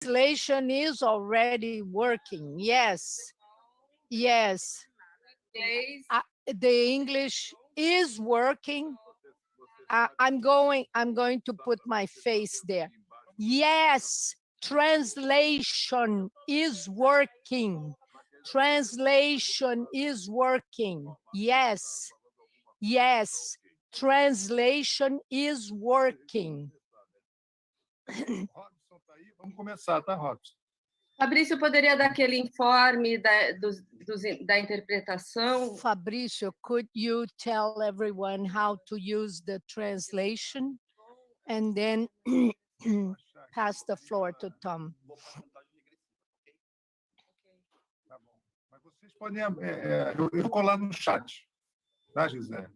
Translation is already working. Yes, yes. The English is working. I'm going to put my face there. Yes, translation is working. Translation is working. Yes, yes, translation is working. Robson tá aí? Vamos começar, tá, Robson? Fabrício, poderia dar aquele informe da interpretação? Fabrício, could you tell everyone how to use the translation? And then pass the floor to Tom. Tá bom. Mas vocês podem... eu vou colar no chat. Tá, Gisele?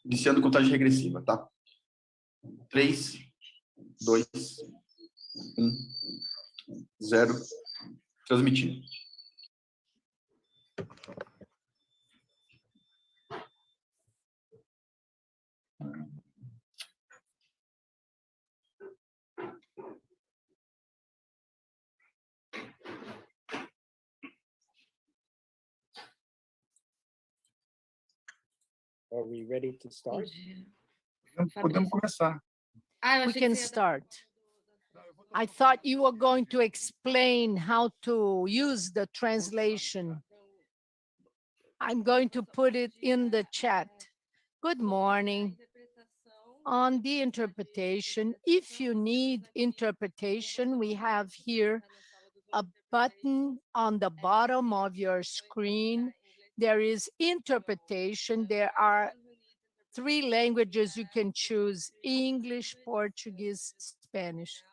Iniciando contagem regressiva, tá? 3, 2, 1, 0. Transmitindo. Are we ready to start? Podemos começar. We can start. I thought you were going to explain how to use the translation. I'm going to put it in the chat. Good morning. On the interpretation, if you need interpretation, we have here a button on the bottom of your screen. There is interpretation. There are 3 languages you can choose: English, Portuguese, Spanish.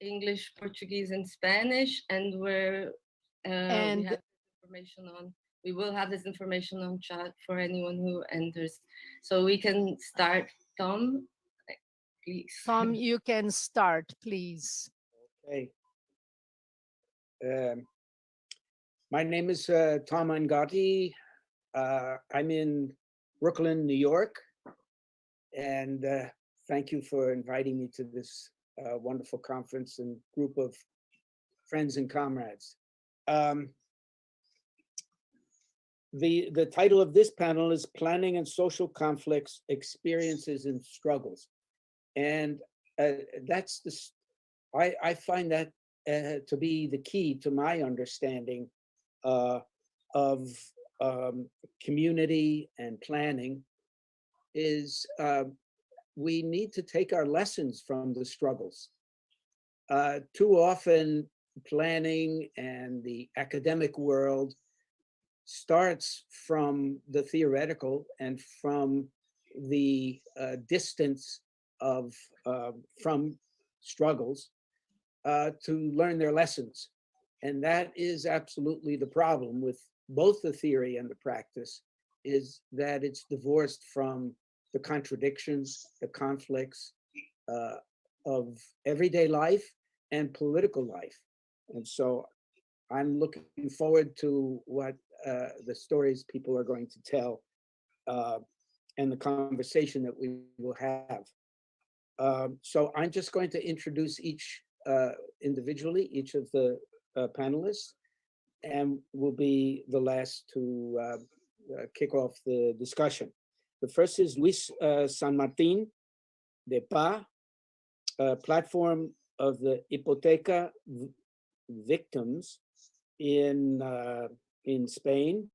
English, Portuguese, and Spanish, and we have information on. We will have this information on chat for anyone who enters. So we can start. Tom, please. Tom, you can start, please. Okay. My name is Tom Angati. I'm in Brooklyn, New York, and thank you for inviting me to this wonderful conference and group of friends and comrades. The title of this panel is Planning and Social Conflicts, Experiences and Struggles. And that's I find that to be the key to my understanding of community and planning is we need to take our lessons from the struggles. Too often planning and the academic world starts from the theoretical and from the distance of from struggles to learn their lessons. And that is absolutely the problem with both the theory and the practice, is that it's divorced from the contradictions, the conflicts of everyday life and political life. And so I'm looking forward to what the stories people are going to tell and the conversation that we will have. So I'm just going to introduce each individually, each of the panelists, and will be the last to kick off the discussion. The first is Luis San Martin de PA, platform of the Hipoteca victims in Spain,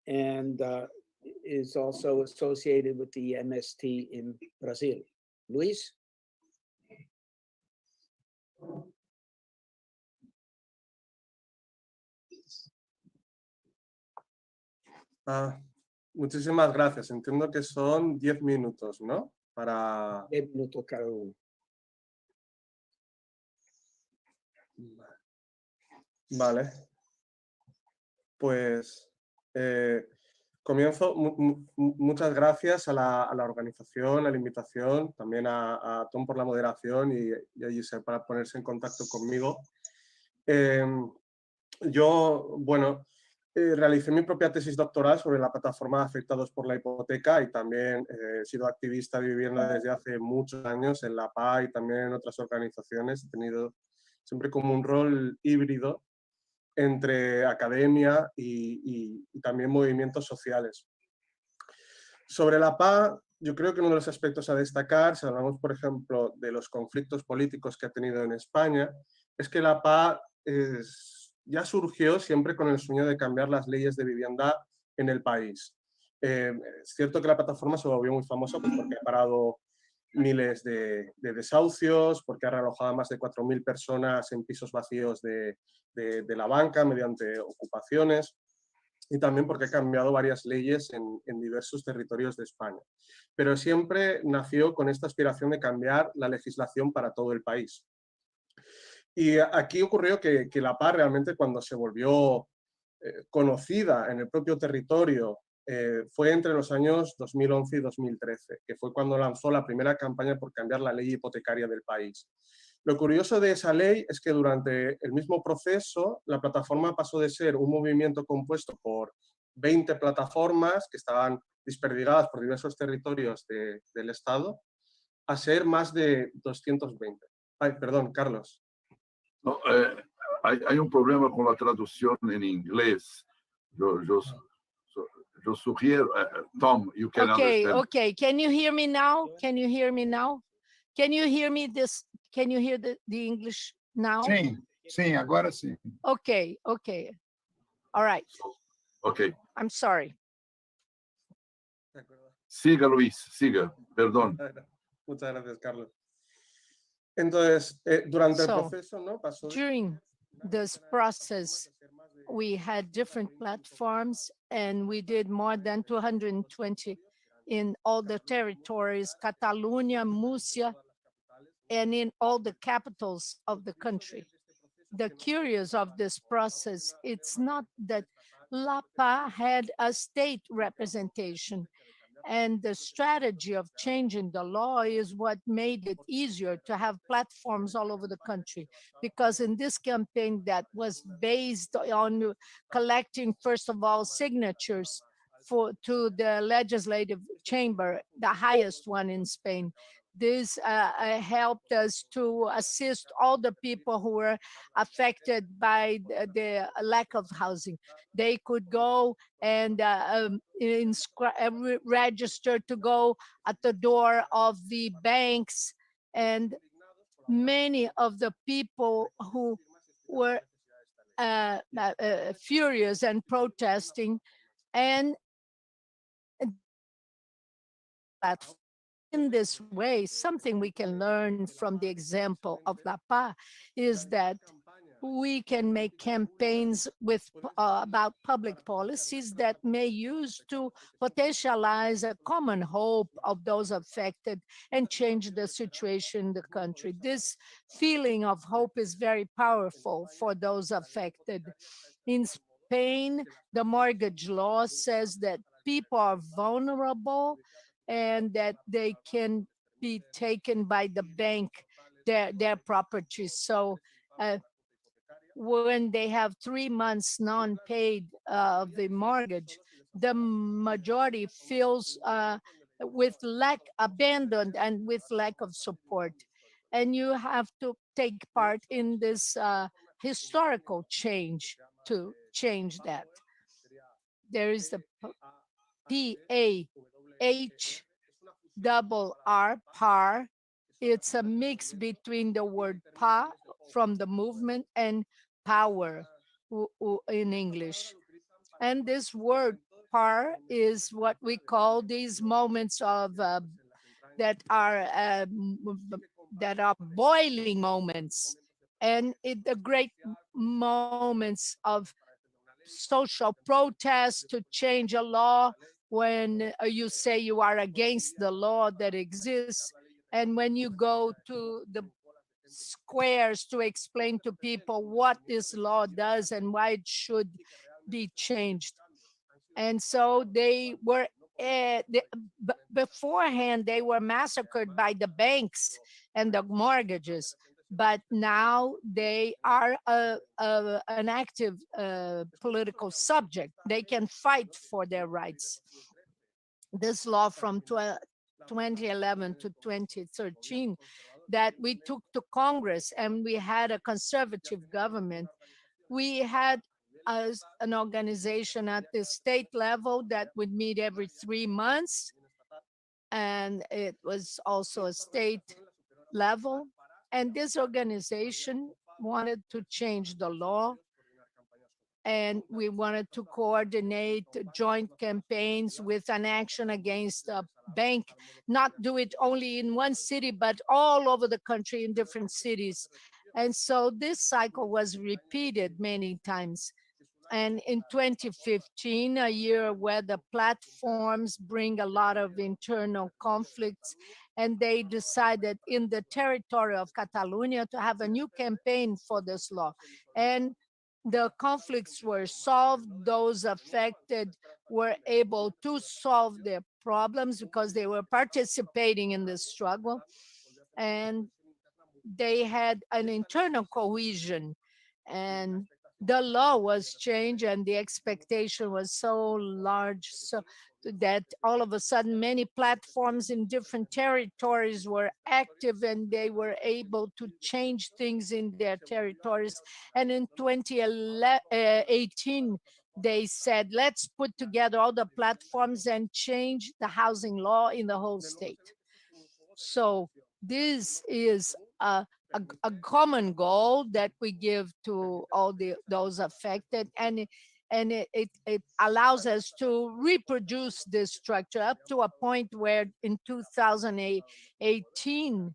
and is also associated with the MST in Brazil. Luis? Muchísimas gracias. Entiendo que son 10 minutos, ¿no? Para... 10 minutos cada uno. Vale. Pues comienzo. Muchas gracias a la organización, a la invitación, también a Tom por la moderación y a Giselle para ponerse en contacto conmigo. Yo, bueno, realicé mi propia tesis doctoral sobre la plataforma de afectados por la hipoteca y también he sido activista de vivienda desde hace muchos años en la PA y también en otras organizaciones. He tenido siempre como un rol híbrido entre academia y también movimientos sociales. Sobre la PA, yo creo que uno de los aspectos a destacar, si hablamos, por ejemplo, de los conflictos políticos que ha tenido en España, es que la PA ya surgió siempre con el sueño de cambiar las leyes de vivienda en el país. Es cierto que la plataforma se volvió muy famosa pues, porque ha parado miles de desahucios, porque ha realojado a más de 4.000 personas en pisos vacíos de la banca mediante ocupaciones, y también porque ha cambiado varias leyes en diversos territorios de España. Pero siempre nació con esta aspiración de cambiar la legislación para todo el país. Y aquí ocurrió que la PA realmente, cuando se volvió conocida en el propio territorio, fue entre los años 2011 y 2013, que fue cuando lanzó la primera campaña por cambiar la ley hipotecaria del país. Lo curioso de esa ley es que durante el mismo proceso la plataforma pasó de ser un movimiento compuesto por 20 plataformas que estaban desperdigadas por diversos territorios del Estado a ser más de 220. Ay, perdón, Carlos. No, hay un problema con la traducción en inglés. Yo sugiero, Tom, you can understand. Okay. Can you hear me now? Can you hear me now? Can you hear me this? Can you hear the English now? Sim, agora sim. Okay. All right. Ok. I'm sorry. Siga, Luis, siga. Perdón. Muchas gracias, Carlos. Entonces, durante el proceso, ¿no? During this process, we had different platforms and we did more than 220 in all the territories, Catalonia, Murcia, and in all the capitals of the country. The curious of this process, it's not that LAPA had a state representation, and the strategy of changing the law is what made it easier to have platforms all over the country. Because in this campaign that was based on collecting, first of all, signatures to the legislative chamber, the highest one in Spain. This helped us to assist all the people who were affected by the lack of housing. They could go and register to go at the door of the banks, and many of the people who were furious and protesting, and in this way, something we can learn from the example of La Paz is that we can make campaigns about public policies that may use to potentialize a common hope of those affected and change the situation in the country. This feeling of hope is very powerful for those affected. In Spain, the mortgage law says that people are vulnerable and that they can be taken by the bank, their properties. So when they have 3 months non-paid of the mortgage, the majority feels abandoned and with lack of support. And you have to take part in this historical change to change that. There is the PAHRR, PAR. It's a mix between the word pa from the movement and power in English. And this word par is what we call these moments of that are boiling moments, and the great moments of social protest to change a law when you say you are against the law that exists, and when you go to the squares to explain to people what this law does and why it should be changed. And so they were, beforehand, they were massacred by the banks and the mortgages, but now they are an active political subject. They can fight for their rights. This law from 2011 to 2013 that we took to Congress and we had a conservative government. We had an organization at the state level that would meet every 3 months, and it was also a state level. And this organization wanted to change the law, and we wanted to coordinate joint campaigns with an action against a bank, not do it only in one city, but all over the country in different cities. And so this cycle was repeated many times. And in 2015, a year where the platforms bring a lot of internal conflicts, and they decided in the territory of Catalonia to have a new campaign for this law. And the conflicts were solved. Those affected were able to solve their problems because they were participating in the struggle. And they had an internal cohesion, and the law was changed, and the expectation was so large, so that all of a sudden many platforms in different territories were active, and they were able to change things in their territories. And in 2018, they said, let's put together all the platforms and change the housing law in the whole state. So this is a common goal that we give to all those affected, and it allows us to reproduce this structure up to a point where in 2018,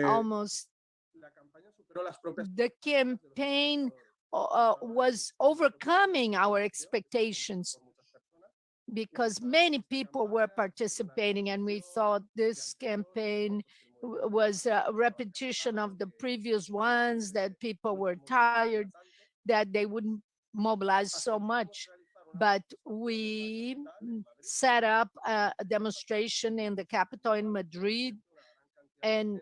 almost the campaign was overcoming our expectations, because many people were participating, and we thought this campaign was a repetition of the previous ones, that people were tired, that they wouldn't mobilize so much. But we set up a demonstration in the capital in Madrid, and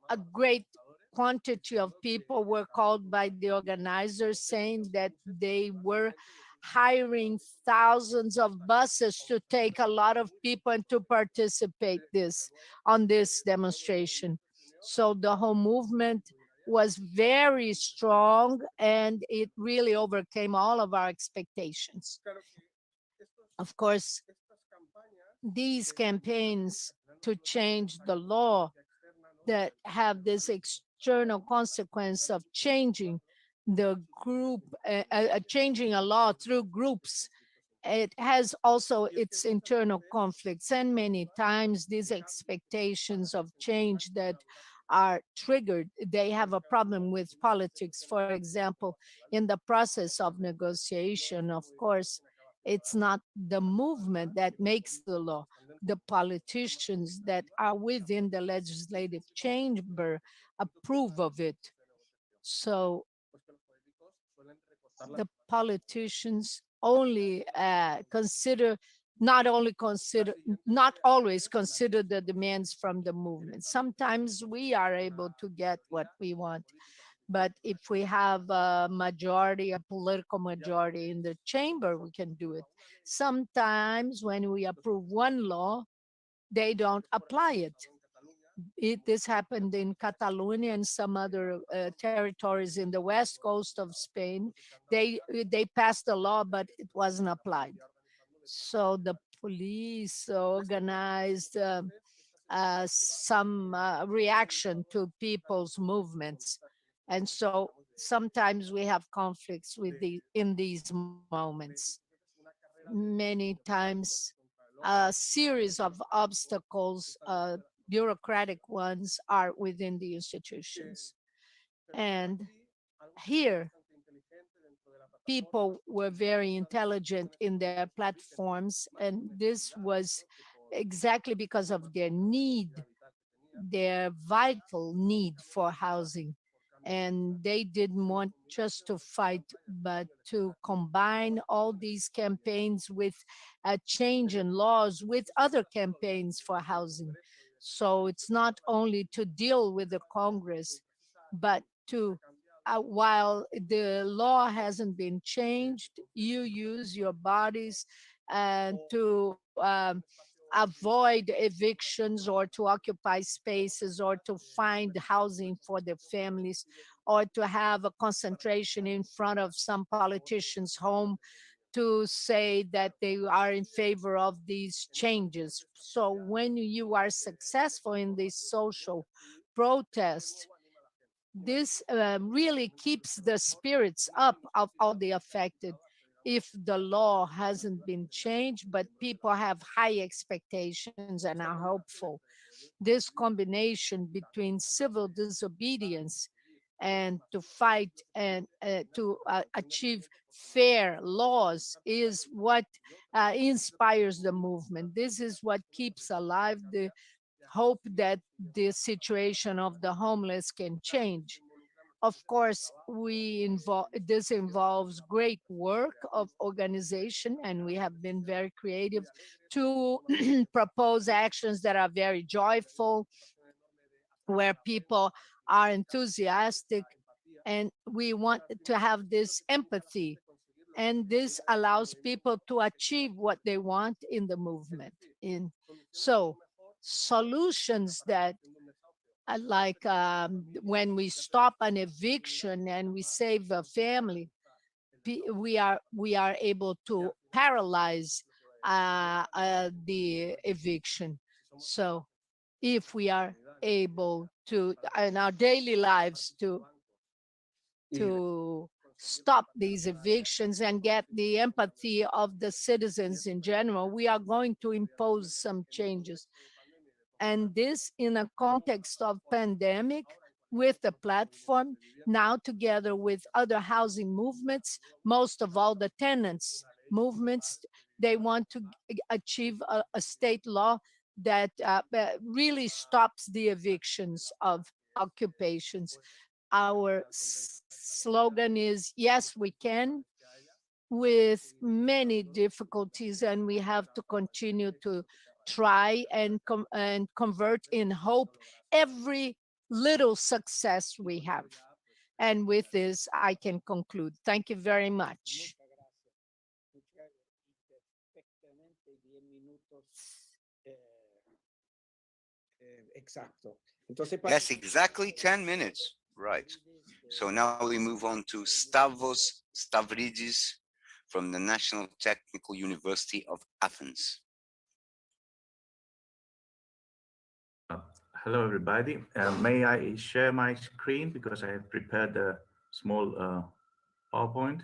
a great quantity of people were called by the organizers, saying that they were hiring thousands of buses to take a lot of people and to participate on this demonstration. So the whole movement was very strong, and it really overcame all of our expectations. Of course, these campaigns to change the law that have this external consequence of changing the group, changing a law through groups, it has also its internal conflicts. And many times these expectations of change that are triggered, they have a problem with politics. For example, in the process of negotiation, of course, it's not the movement that makes the law. The politicians that are within the legislative chamber approve of it. So the politicians only not always consider the demands from the movement. Sometimes we are able to get what we want, but if we have a majority, a political majority in the chamber, we can do it. Sometimes when we approve one law, they don't apply it. This happened in Catalonia and some other territories in the west coast of Spain. They passed a law, but it wasn't applied. So the police organized some reaction to people's movements. And so sometimes we have conflicts in these moments. Many times a series of obstacles, bureaucratic ones, are within the institutions. And here, people were very intelligent in their platforms, and this was exactly because of their need, their vital need for housing. And they didn't want just to fight, but to combine all these campaigns with a change in laws with other campaigns for housing. So it's not only to deal with the Congress, but to, while the law hasn't been changed, you use your bodies to avoid evictions or to occupy spaces or to find housing for their families or to have a concentration in front of some politician's home to say that they are in favor of these changes. So when you are successful in this social protest, this really keeps the spirits up of all the affected. If the law hasn't been changed, but people have high expectations and are hopeful, this combination between civil disobedience and to fight and to achieve fair laws is what inspires the movement. This is what keeps alive the hope that the situation of the homeless can change. Of course, this involves great work of organization, and we have been very creative to propose actions that are very joyful, where people are enthusiastic, and we want to have this empathy. And this allows people to achieve what they want in the movement. So solutions that like when we stop an eviction and we save a family, we are able to paralyze the eviction. So if we are able to in our daily lives to stop these evictions and get the empathy of the citizens in general, we are going to impose some changes. And this in a context of pandemic, with the platform, now together with other housing movements, most of all the tenants movements, they want to achieve a state law that really stops the evictions of occupations. Our slogan is, yes, we can, with many difficulties, and we have to continue to try and convert in hope every little success we have. And with this, I can conclude. Thank you very much. Yes, exactly 10 minutes. Right. So now we move on to Stavros Stavridis from the National Technical University of Athens. Hello, everybody. May I share my screen because I have prepared a small PowerPoint?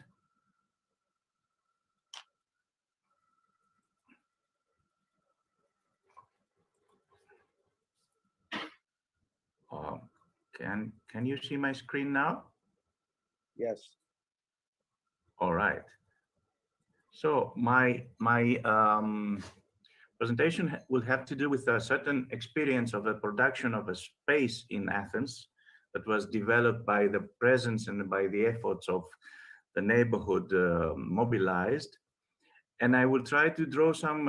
Can you see my screen now? Yes. All right. So my presentation will have to do with a certain experience of the production of a space in Athens that was developed by the presence and by the efforts of the neighborhood mobilized. And I will try to draw some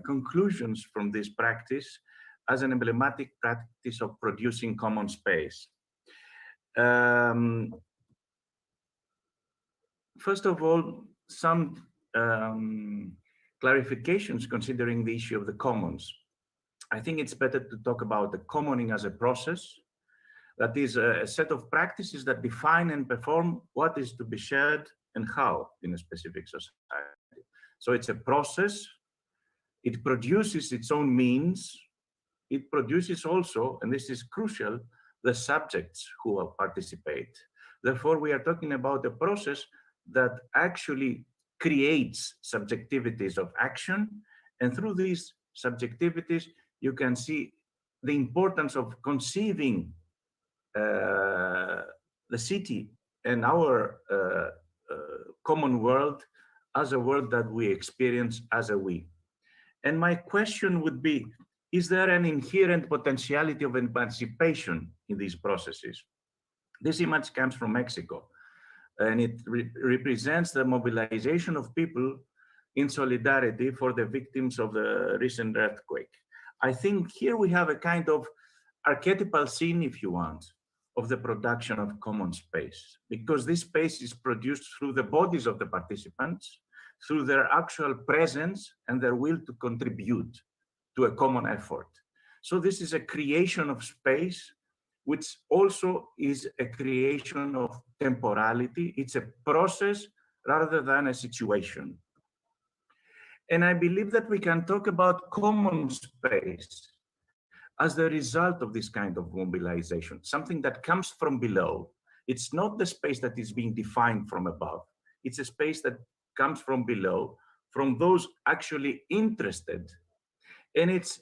conclusions from this practice as an emblematic practice of producing common space. First of all, some clarifications considering the issue of the commons. I think it's better to talk about the commoning as a process. That is a set of practices that define and perform what is to be shared and how in a specific society. So it's a process. It produces its own means. It produces also, and this is crucial, the subjects who will participate. Therefore, we are talking about a process that actually creates subjectivities of action. And through these subjectivities, you can see the importance of conceiving the city and our common world as a world that we experience as a we. And my question would be, is there an inherent potentiality of emancipation in these processes? This image comes from Mexico, and it represents the mobilization of people in solidarity for the victims of the recent earthquake. I think here we have a kind of archetypal scene, if you want, of the production of common space, because this space is produced through the bodies of the participants, through their actual presence and their will to contribute to a common effort. So this is a creation of space, which also is a creation of temporality. It's a process rather than a situation. And I believe that we can talk about common space as the result of this kind of mobilization, something that comes from below. It's not the space that is being defined from above. It's a space that comes from below, from those actually interested. And its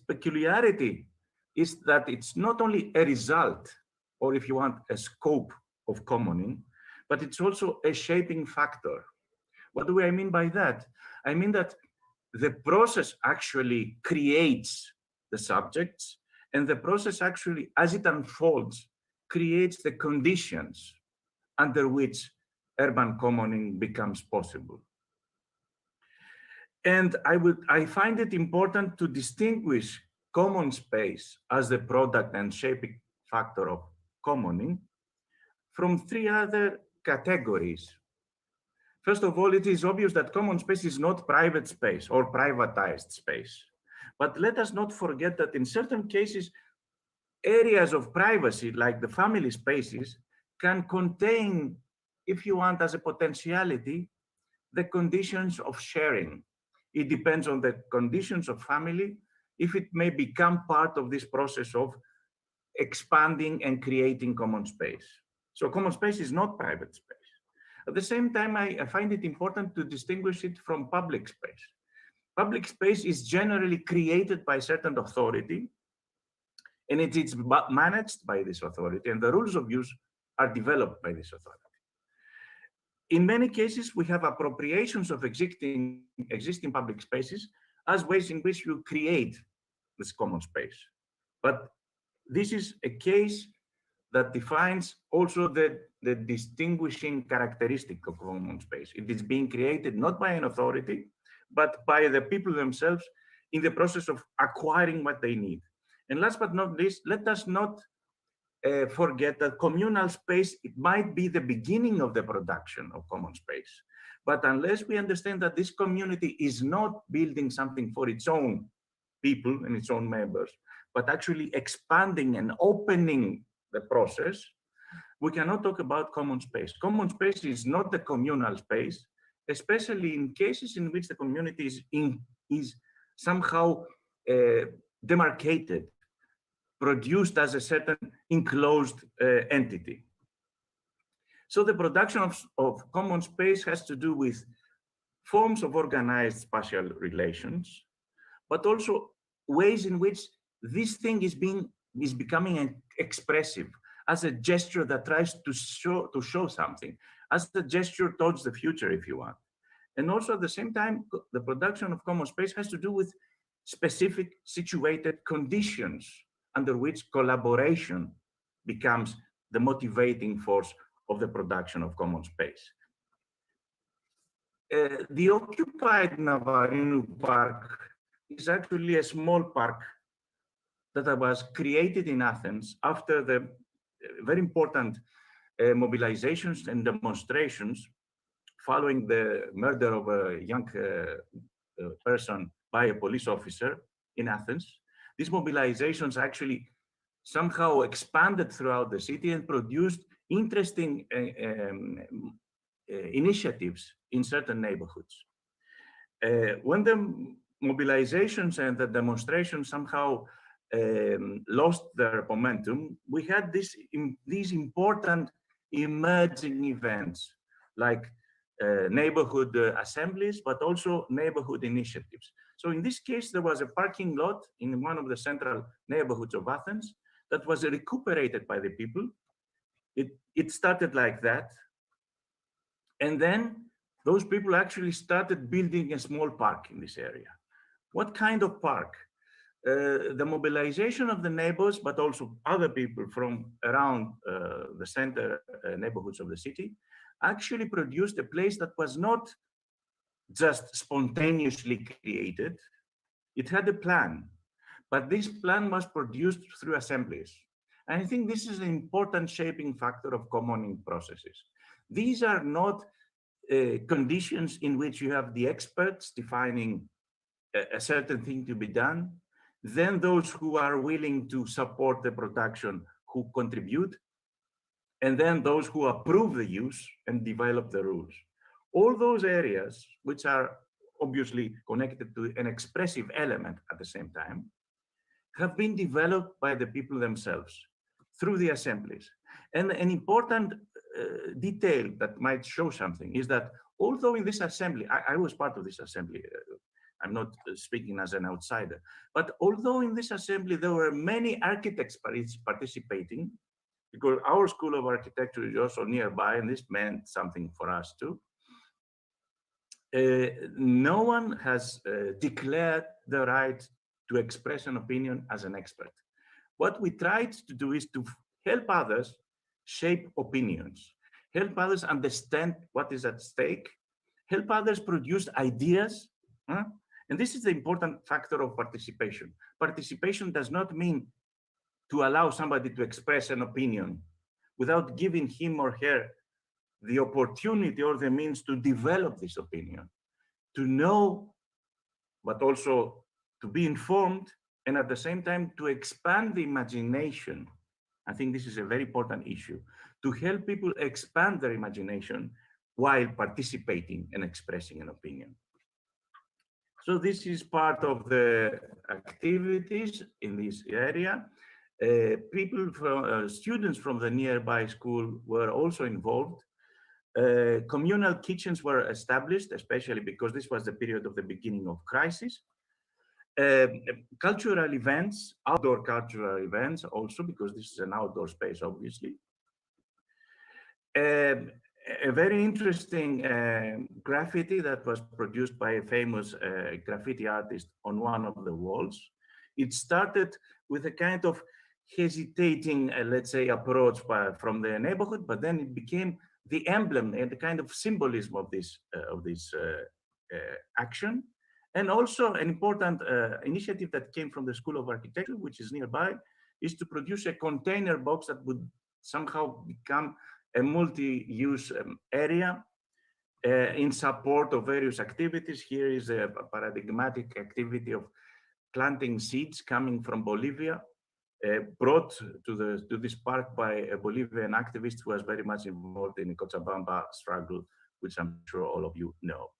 peculiarity is that it's not only a result, or if you want, a scope of commoning, but it's also a shaping factor. What do I mean by that? I mean that the process actually creates the subjects, and the process actually, as it unfolds, creates the conditions under which urban commoning becomes possible. And I find it important to distinguish common space as the product and shaping factor of commoning from three other categories. First of all, it is obvious that common space is not private space or privatized space. But let us not forget that in certain cases, areas of privacy, like the family spaces, can contain, if you want, as a potentiality, the conditions of sharing. It depends on the conditions of family, if it may become part of this process of expanding and creating common space. So common space is not private space. At the same time, I find it important to distinguish it from public space. Public space is generally created by certain authority, and it is managed by this authority, and the rules of use are developed by this authority. In many cases, we have appropriations of existing public spaces as ways in which you create this common space. But this is a case that defines also the distinguishing characteristic of common space. It is being created not by an authority, but by the people themselves in the process of acquiring what they need. And last but not least, let us not forget that communal space, it might be the beginning of the production of common space. But unless we understand that this community is not building something for its own people and its own members, but actually expanding and opening the process, we cannot talk about common space. Common space is not the communal space, especially in cases in which the community is somehow demarcated, produced as a certain enclosed entity. So the production of common space has to do with forms of organized spatial relations, but also ways in which this thing is becoming expressive, as a gesture that tries to show something, as a gesture towards the future, if you want. And also at the same time, the production of common space has to do with specific situated conditions under which collaboration becomes the motivating force of the production of common space. The occupied Navarino Park is actually a small park that was created in Athens after the very important mobilizations and demonstrations following the murder of a young person by a police officer in Athens. These mobilizations actually somehow expanded throughout the city and produced interesting initiatives in certain neighborhoods. When the mobilizations and the demonstrations somehow lost their momentum, we had these important emerging events like neighborhood assemblies, but also neighborhood initiatives. So in this case, there was a parking lot in one of the central neighborhoods of Athens that was recuperated by the people. It started like that. And then those people actually started building a small park in this area. What kind of park? The mobilization of the neighbors, but also other people from around the center neighborhoods of the city, actually produced a place that was not just spontaneously created. It had a plan, but this plan was produced through assemblies. And I think this is an important shaping factor of commoning processes. These are not conditions in which you have the experts defining a certain thing to be done, then those who are willing to support the production, who contribute, and then those who approve the use and develop the rules. All those areas, which are obviously connected to an expressive element at the same time, have been developed by the people themselves through the assemblies. And an important detail that might show something is that although in this assembly, I was part of this assembly, I'm not speaking as an outsider, but although in this assembly there were many architects participating, because our School of Architecture is also nearby, and this meant something for us too. No one has declared the right to express an opinion as an expert. What we tried to do is to help others shape opinions, help others understand what is at stake, help others produce ideas. And this is the important factor of participation. Participation does not mean to allow somebody to express an opinion without giving him or her the opportunity or the means to develop this opinion, to know, but also to be informed, and at the same time to expand the imagination. I think this is a very important issue, to help people expand their imagination while participating and expressing an opinion. So this is part of the activities in this area. Students from the nearby school were also involved. Communal kitchens were established, especially because this was the period of the beginning of crisis. Cultural events, outdoor cultural events also, because this is an outdoor space, obviously. A very interesting graffiti that was produced by a famous graffiti artist on one of the walls. It started with a kind of hesitating, let's say, approach from the neighborhood, but then it became the emblem and the kind of symbolism of this action. And also an important initiative that came from the School of Architecture, which is nearby, is to produce a container box that would somehow become a multi-use area in support of various activities. Here is a paradigmatic activity of planting seeds coming from Bolivia, brought to this park by a Bolivian activist who was very much involved in the Cochabamba struggle, which I'm sure all of you know.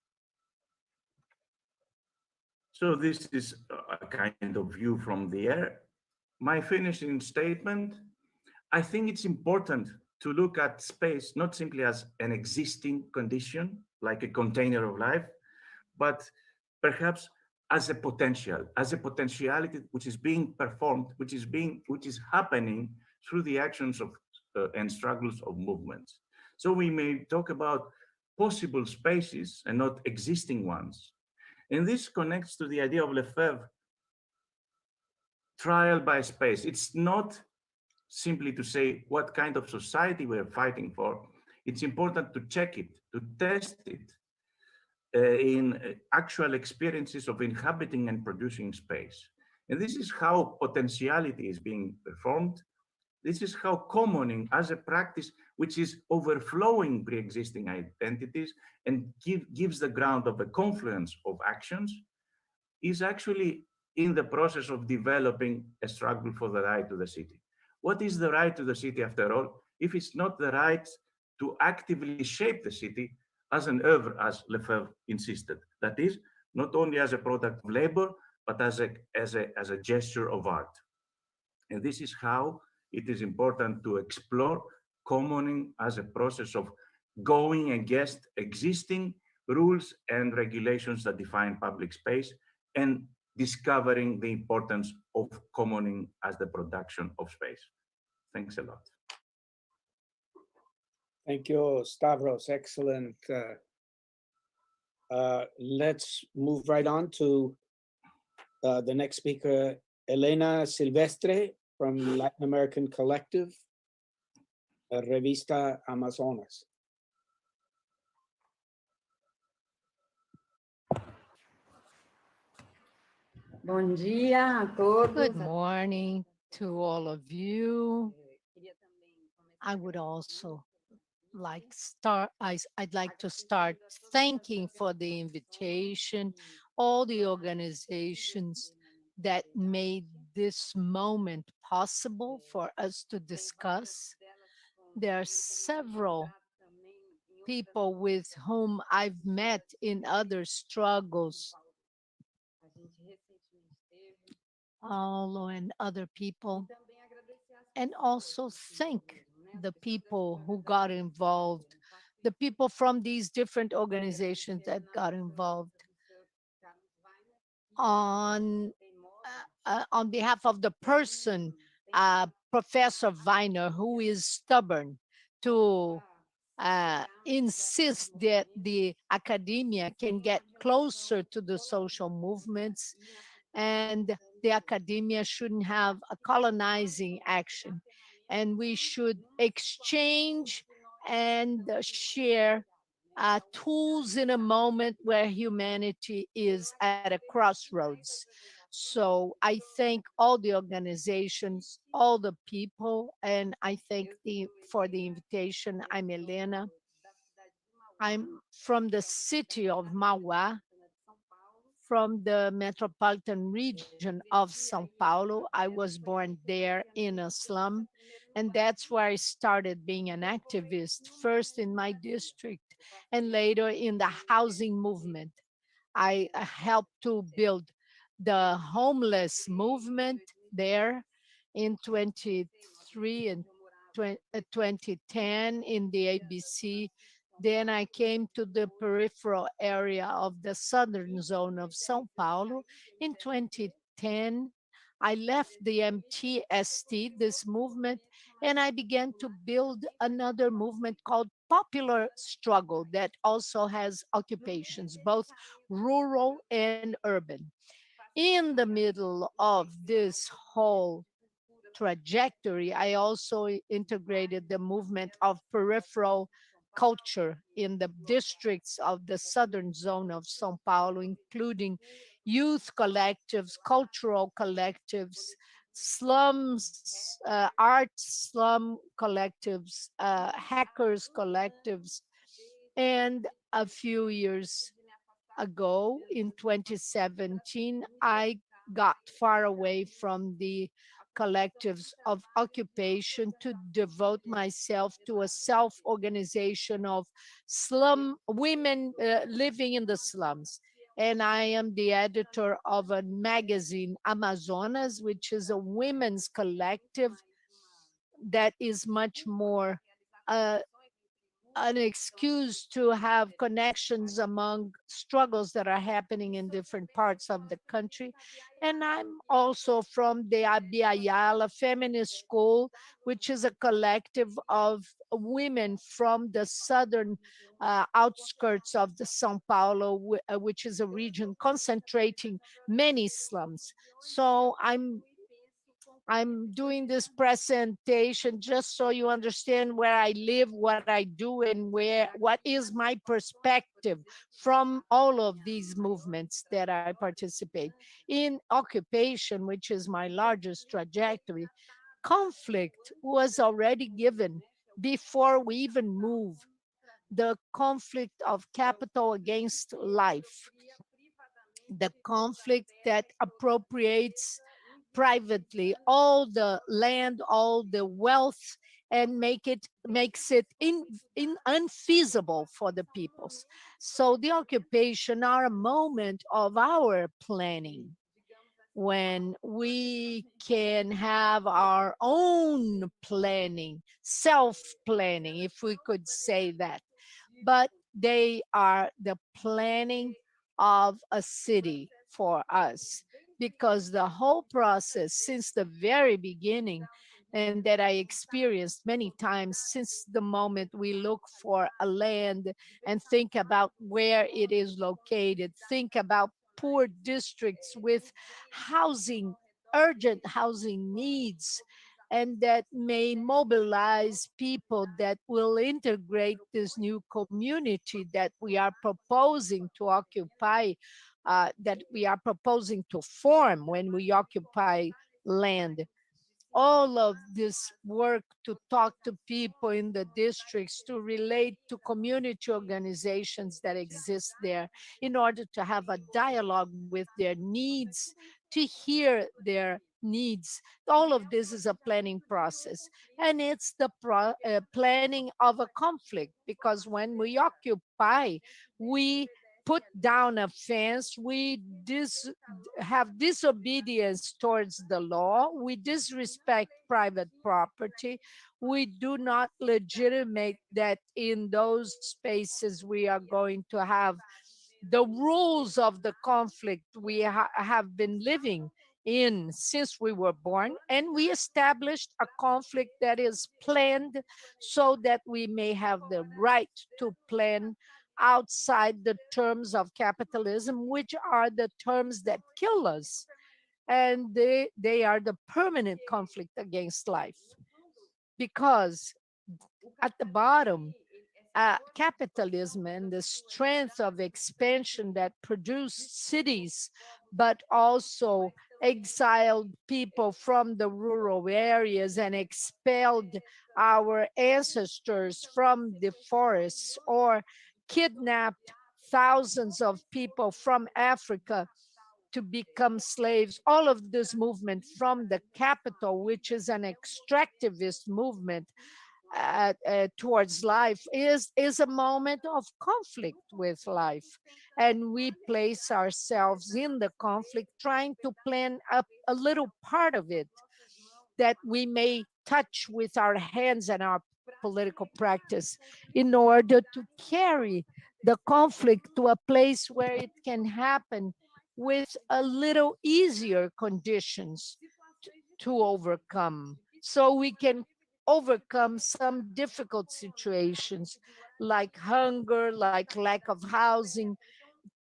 So this is a kind of view from the air. My finishing statement, I think it's important to look at space not simply as an existing condition, like a container of life, but perhaps as a potential, as a potentiality which is being performed, which is happening through the actions of and struggles of movements. So we may talk about possible spaces and not existing ones. And this connects to the idea of Lefebvre, trial by space. It's not simply to say what kind of society we're fighting for. It's important to check it, to test it in actual experiences of inhabiting and producing space. And this is how potentiality is being performed. This is how commoning as a practice, which is overflowing pre-existing identities and gives the ground of a confluence of actions, is actually in the process of developing a struggle for the right to the city. What is the right to the city, after all, if it's not the right to actively shape the city as an oeuvre, as Lefebvre insisted? That is, not only as a product of labor, but as a gesture of art. And this is how it is important to explore commoning as a process of going against existing rules and regulations that define public space and discovering the importance of commoning as the production of space. Thanks a lot. Thank you, Stavros. Excellent. Let's move right on to the next speaker, Elena Silvestre from Latin American Collective, Revista Amazonas. Bom dia a todos. Good morning to all of you. I would also I'd like to start thanking for the invitation. all the organizations that made this moment possible for us to discuss. There are several people with whom I've met in other struggles, Paulo and other people, and also thank the people who got involved, the people from these different organizations that got involved. On behalf of the person, Professor Weiner, who is stubborn to insist that the academia can get closer to the social movements, and the academia shouldn't have a colonizing action. And we should exchange and share tools in a moment where humanity is at a crossroads. So I thank all the organizations, all the people, and I thank for the invitation. I'm Elena. I'm from the city of Mauá, from the metropolitan region of São Paulo. I was born there in a slum, and that's where I started being an activist, first in my district and later in the housing movement. I helped to build the homeless movement there in 23 and 2010 in the ABC. Then I came to the peripheral area of the southern zone of São Paulo. In 2010, I left the MTST, this movement, and I began to build another movement called Popular Struggle that also has occupations, both rural and urban. In the middle of this whole trajectory, I also integrated the movement of peripheral culture in the districts of the southern zone of São Paulo, including youth collectives, cultural collectives, slums, art slum collectives, hackers collectives, and a few years ago, in 2017, I got far away from the collectives of occupation to devote myself to a self-organization of slum women living in the slums. And I am the editor of a magazine, Amazonas, which is a women's collective that is much more uh, an excuse to have connections among struggles that are happening in different parts of the country. And I'm also from the Abiayala Feminist School, which is a collective of women from the southern outskirts of the São Paulo, which is a region concentrating many slums. So I'm doing this presentation just so you understand where I live, what I do, and what is my perspective from all of these movements that I participate. In occupation, which is my largest trajectory, conflict was already given before we even move. The conflict of capital against life, the conflict that appropriates privately all the land, all the wealth, and makes it unfeasible for the peoples. So the occupation are a moment of our planning when we can have our own planning, self-planning, if we could say that. But they are the planning of a city for us, because the whole process since the very beginning, and that I experienced many times since the moment we look for a land and think about where it is located, think about poor districts with housing, urgent housing needs, and that may mobilize people that will integrate this new community that we are proposing to occupy, that we are proposing to form when we occupy land. all of this work to talk to people in the districts, to relate to community organizations that exist there in order to have a dialogue with their needs, to hear their needs. All of this is a planning process. And it's the planning of a conflict, because when we occupy, we put down a fence, we have disobedience towards the law, we disrespect private property, we do not legitimate that in those spaces we are going to have the rules of the conflict we have been living in since we were born, and we established a conflict that is planned so that we may have the right to plan outside the terms of capitalism, which are the terms that kill us. And they are the permanent conflict against life. Because at the bottom, capitalism and the strength of expansion that produced cities, but also exiled people from the rural areas and expelled our ancestors from the forests, or kidnapped thousands of people from Africa to become slaves. All of this movement from the capital, which is an extractivist movement, towards life, is a moment of conflict with life. And we place ourselves in the conflict, trying to plan a little part of it that we may touch with our hands and our political practice, in order to carry the conflict to a place where it can happen with a little easier conditions to overcome, so we can overcome some difficult situations like hunger, like lack of housing,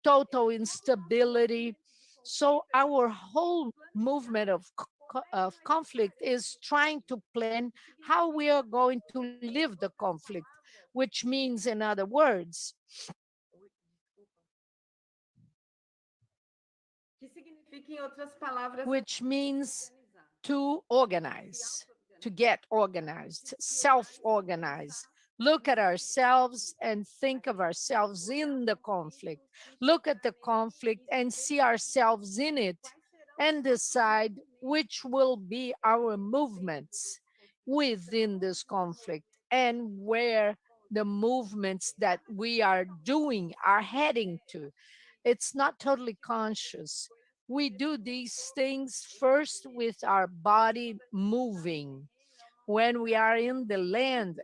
total instability. So our whole movement of conflict is trying to plan how we are going to live the conflict, which means, in other words, which means to organize, to get organized, self-organize. Look at ourselves and think of ourselves in the conflict. Look at the conflict and see ourselves in it, and decide which will be our movements within this conflict, and where the movements that we are doing are heading to. It's not totally conscious. We do these things first with our body moving. When we are in the land,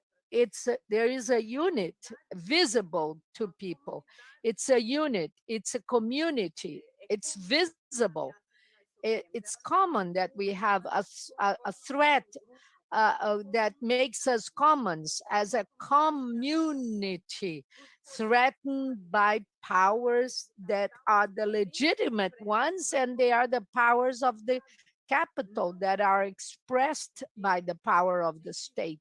there is a unit visible to people. It's a unit, it's a community, it's visible. It's common that we have a threat that makes us commons as a community, threatened by powers that are the legitimate ones, and they are the powers of the capital that are expressed by the power of the state.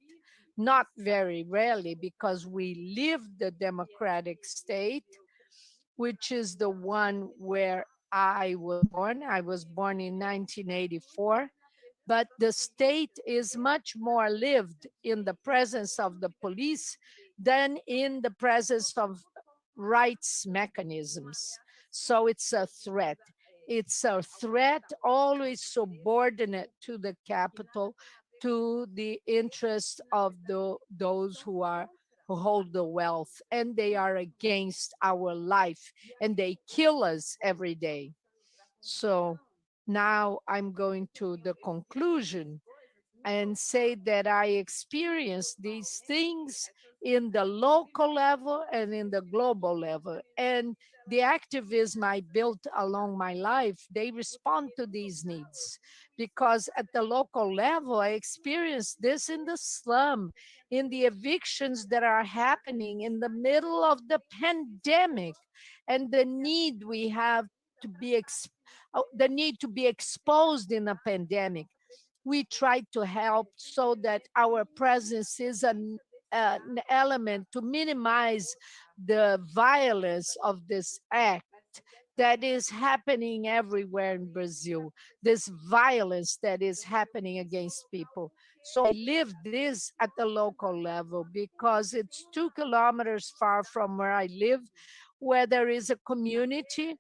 Not very rarely, because we live the democratic state, which is the one where I was born. I was born in 1984. But the state is much more lived in the presence of the police than in the presence of rights mechanisms. So it's a threat. It's a threat always subordinate to the capital, to the interests of those who hold the wealth, and they are against our life, and they kill us every day. So now I'm going to the conclusion and say that I experienced these things in the local level and in the global level. And the activism I built along my life, they respond to these needs. Because at the local level, I experienced this in the slum, in the evictions that are happening in the middle of the pandemic, and the need we have to be the need to be exposed in a pandemic. We try to help so that our presence is an element to minimize the violence of this act that is happening everywhere in Brazil, this violence that is happening against people. So I live this at the local level because it's 2 kilometers far from where I live, where there is a community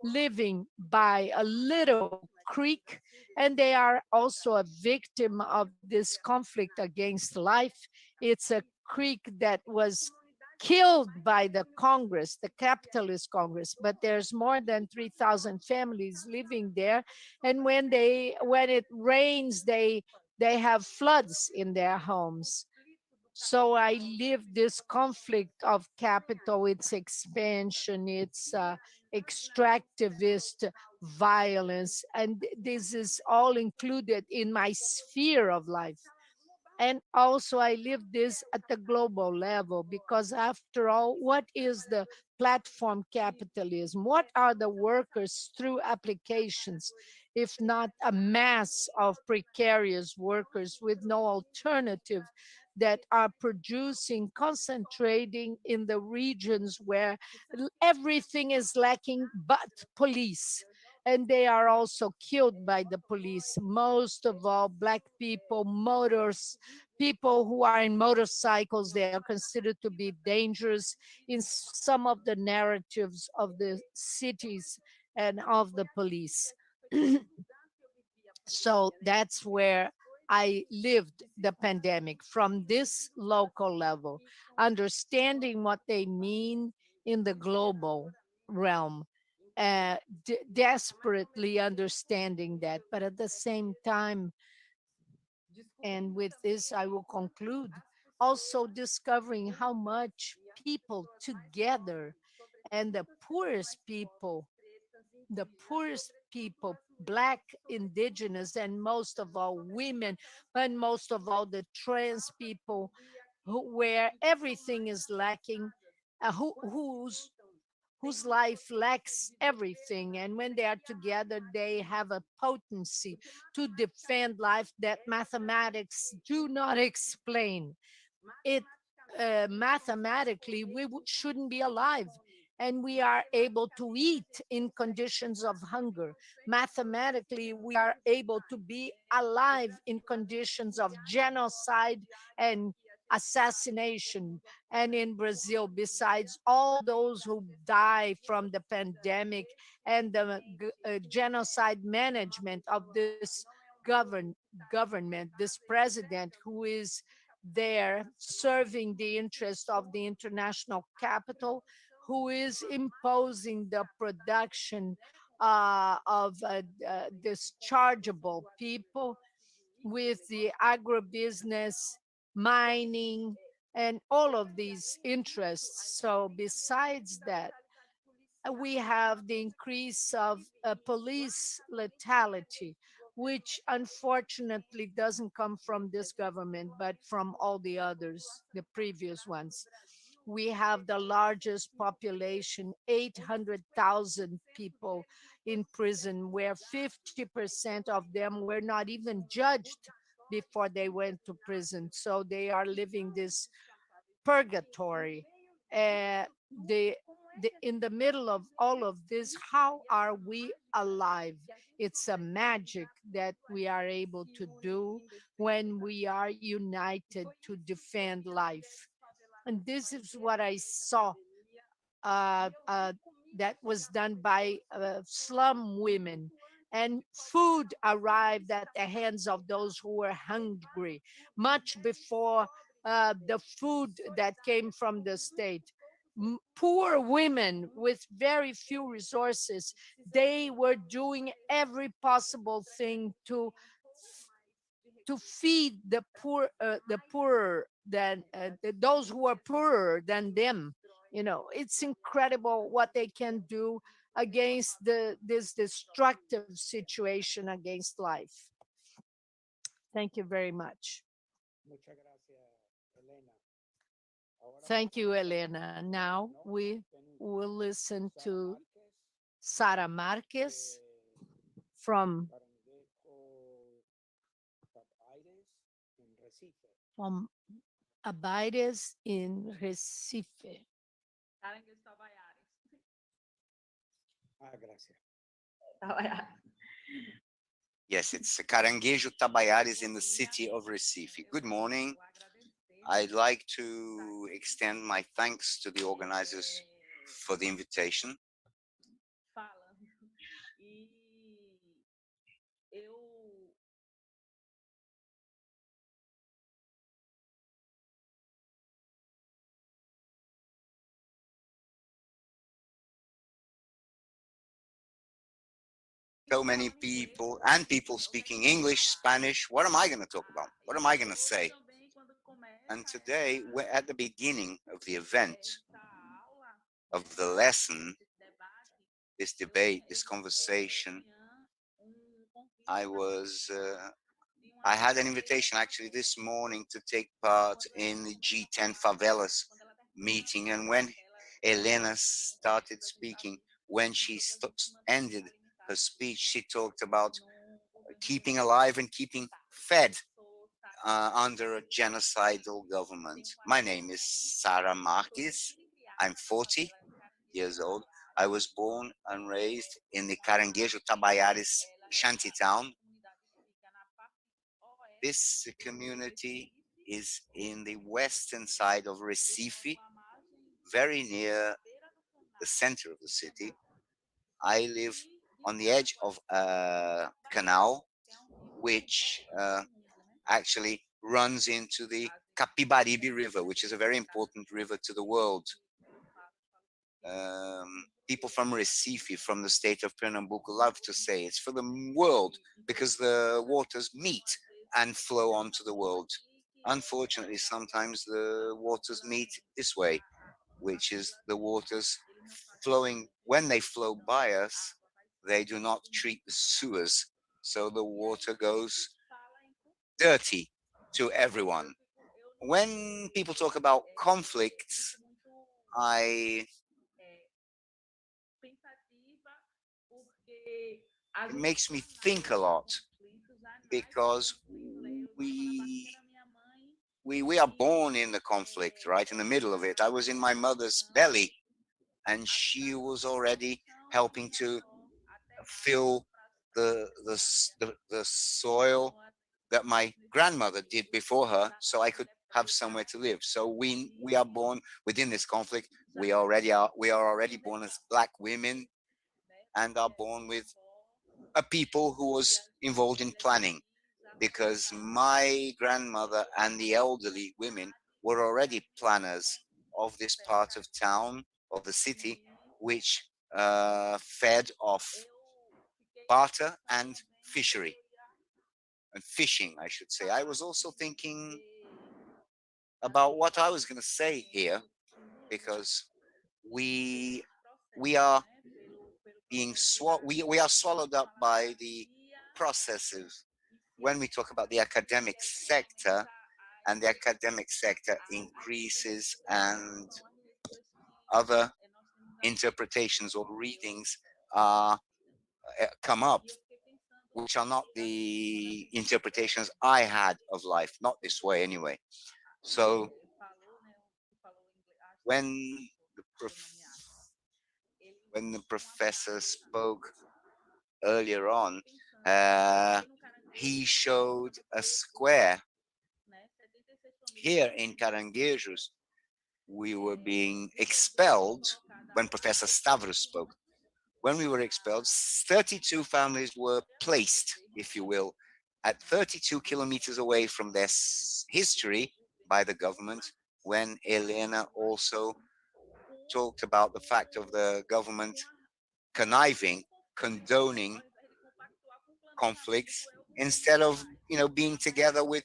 living by a little creek, and they are also a victim of this conflict against life. It's a creek that was killed by the Congress, the capitalist Congress, but there's more than 3,000 families living there. And when it rains, they have floods in their homes. So I live this conflict of capital, its expansion, its extractivist violence, and this is all included in my sphere of life. And also I live this at the global level because after all, what is the platform capitalism? What are the workers through applications, if not a mass of precarious workers with no alternative that are producing, concentrating in the regions where everything is lacking but police, and they are also killed by the police. Most of all, Black people, people who are in motorcycles, they are considered to be dangerous in some of the narratives of the cities and of the police. So that's where I lived the pandemic, from this local level, understanding what they mean in the global realm, desperately understanding that. But at the same time, and with this I will conclude, also discovering how much people together, and the poorest people, Black, indigenous, and most of all women, and most of all the trans people, where everything is lacking, whose life lacks everything. And when they are together, they have a potency to defend life that mathematics do not explain. It mathematically, we shouldn't be alive, and we are able to eat in conditions of hunger. Mathematically, we are able to be alive in conditions of genocide and assassination. And in Brazil, besides all those who die from the pandemic and the genocide management of this government, this president who is there serving the interest of the international capital, who is imposing the production of dischargeable people with the agribusiness, mining, and all of these interests. So besides that, we have the increase of police lethality, which unfortunately doesn't come from this government, but from all the others, the previous ones. We have the largest population, 800,000 people in prison, where 50% of them were not even judged before they went to prison. So they are living this purgatory. Uh, the, in the middle of all of this, how are we alive? It's a magic that we are able to do when we are united to defend life. And this is what I saw uh, uh, that was done by slum women. And food arrived at the hands of those who were hungry, much before the food that came from the state. Poor women with very few resources, they were doing every possible thing to feed the poorer than those who are poorer than them. You know, it's incredible what they can do against this destructive situation against life. Thank you very much. Thank you, Elena. Now we will listen to Sara Marquez from Abaires in Recife. gracias. Yes, it's Caranguejo Tabaiares in the city of Recife. Good morning. I'd like to extend my thanks to the organizers for the invitation. So many people and people speaking English, Spanish. What am I going to talk about? What am I going to say? And today we're at the beginning of the event, of the lesson, this debate, this conversation. I had an invitation actually this morning to take part in the G10 Favelas meeting. And when Elena started speaking, when she ended her speech, she talked about keeping alive and keeping fed under a genocidal government. My name is Sarah Marques. I'm 40 years old. I was born and raised in the Caranguejo Tabaiares shanty town. This community is in the western side of Recife, very near the center of the city. I live on the edge of a canal, which actually runs into the Capibaribe River, which is a very important river to the world. People from Recife, from the state of Pernambuco, love to say it's for the world because the waters meet and flow onto the world. Unfortunately, sometimes the waters meet this way, which is the waters flowing. When they flow by us, they do not treat the sewers, so the water goes dirty to everyone. When people talk about conflicts, it makes me think a lot because we are born in the conflict, right in the middle of it. I was in my mother's belly, and she was already helping to fill the soil that my grandmother did before her, so I could have somewhere to live. So we are born within this conflict. We are already born as black women, and are born with a people who was involved in planning, because my grandmother and the elderly women were already planners of this part of town, of the city, which fed off barter and fishery and fishing, I should say. I was also thinking about what I was going to say here, because we are we are swallowed up by the processes when we talk about the academic sector, and the academic sector increases and other interpretations or readings come up, which are not the interpretations I had of life, not this way anyway. So when the professor spoke earlier on, he showed a square. Here in Caranguejos, we were being expelled when Professor Stavros spoke. When we were expelled, 32 families were placed, if you will, at 32 kilometers away from their history by the government, when Elena also talked about the fact of the government conniving, condoning conflicts instead of being together with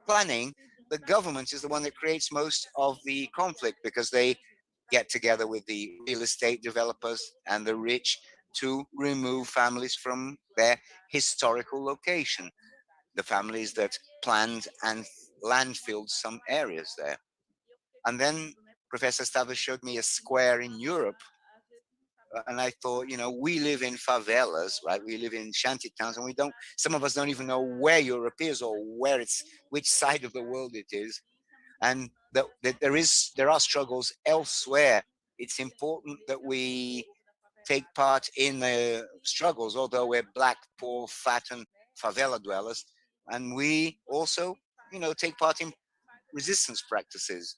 planning. The government is the one that creates most of the conflict, because they get together with the real estate developers and the rich to remove families from their historical location, the families that planned and landfilled some areas there. And then Professor Stavros showed me a square in Europe, and I thought, we live in favelas, right? We live in shanty towns, and some of us don't even know where Europe is, or which side of the world it is. And there are struggles elsewhere. It's important that we take part in struggles, although we're black, poor, fat, and favela dwellers. And we also, take part in resistance practices.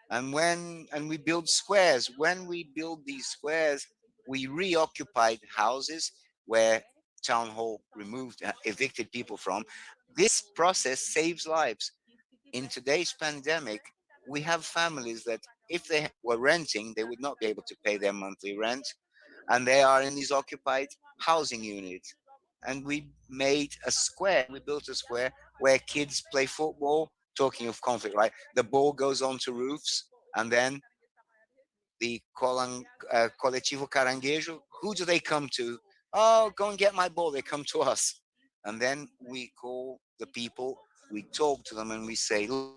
And we build squares. When we build these squares, we reoccupied houses where town hall removed, evicted people from. This process saves lives. In today's pandemic, we have families that if they were renting, they would not be able to pay their monthly rent, and they are in these occupied housing units. And we made a square, we built a square where kids play football. Talking of conflict, right? The ball goes onto roofs, and then the Coletivo Caranguejo, who do they come to? Oh, go and get my ball. They come to us. And then we call the people, we talk to them, and we say, look,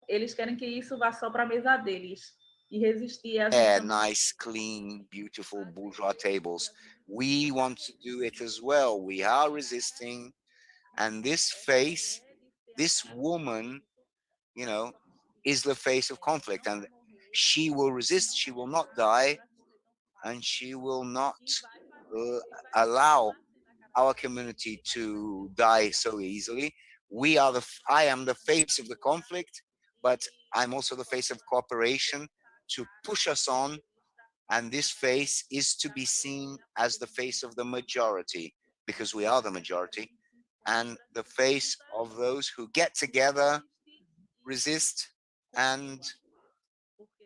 eles querem que isso vá só para a mesa deles e resistir às nice, clean, beautiful bourgeois tables. We want to do it as well. We are resisting. And this face, this woman, you know, is the face of conflict. And she will resist, she will not die, and she will not allow our community to die so easily. I am the face of the conflict, but I'm also the face of cooperation to push us on. And this face is to be seen as the face of the majority, because we are the majority, and the face of those who get together, resist, and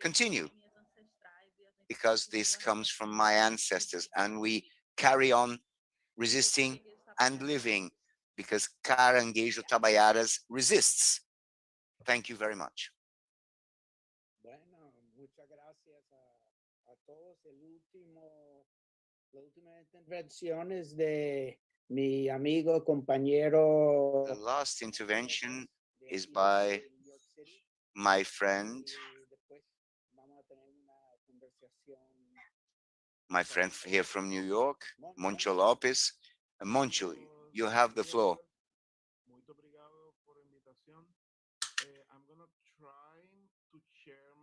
continue, because this comes from my ancestors, and we carry on resisting and living, because Caranguejo Tabayaras resists. Thank you very much. Bueno, muchas gracias a todos. La última intervención es de mi amigo, compañero. The last intervention is by my friend, here from New York, Moncho Lopez. Moncho, you have the floor. Muito obrigado por la invitación. I'm going to try to share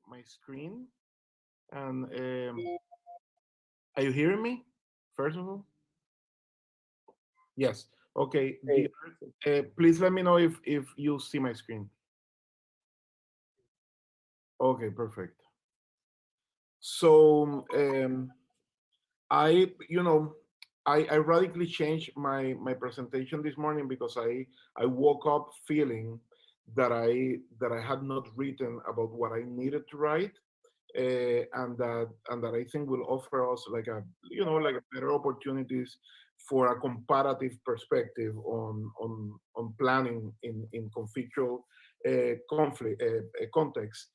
my screen. And are you hearing me, first of all? Yes. Okay. Please let me know if you see my screen. Okay, perfect. So I radically changed my presentation this morning, because I woke up feeling that I had not written about what I needed to write, and that I think will offer us like a better opportunities for a comparative perspective on planning in conflictual context.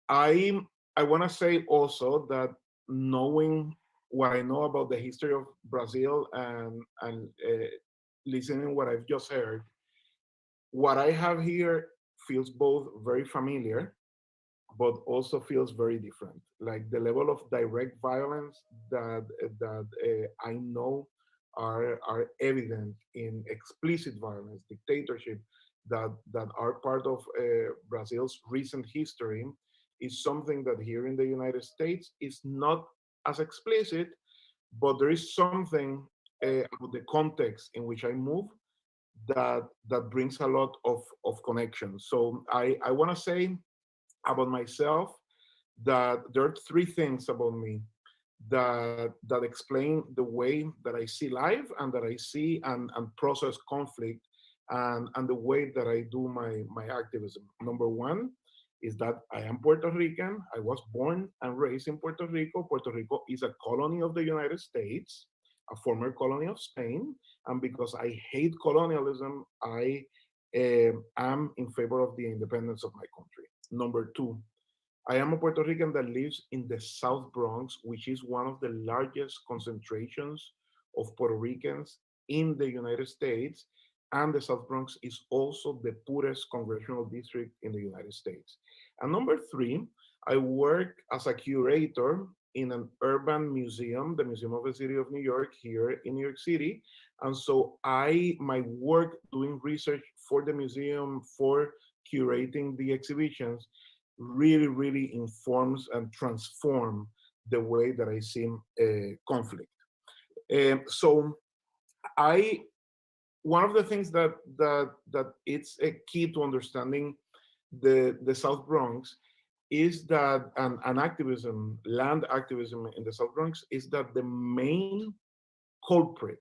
I want to say also that, knowing what I know about the history of Brazil and listening what I've just heard, what I have here feels both very familiar, but also feels very different. Like the level of direct violence that I know are evident in explicit violence, dictatorship, that are part of Brazil's recent history, is something that here in the United States is not as explicit, but there is something about the context in which I move that brings a lot of connection. So I want to say about myself that there are three things about me that explain the way that I see life, and that I see and process conflict, and the way that I do my activism. Number one is that I am Puerto Rican. I was born and raised in Puerto Rico. Puerto Rico is a colony of the United States, a former colony of Spain. And because I hate colonialism, I am in favor of the independence of my country. Number two, I am a Puerto Rican that lives in the South Bronx, which is one of the largest concentrations of Puerto Ricans in the United States. And the South Bronx is also the poorest congressional district in the United States. And number three, I work as a curator in an urban museum, the Museum of the City of New York, here in New York City. And so my work doing research for the museum, for curating the exhibitions, really, really informs and transform the way that I see conflict. So one of the things that it's a key to understanding the South Bronx is that, and activism, land activism in the South Bronx, is that the main culprit,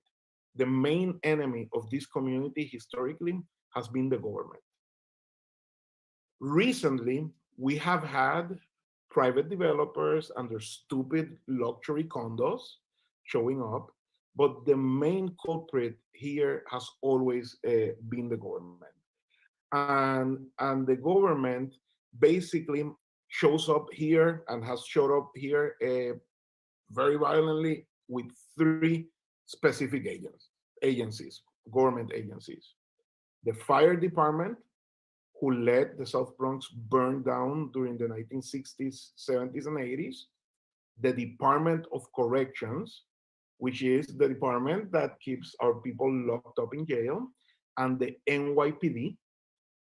the main enemy of this community historically has been the government. Recently, we have had private developers and their stupid luxury condos showing up, but the main culprit here has always been the government. And the government basically shows up here and has showed up here very violently with three specific agencies, government agencies. The fire department, who led the South Bronx burn down during the 1960s, 70s, and 80s, the Department of Corrections, which is the department that keeps our people locked up in jail, and the NYPD,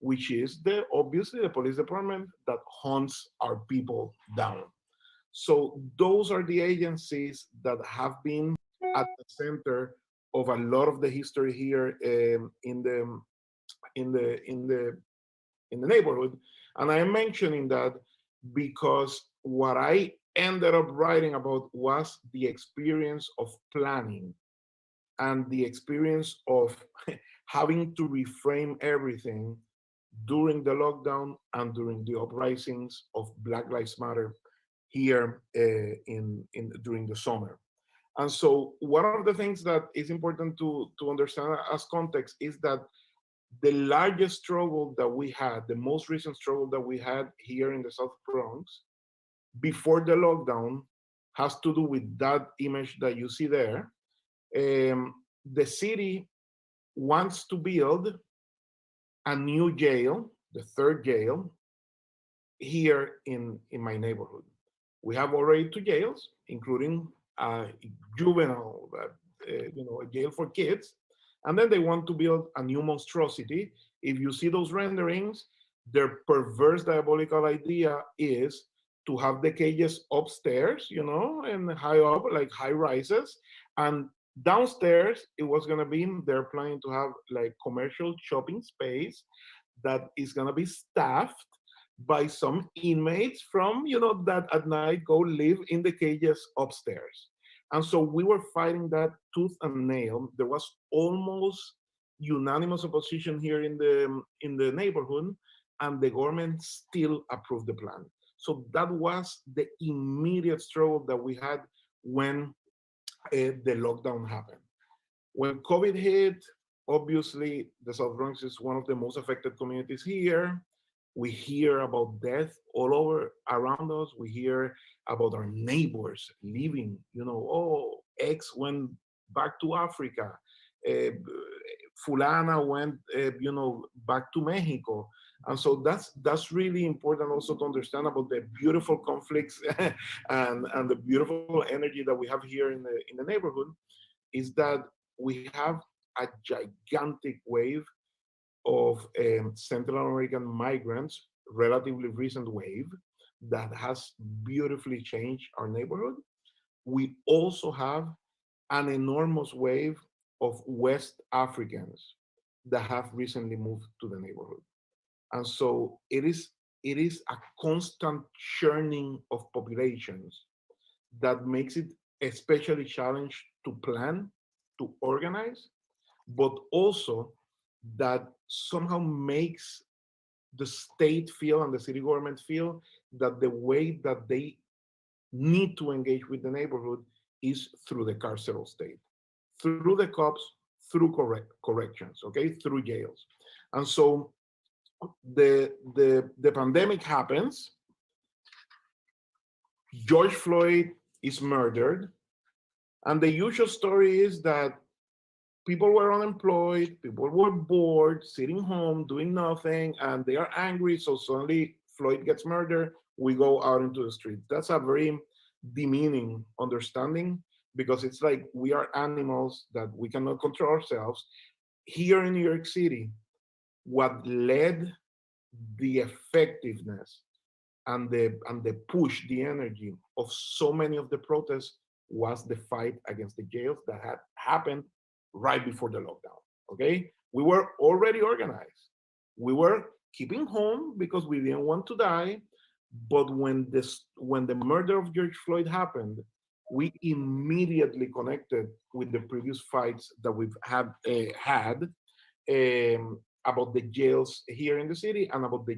which is obviously the police department that hunts our people down. So those are the agencies that have been at the center of a lot of the history here in the neighborhood. And I am mentioning that because what I ended up writing about was the experience of planning and the experience of having to reframe everything during the lockdown and during the uprisings of Black Lives Matter here during the summer. And so one of the things that is important to understand as context is that the largest struggle that we had, the most recent struggle that we had here in the South Bronx before the lockdown has to do with that image that you see there. The city wants to build a new jail, the third jail, here in my neighborhood. We have already 2 jails, including a juvenile, a jail for kids. And then they want to build a new monstrosity. If you see those renderings, their perverse diabolical idea is to have the cages upstairs, and high up, like high rises. And downstairs, it was gonna be, they're planning to have like commercial shopping space that is gonna be staffed by some inmates from, that at night go live in the cages upstairs. And so we were fighting that tooth and nail. There was almost unanimous opposition here in the neighborhood, and the government still approved the plan. So that was the immediate struggle that we had when the lockdown happened. When COVID hit, obviously the South Bronx is one of the most affected communities here. We hear about death all over around us. We hear about our neighbors leaving, X went back to Africa. Fulana went, back to Mexico. And so that's really important also to understand about the beautiful conflicts and the beautiful energy that we have here in the neighborhood, is that we have a gigantic wave of Central American migrants, relatively recent wave, that has beautifully changed our neighborhood. We also have an enormous wave of West Africans that have recently moved to the neighborhood. And so it is a constant churning of populations that makes it especially challenging to plan, to organize, but also that somehow makes the state feel and the city government feel that the way that they need to engage with the neighborhood is through the carceral state, through the cops, through corrections, okay, through jails. And so the pandemic happens, George Floyd is murdered, and the usual story is that people were unemployed, people were bored, sitting home, doing nothing, and they are angry, so suddenly Floyd gets murdered, we go out into the street. That's a very demeaning understanding, because it's like we are animals that we cannot control ourselves. Here in New York City, what led the effectiveness and the push, the energy of so many of the protests was the fight against the jails that had happened right before the lockdown, okay? We were already organized. We were keeping home because we didn't want to die, but when the murder of George Floyd happened, we immediately connected with the previous fights that we've had about the jails here in the city and about the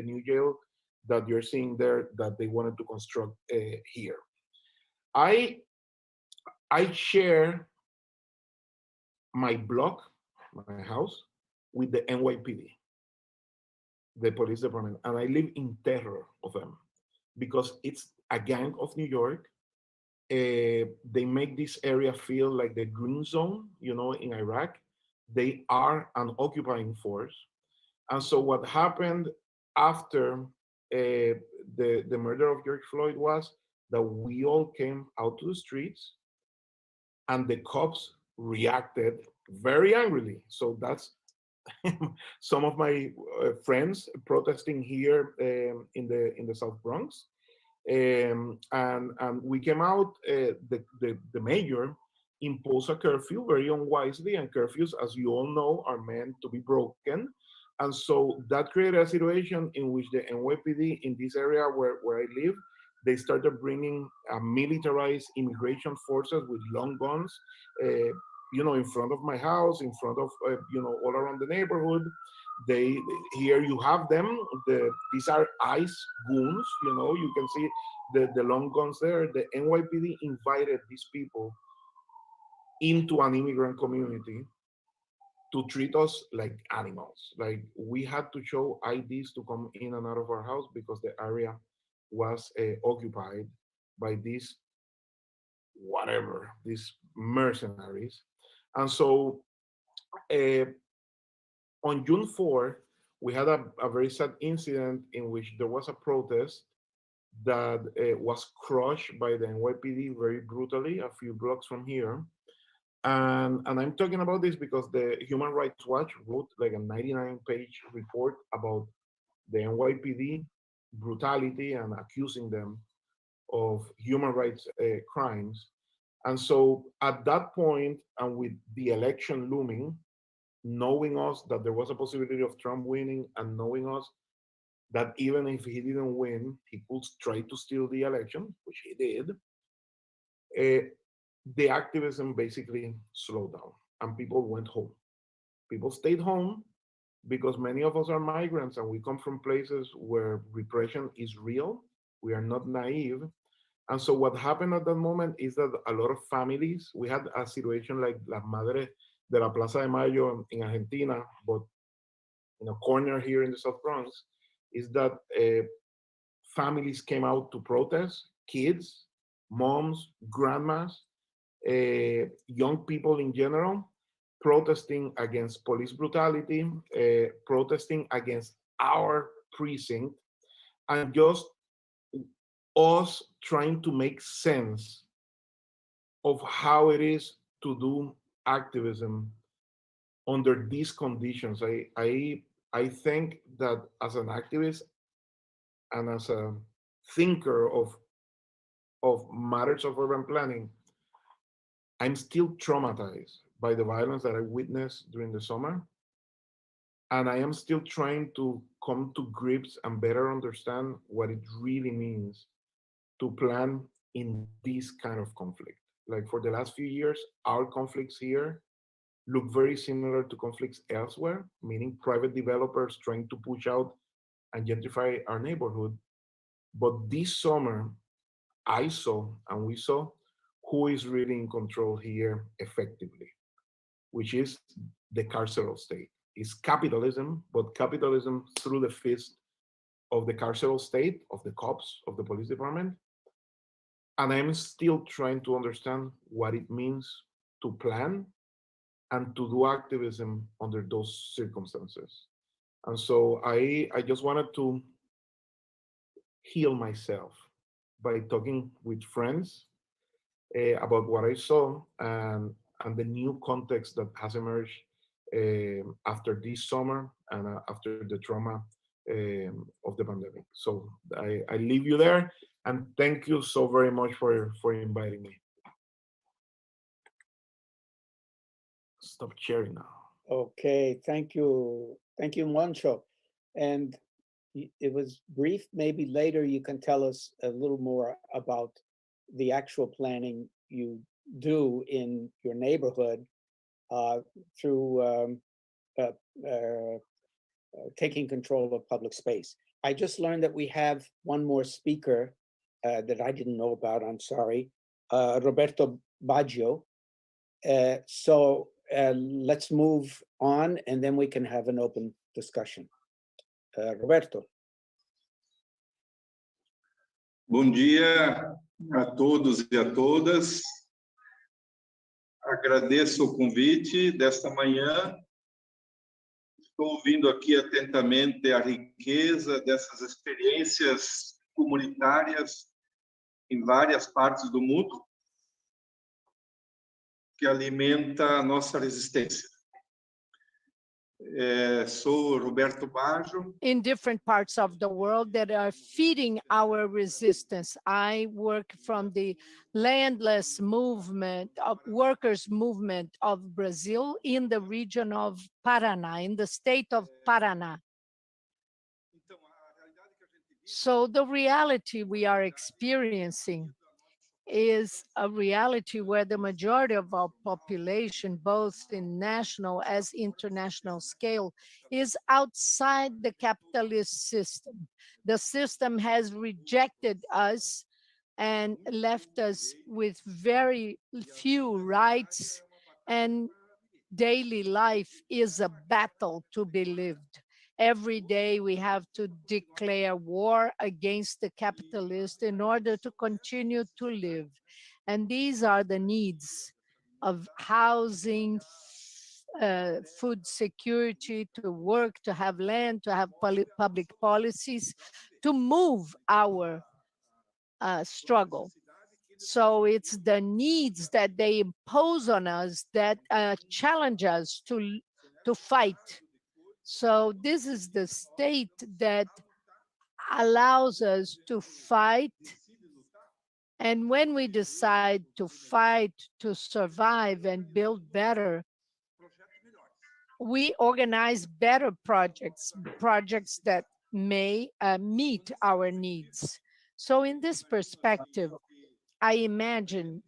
new jail that you're seeing there that they wanted to construct here. I share my block, my house, with the NYPD, the police department, and I live in terror of them because it's a gang of New York. They make this area feel like the green zone, in Iraq. They are an occupying force. And so what happened after the murder of George Floyd was that we all came out to the streets and the cops reacted very angrily. So that's some of my friends protesting here in the South Bronx. And we came out, the mayor imposed a curfew very unwisely, and curfews, as you all know, are meant to be broken. And so that created a situation in which the NYPD in this area where I live, they started bringing militarized immigration forces with long guns, in front of my house, in front of, all around the neighborhood. Here you have them. These are ICE goons. You can see the long guns there. The NYPD invited these people into an immigrant community to treat us like animals. Like, we had to show IDs to come in and out of our house because the area was occupied by these mercenaries. And so on June 4, we had a very sad incident in which there was a protest that was crushed by the NYPD very brutally a few blocks from here. And I'm talking about this because the Human Rights Watch wrote like a 99-page report about the NYPD brutality and accusing them of human rights crimes. And so at that point, and with the election looming, knowing us that there was a possibility of Trump winning, and knowing us that even if he didn't win, he could try to steal the election, which he did, the activism basically slowed down and people went home. People stayed home because many of us are migrants and we come from places where repression is real. We are not naive. And so what happened at that moment is that a lot of families, we had a situation like Las Madres de la Plaza de Mayo in Argentina, but in a corner here in the South Bronx, is that families came out to protest, kids, moms, grandmas, young people in general, protesting against police brutality, protesting against our precinct, and just us trying to make sense of how it is to do activism under these conditions. I think that as an activist and as a thinker of matters of urban planning, I'm still traumatized by the violence that I witnessed during the summer. And I am still trying to come to grips and better understand what it really means to plan in this kind of conflict. Like, for the last few years, our conflicts here look very similar to conflicts elsewhere, meaning private developers trying to push out and gentrify our neighborhood. But this summer, I saw and we saw who is really in control here effectively, which is the carceral state. It's capitalism, but capitalism through the fist of the carceral state, of the cops, of the police department. And I'm still trying to understand what it means to plan and to do activism under those circumstances. And so I just wanted to heal myself by talking with friends about what I saw and the new context that has emerged after this summer and after the trauma of the pandemic. So I leave you there, and thank you so very much for inviting me. Stop sharing now. Okay, thank you, Moncho. And it was brief. Maybe later you can tell us a little more about the actual planning you do in your neighborhood through taking control of public space. I just learned that we have one more speaker that I didn't know about, I'm sorry, Roberto Baggio. So let's move on and then we can have an open discussion. Roberto. Bom dia a todos e a todas. Agradeço o convite desta manhã. estou ouvindo aqui atentamente a riqueza dessas experiências comunitárias em várias partes do mundo que alimenta a nossa resistência. Sou Roberto Baggio. In different parts of the world that are feeding our resistance. I work from the landless movement, of workers movement of Brazil in the region of Paraná, in the state of Paraná. So the reality we are experiencing is a reality where the majority of our population, both in national as international scale, is outside the capitalist system. The system has rejected us and left us with very few rights, and daily life is a battle to be lived. Every day we have to declare war against the capitalist in order to continue to live. And these are the needs of housing, food security, to work, to have land, to have public policies, to move our struggle. So it's the needs that they impose on us that challenge us to fight. So this is the state that allows us to fight. And when we decide to fight, to survive and build better, we organize better projects, projects that may meet our needs. So in this perspective, I imagine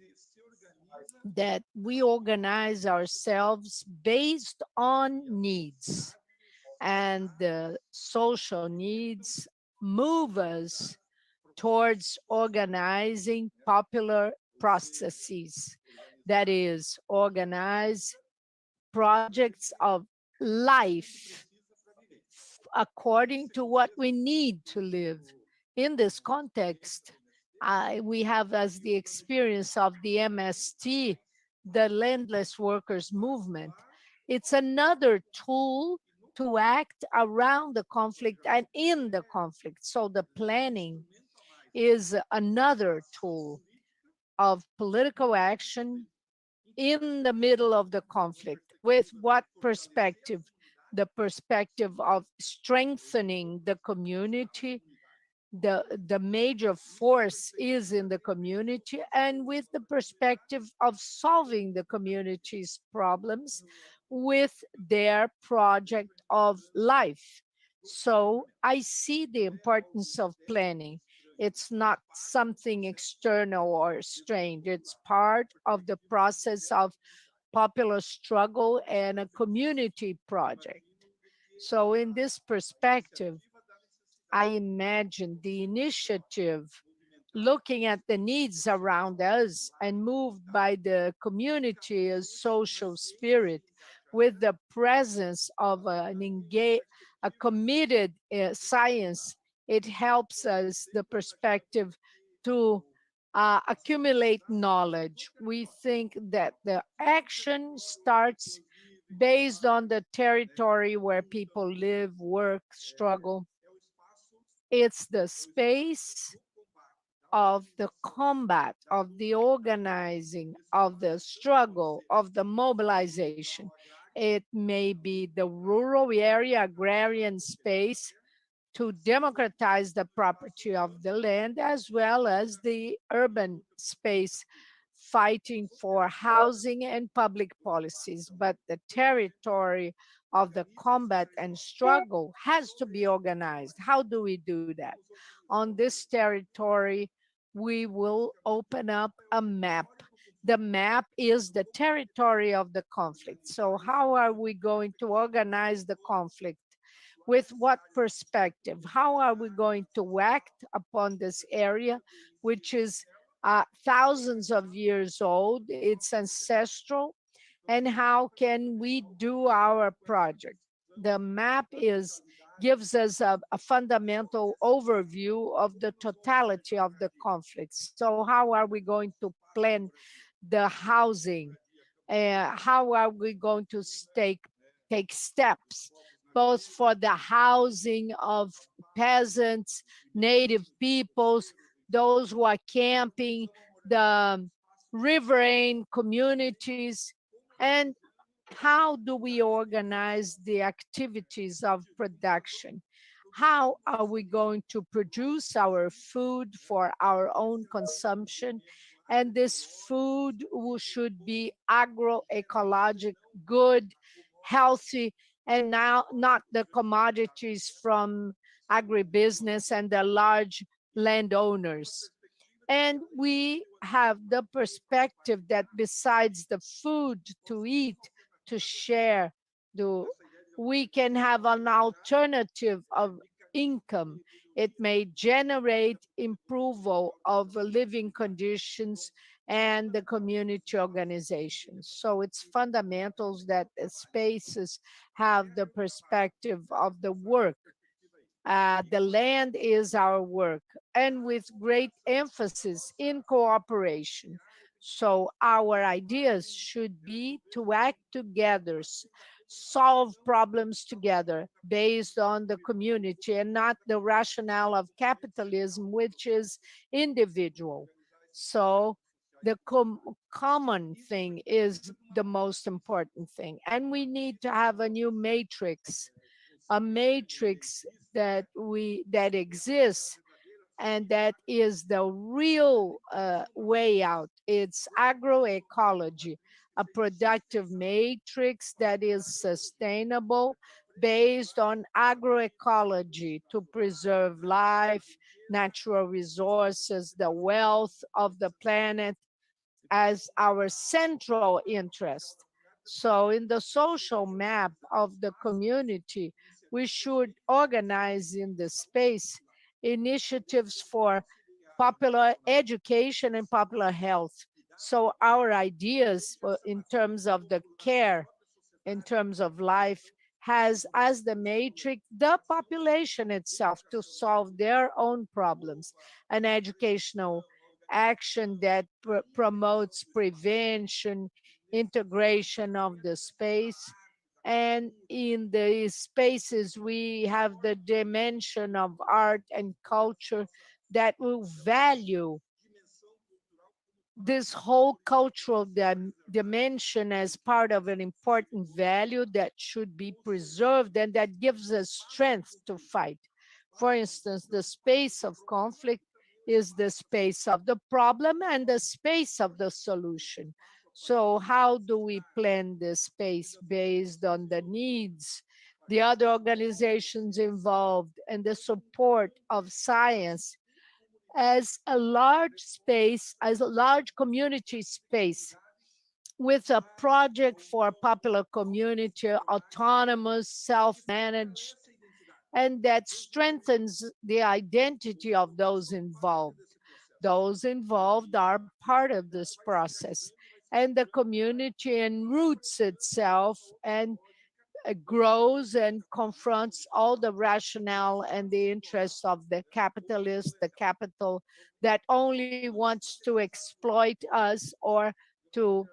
that we organize ourselves based on needs, and the social needs move us towards organizing popular processes. That is, organize projects of life according to what we need to live. In this context, we have as the experience of the MST, the Landless Workers Movement. It's another tool to act around the conflict and in the conflict. So the planning is another tool of political action in the middle of the conflict. With what perspective? The perspective of strengthening the community. The major force is in the community, and with the perspective of solving the community's problems with their project of life. So I see the importance of planning. It's not something external or strange. It's part of the process of popular struggle and a community project. So in this perspective, I imagine the initiative looking at the needs around us and moved by the community as social spirit with the presence of a committed science. It helps us the perspective to accumulate knowledge. We think that the action starts based on the territory where people live, work, struggle. It's the space of the combat, of the organizing, of the struggle, of the mobilization. It may be the rural area, agrarian space, to democratize the property of the land, as well as the urban space, fighting for housing and public policies. But the territory of the combat and struggle has to be organized. How do we do that? On this territory, we will open up a map. The map is the territory of the conflict. So how are we going to organize the conflict? With what perspective? How are we going to act upon this area, which is thousands of years old? It's ancestral. And how can we do our project? The map gives us a fundamental overview of the totality of the conflicts. So how are we going to plan the housing? How are we going to take steps both for the housing of peasants, native peoples, those who are camping, the riverine communities, and how do we organize the activities of production? How are we going to produce our food for our own consumption? And this food should be agroecologic, good, healthy, and now not the commodities from agribusiness and the large landowners. And we have the perspective that besides the food to eat, to share, we can have an alternative of income. It may generate improval of living conditions and the community organizations. So it's fundamentals that the spaces have the perspective of the work. The land is our work, and with great emphasis in cooperation. So our ideas should be to act together, solve problems together based on the community and not the rationale of capitalism, which is individual. So the common thing is the most important thing. And we need to have a new matrix, a matrix that exists and that is the real way out. It's agroecology, a productive matrix that is sustainable based on agroecology to preserve life, natural resources, the wealth of the planet as our central interest. So in the social map of the community, we should organize in the space initiatives for popular education and popular health. So our ideas in terms of the care, in terms of life, has as the matrix the population itself to solve their own problems. An educational action that promotes prevention, integration of the space. And in the spaces, we have the dimension of art and culture that will value this whole cultural dimension as part of an important value that should be preserved and that gives us strength to fight. For instance, the space of conflict is the space of the problem and the space of the solution. So how do we plan the space based on the needs, the other organizations involved, and the support of science as a large space, as a large community space with a project for popular community, autonomous, self-managed, and that strengthens the identity of those involved. Those involved are part of this process, and the community enroots itself and grows and confronts all the rationale and the interests of the capitalist, the capital that only wants to exploit us or to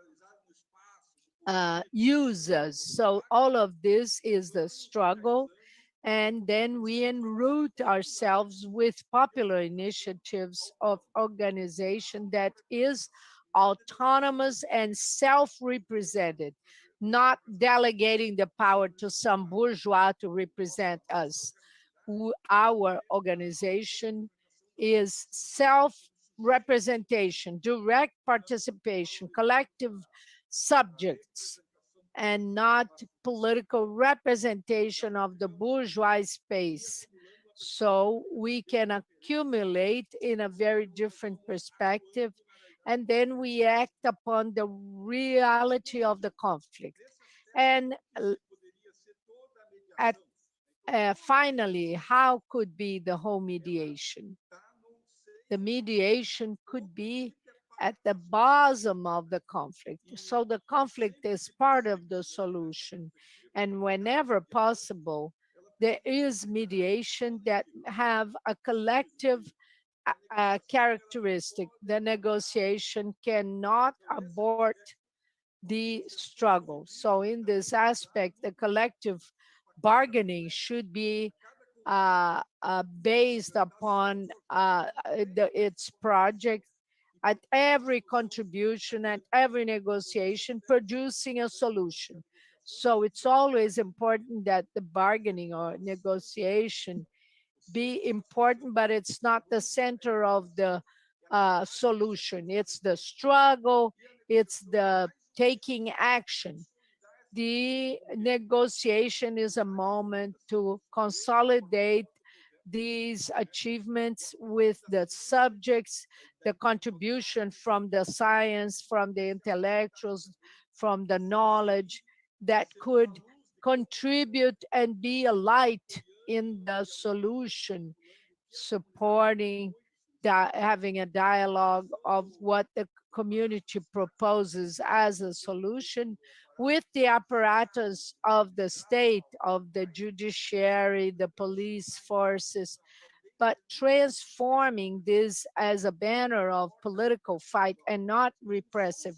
use us. So all of this is the struggle. And then we enroot ourselves with popular initiatives of organization that is autonomous and self-represented, not delegating the power to some bourgeois to represent us. Our organization is self-representation, direct participation, collective subjects, and not political representation of the bourgeois space. So we can accumulate in a very different perspective, and then we act upon the reality of the conflict. And finally, how could be the whole mediation? The mediation could be at the bosom of the conflict. So the conflict is part of the solution. And whenever possible, there is mediation that have a collective characteristic. The negotiation cannot abort the struggle. So in this aspect, the collective bargaining should be based upon its project at every contribution, at every negotiation, producing a solution. So it's always important that the bargaining or negotiation be important, but it's not the center of the solution. It's the struggle, it's the taking action. The negotiation is a moment to consolidate these achievements with the subjects, the contribution from the science, from the intellectuals, from the knowledge that could contribute and be a light in the solution, supporting having a dialogue of what the community proposes as a solution with the apparatus of the state, of the judiciary, the police forces, but transforming this as a banner of political fight and not repressive.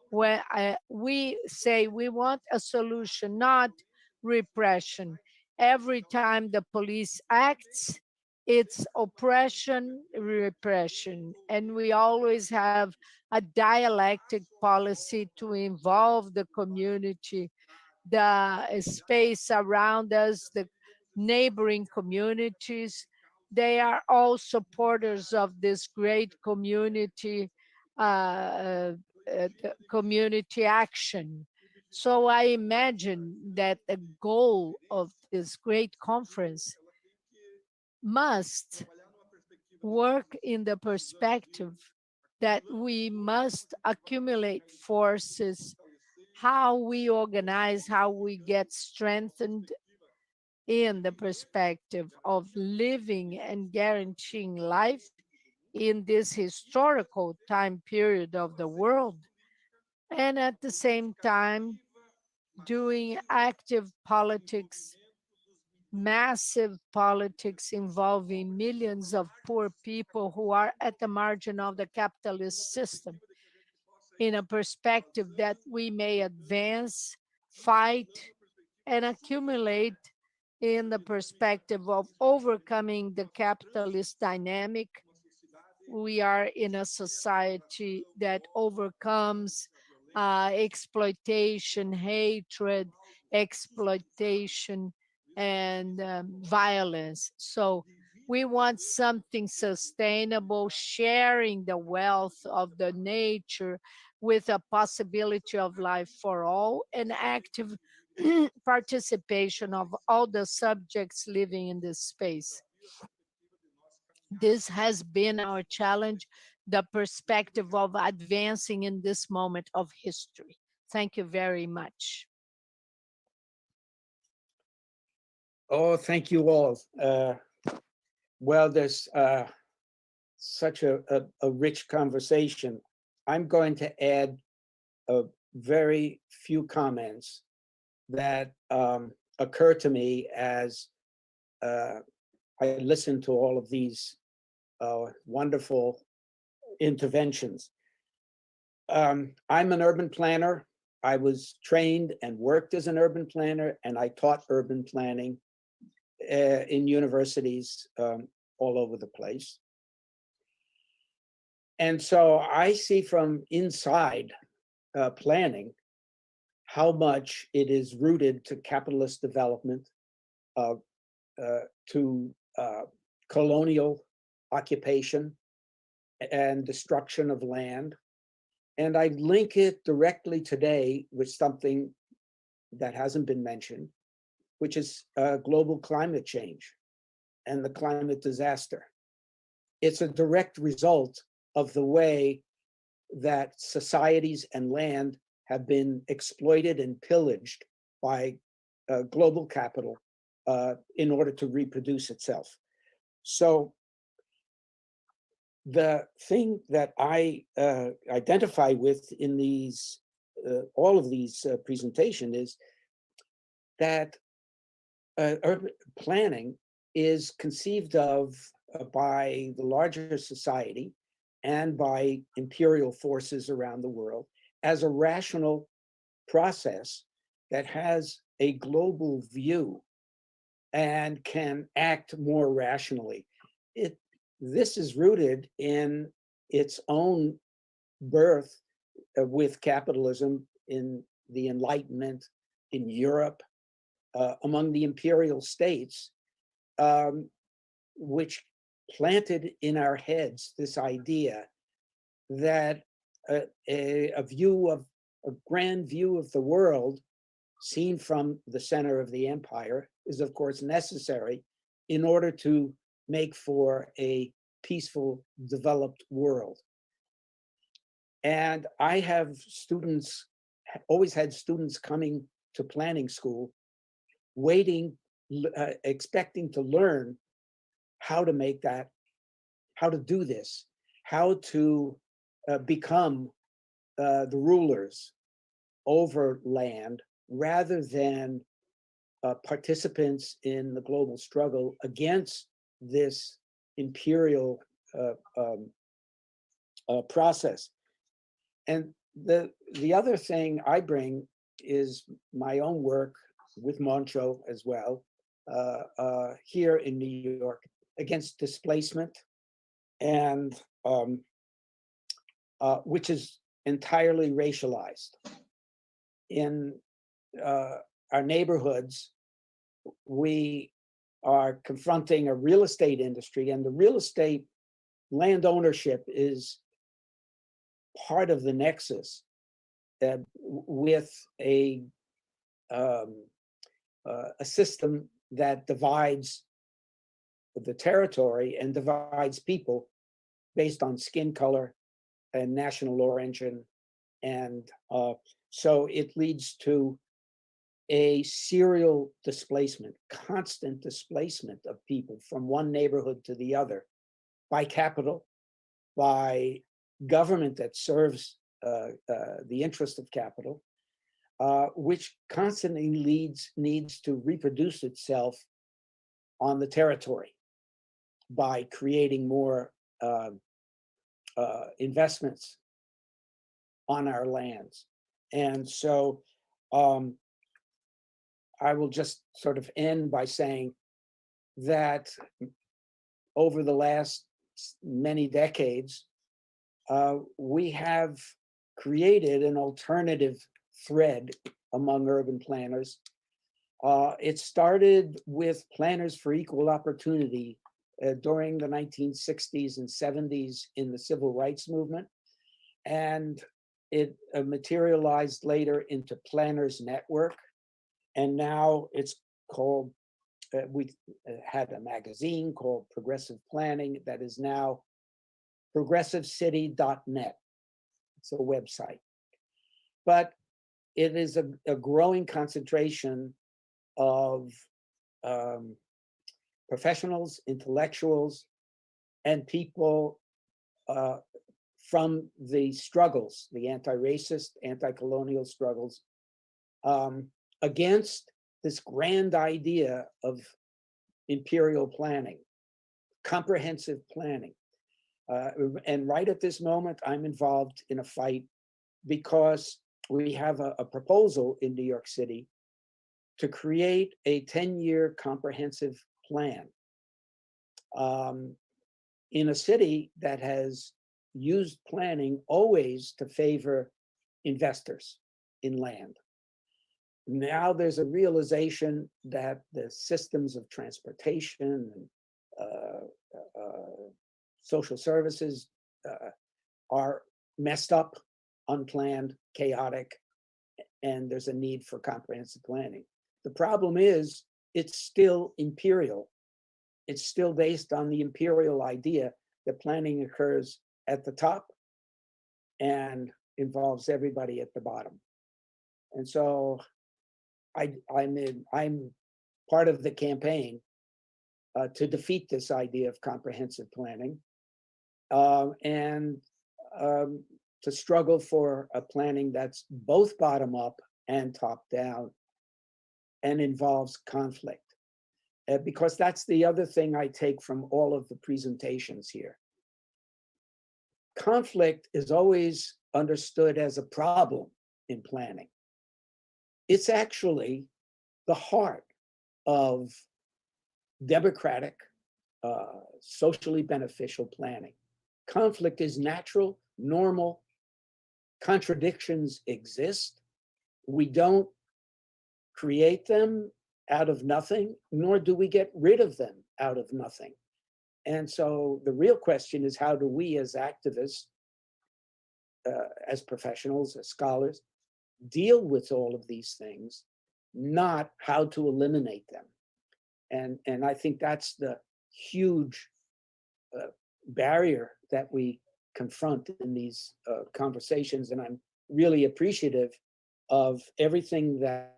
When we say we want a solution, not repression. Every time the police acts, it's oppression, repression, and we always have a dialectic policy to involve the community, the space around us, the neighboring communities. They are all supporters of this great community, community action. So I imagine that the goal of this great conference must work in the perspective that we must accumulate forces, how we organize, how we get strengthened in the perspective of living and guaranteeing life in this historical time period of the world, and at the same time doing active politics, massive politics involving millions of poor people who are at the margin of the capitalist system, in a perspective that we may advance, fight, and accumulate in the perspective of overcoming the capitalist dynamic. We are in a society that overcomes exploitation, hatred, exploitation, and violence. So we want something sustainable, sharing the wealth of the nature with a possibility of life for all and active participation of all the subjects living in this space. This has been our challenge, the perspective of advancing in this moment of history. Thank you very much. Oh, thank you all. Well, there's such a rich conversation. I'm going to add a very few comments that occur to me as I listened to all of these wonderful interventions. I'm an urban planner. I was trained and worked as an urban planner, and I taught urban planning in universities all over the place. And so I see from inside planning how much it is rooted to capitalist development, to colonial occupation and destruction of land. And I link it directly today with something that hasn't been mentioned, which is global climate change and the climate disaster. It's a direct result of the way that societies and land have been exploited and pillaged by global capital in order to reproduce itself. So the thing that I identify with in these, all of these presentations is that urban planning is conceived of by the larger society and by imperial forces around the world as a rational process that has a global view and can act more rationally. This is rooted in its own birth with capitalism in the Enlightenment in Europe, among the imperial states, which planted in our heads this idea that a grand view of the world seen from the center of the empire is of course necessary in order to make for a peaceful, developed world. And I have students, always had students coming to planning school, waiting, expecting to learn how to make that, how to do this, how to become the rulers over land rather than participants in the global struggle against this imperial process. And the other thing I bring is my own work with Moncho as well, here in New York, against displacement, and which is entirely racialized. In our neighborhoods, we are confronting a real estate industry, and the real estate land ownership is part of the nexus with a system that divides the territory and divides people based on skin color and national origin. And so it leads to a serial displacement, constant displacement of people from one neighborhood to the other by capital, by government that serves the interest of capital, which constantly needs to reproduce itself on the territory by creating more investments on our lands. And so I will just sort of end by saying that over the last many decades, we have created an alternative thread among urban planners. It started with Planners for Equal Opportunity during the 1960s and 70s in the civil rights movement. And it materialized later into Planners Network. And now it's called, we had a magazine called Progressive Planning that is now progressivecity.net. It's a website. But it is a growing concentration of professionals, intellectuals, and people from the struggles, the anti-racist, anti-colonial struggles, against this grand idea of imperial planning, comprehensive planning. And right at this moment, I'm involved in a fight because we have a proposal in New York City to create a 10-year comprehensive plan in a city that has used planning always to favor investors in land. Now there's a realization that the systems of transportation and social services are messed up, unplanned, chaotic, and there's a need for comprehensive planning. The problem is it's still imperial. It's still based on the imperial idea that planning occurs at the top and involves everybody at the bottom. And so I'm part of the campaign to defeat this idea of comprehensive planning and to struggle for a planning that's both bottom up and top down and involves conflict. Because that's the other thing I take from all of the presentations here. Conflict is always understood as a problem in planning. It's actually the heart of democratic, socially beneficial planning. Conflict is natural, normal. Contradictions exist. We don't create them out of nothing, nor do we get rid of them out of nothing. And so the real question is, how do we as activists, as professionals, as scholars, deal with all of these things, not how to eliminate them? And I think that's the huge barrier that we confront in these conversations. And I'm really appreciative of everything that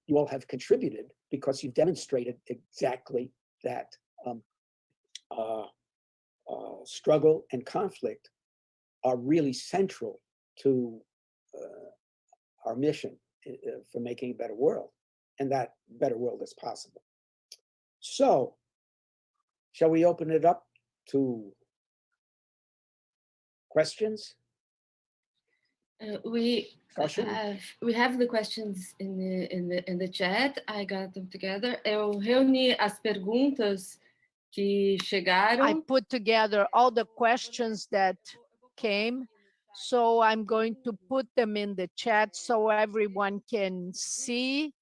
you all have contributed, because you've demonstrated exactly that struggle and conflict are really central to our mission for making a better world, and that better world is possible. So, shall we open it up to questions? We have the questions in the chat. I got them together. Eu reuni as perguntas que chegaram. I put together all the questions that came, so I'm going to put them in the chat so everyone can see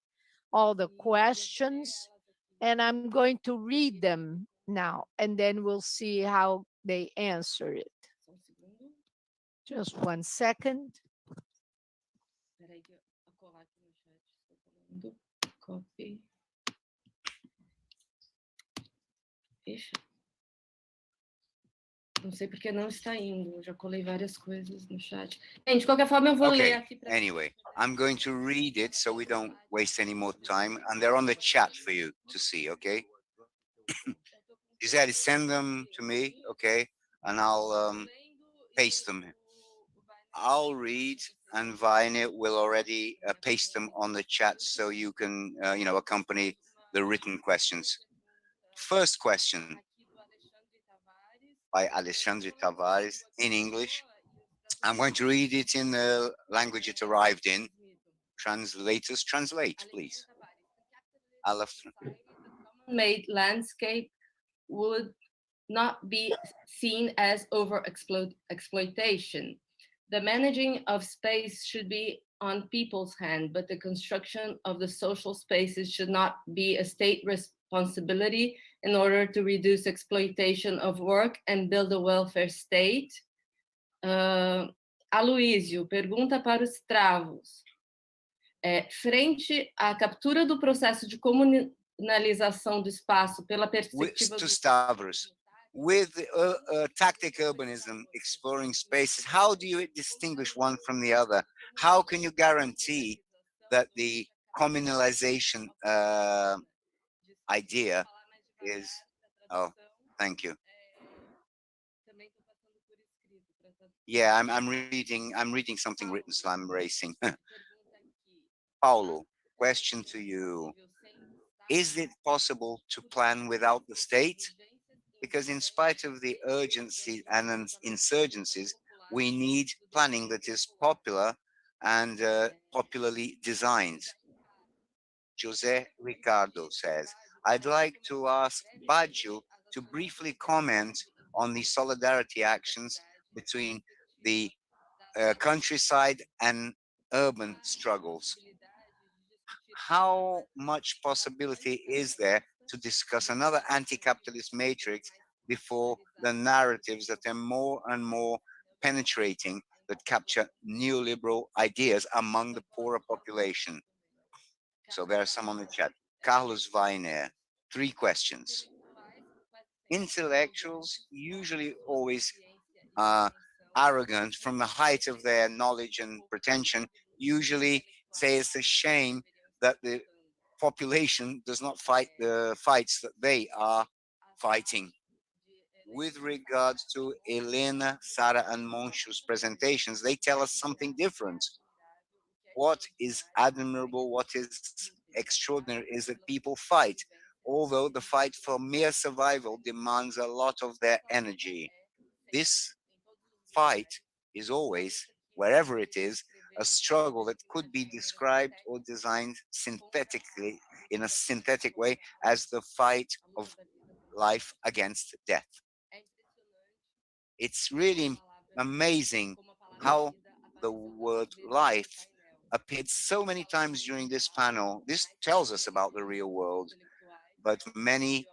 all the questions, and I'm going to read them now, and then we'll see how they answer it. Just 1 second. Copy. Ixi. Não sei porque não está indo. Eu já colei várias coisas no chat. Gente, de qualquer forma, eu vou ler aqui para. Anyway, I'm going to read it so we don't waste any more time, and they're on the chat for you to see, okay? Gisele, send them to me, okay? And I'll paste them. I'll read, and Vine will already paste them on the chat so you can, accompany the written questions. First question by Alexandre Tavares in English. I'm going to read it in the language it arrived in. Translators, translate, please. Made landscape would not be seen as exploitation. The managing of space should be on people's hand, but the construction of the social spaces should not be a state responsibility in order to reduce exploitation of work and build a welfare state. Aloísio pergunta para os travos. Frente à captura do processo de comunalização do espaço pela perspectiva to Stavros, with tactic urbanism exploring spaces, how do you distinguish one from the other? How can you guarantee that the communalization idea is? Oh, thank you. Yeah, I'm reading something written, so I'm racing. Paulo, question to you. Is it possible to plan without the state? Because in spite of the urgency and insurgencies, we need planning that is popular and popularly designed. Jose Ricardo says, I'd like to ask Baggio to briefly comment on the solidarity actions between the countryside and urban struggles. How much possibility is there to discuss another anti-capitalist matrix before the narratives that are more and more penetrating, that capture neoliberal ideas among the poorer population? So there are some on the chat. Carlos Weiner, 3 questions. Intellectuals usually always arrogant from the height of their knowledge and pretension, usually say it's a shame that the population does not fight the fights that they are fighting. With regards to Elena, Sarah, and Monshu's presentations, they tell us something different. What is admirable, what is extraordinary is that people fight, although the fight for mere survival demands a lot of their energy. This fight is always, wherever it is, a struggle that could be described or designed synthetically in a synthetic way as the fight of life against death. It's really amazing how the word life appeared so many times during this panel. This tells us about the real world, but many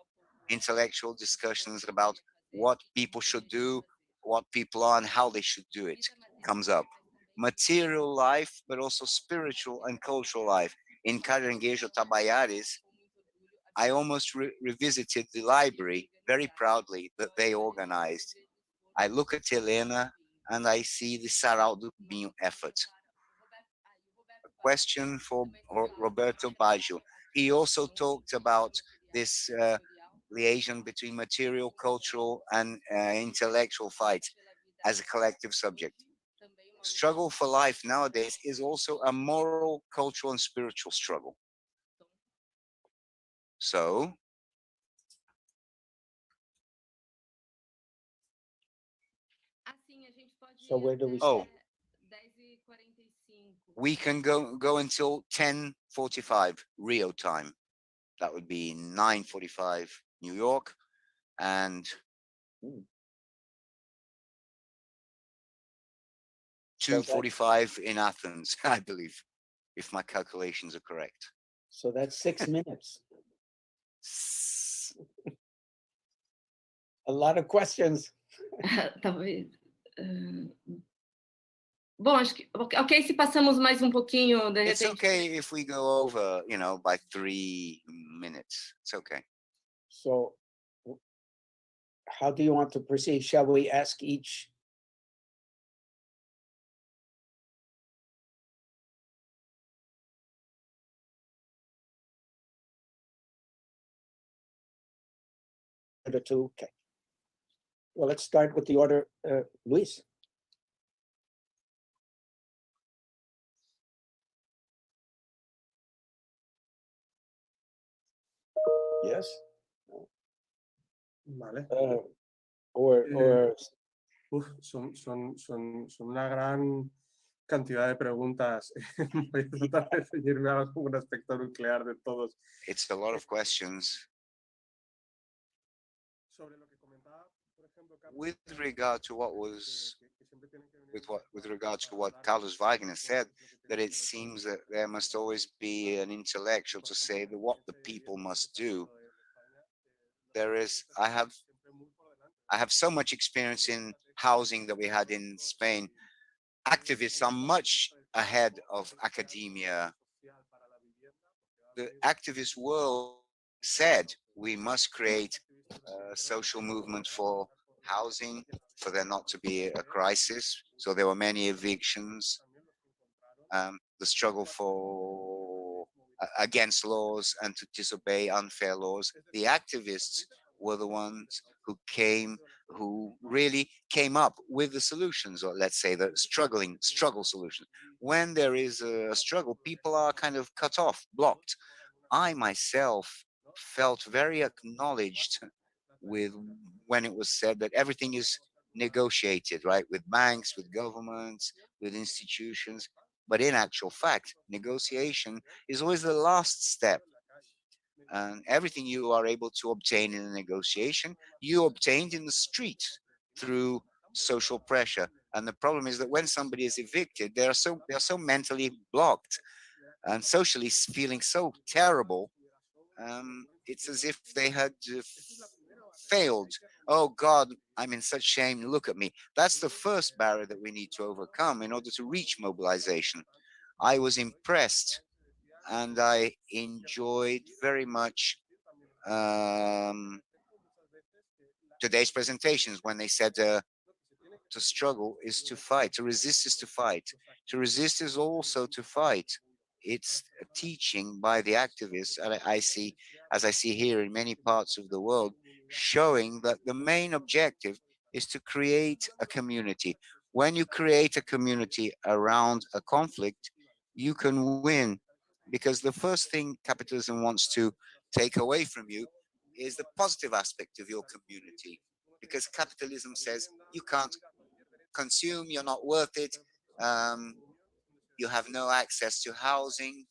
intellectual discussions about what people should do, what people are, and how they should do it comes up. Material life, but also spiritual and cultural life. In Caranguejo Tabayares, I almost revisited the library very proudly that they organized. I look at Helena and I see the Sarau do Binho effort. A question for Roberto Baggio. He also talked about this liaison between material, cultural, and intellectual fight as a collective subject. Struggle for life nowadays is also a moral, cultural, and spiritual struggle. So, So where do we oh, start? we can go until 10:45 Rio time. That would be 9:45 New York and 2:45 in Athens, I believe, if my calculations are correct. So that's 6 minutes. A lot of questions. Talvez. Bom, acho que ok se passamos mais pouquinho, de It's repente. okay if we go over, by 3 minutes. It's okay. So how do you want to proceed? Shall we ask each? The two, okay. Well, let's start with the order, Luis. Yes. Vale. Or Uf, son una gran cantidad de preguntas. Voy a tratar de ceñirme a un aspecto nuclear de todos. It's a lot of questions. With regard to what was, with regard to what Carlos Wagner said, that it seems that there must always be an intellectual to say that what the people must do. There is, I have so much experience in housing that we had in Spain. Activists are much ahead of academia. The activist world said we must create a social movement for housing, for there not to be a crisis. So there were many evictions. The struggle for against laws and to disobey unfair laws. The activists were the ones who really came up with the solutions, or let's say the struggle solutions. When there is a struggle, people are kind of cut off, blocked. I myself felt very acknowledged with when it was said that everything is negotiated, right, with banks, with governments, with institutions. But in actual fact, negotiation is always the last step. And everything you are able to obtain in a negotiation, you obtained in the street through social pressure. And the problem is that when somebody is evicted, they are so mentally blocked and socially feeling so terrible. It's as if they had failed. Oh God, I'm in such shame. Look at me. That's the first barrier that we need to overcome in order to reach mobilization. I was impressed and I enjoyed very much today's presentations when they said to struggle is to fight, to resist is to fight, to resist is also to fight. It's a teaching by the activists, and I see, as I see here in many parts of the world, showing that the main objective is to create a community. When you create a community around a conflict, you can win, because the first thing capitalism wants to take away from you is the positive aspect of your community, because capitalism says you can't consume, you're not worth it, you have no access to housing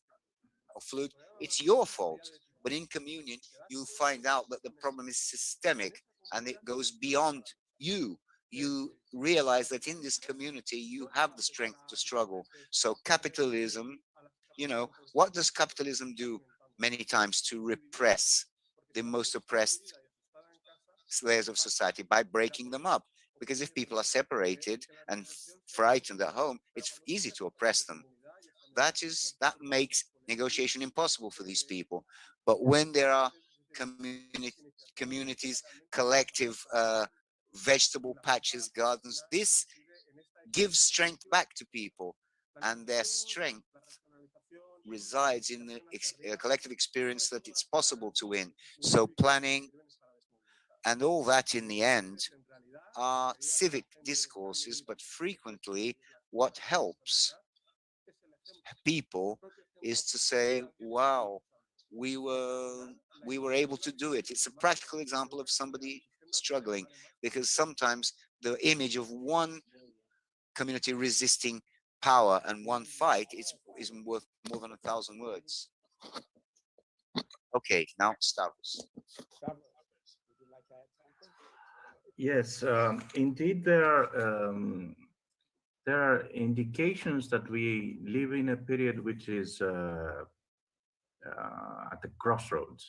or food, it's your fault. But in communion, you find out that the problem is systemic and it goes beyond you. You realize that in this community, you have the strength to struggle. So capitalism, you know, what does capitalism do many times to repress the most oppressed layers of society? By breaking them up. Because if people are separated and frightened at home, it's easy to oppress them. That makes negotiation impossible for these people. But when there are communities, collective vegetable patches, gardens, this gives strength back to people, and their strength resides in the collective experience that it's possible to win. So planning and all that in the end are civic discourses, but frequently what helps people is to say, wow, we were able to do it. It's a practical example of somebody struggling, because sometimes the image of one community resisting power and one fight is worth more than 1,000 words. Okay, now Stavros. Yes, indeed, there are indications that we live in a period which is at the crossroads.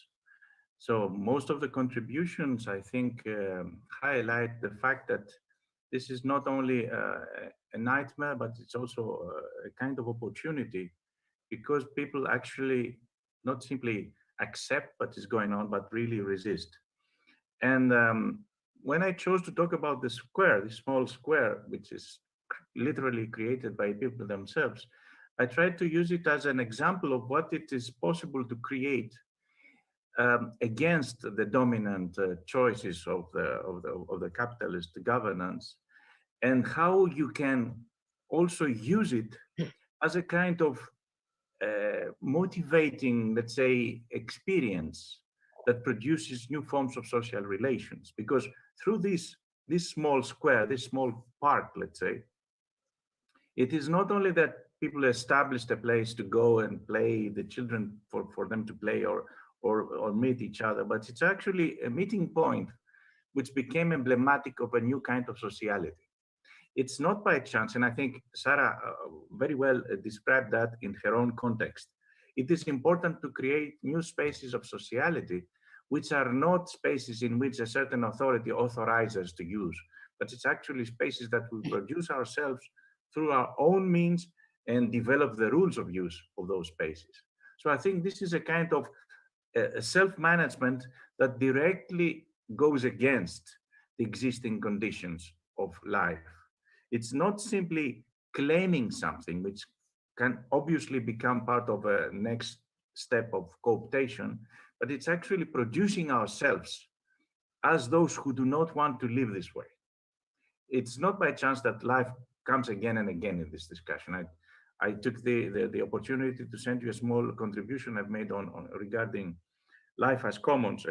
So most of the contributions, I think, highlight the fact that this is not only a nightmare, but it's also a kind of opportunity, because people actually not simply accept what is going on, but really resist. And when I chose to talk about the square, the small square, which is literally created by people themselves, I tried to use it as an example of what it is possible to create against the dominant choices of the capitalist governance, and how you can also use it as a kind of motivating, let's say, experience that produces new forms of social relations. Because through this small square, this small park, let's say, it is not only that people established a place to go and play, the children for them to play or meet each other, but it's actually a meeting point which became emblematic of a new kind of sociality. It's not by chance, and I think Sarah very well described that in her own context. It is important to create new spaces of sociality, which are not spaces in which a certain authority authorizes to use, but it's actually spaces that we produce ourselves through our own means and develop the rules of use of those spaces. So I think this is a kind of self-management that directly goes against the existing conditions of life. It's not simply claiming something, which can obviously become part of a next step of cooptation, but it's actually producing ourselves as those who do not want to live this way. It's not by chance that life comes again and again in this discussion. I took the opportunity to send you a small contribution I've made on regarding life as commons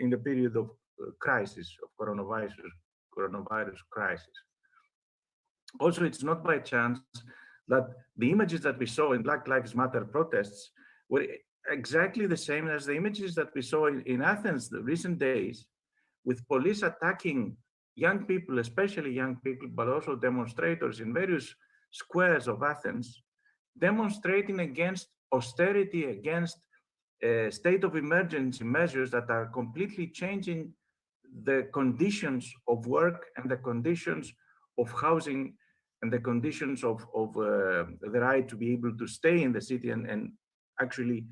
in the period of crisis, of coronavirus crisis. Also, it's not by chance that the images that we saw in Black Lives Matter protests were exactly the same as the images that we saw in Athens the recent days, with police attacking young people, especially young people, but also demonstrators in various squares of Athens, demonstrating against austerity, against state of emergency measures that are completely changing the conditions of work and the conditions of housing and the conditions of the right to be able to stay in the city and actually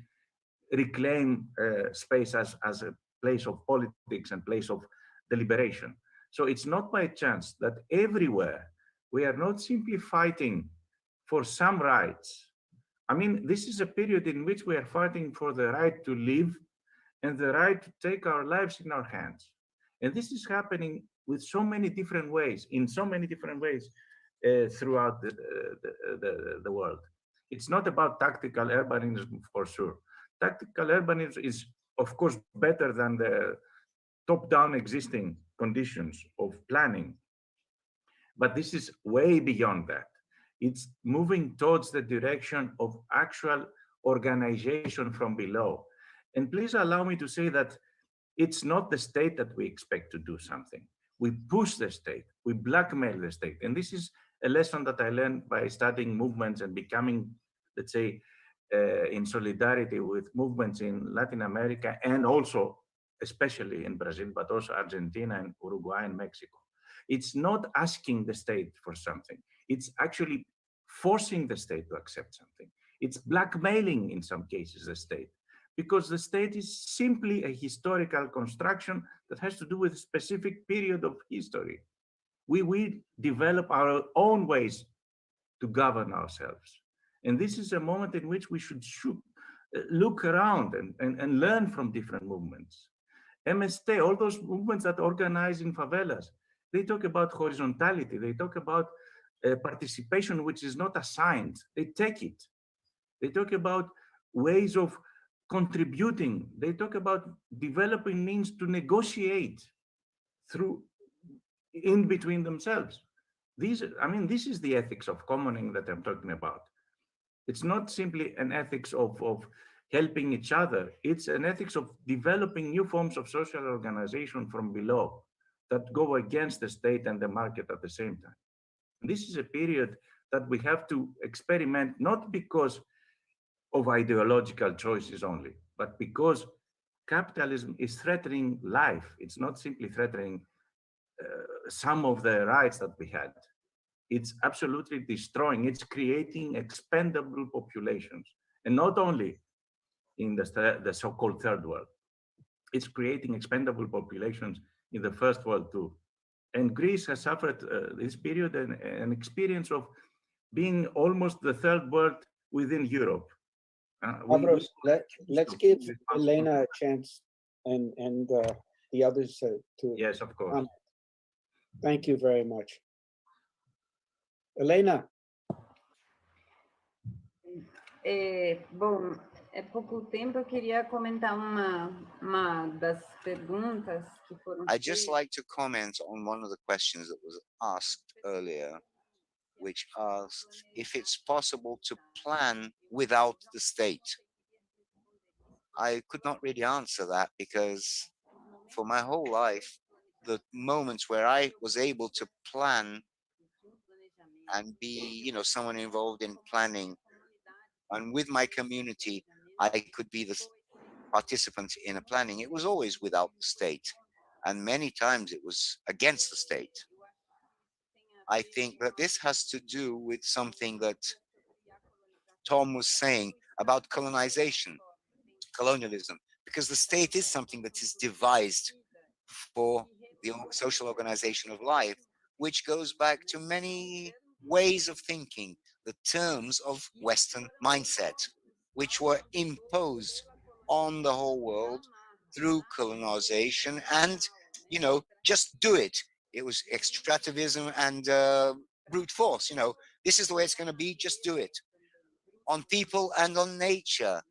reclaim space as a place of politics and place of deliberation. So it's not by chance that everywhere we are not simply fighting for some rights. I mean, this is a period in which we are fighting for the right to live and the right to take our lives in our hands. And this is happening with so many different ways, in so many different ways throughout the world. It's not about tactical urbanism for sure. Tactical urbanism is, of course, better than the top-down existing conditions of planning. But this is way beyond that. It's moving towards the direction of actual organization from below. And please allow me to say that it's not the state that we expect to do something. We push the state, we blackmail the state. And this is a lesson that I learned by studying movements and becoming, let's say, in solidarity with movements in Latin America and also, especially in Brazil, but also Argentina and Uruguay and Mexico. It's not asking the state for something. It's actually forcing the state to accept something. It's blackmailing, in some cases, the state, because the state is simply a historical construction that has to do with a specific period of history. We develop our own ways to govern ourselves. And this is a moment in which we should look around and learn from different movements. MST, all those movements that organize in favelas, they talk about horizontality, they talk about participation which is not assigned, they take it. They talk about ways of contributing, they talk about developing means to negotiate through in between themselves. This is the ethics of commoning that I'm talking about. It's not simply an ethics of helping each other. It's an ethics of developing new forms of social organization from below that go against the state and the market at the same time. This is a period that we have to experiment, not because of ideological choices only, but because capitalism is threatening life. It's not simply threatening some of the rights that we had. It's absolutely destroying, it's creating expendable populations. And not only in the so-called third world, it's creating expendable populations in the first world too. And Greece has suffered this period an experience of being almost the third world within Europe. Let's give Elena a chance and the others to. Yes, of course. Thank you very much. Elena. Bom, é pouco tempo, eu queria comentar uma das perguntas que foram I'd just like to comment on one of the questions that was asked earlier, which asked if it's possible to plan without the state. I could not really answer that because for my whole life, the moments where I was able to plan and be, someone involved in planning, and with my community, I could be the participant in a planning. It was always without the state, and many times it was against the state. I think that this has to do with something that Tom was saying about colonization, colonialism, because the state is something that is devised for the social organization of life, which goes back to many ways of thinking, the terms of Western mindset, which were imposed on the whole world through colonization and, just do it. It was extractivism and brute force, this is the way it's going to be, just do it. On people and on nature,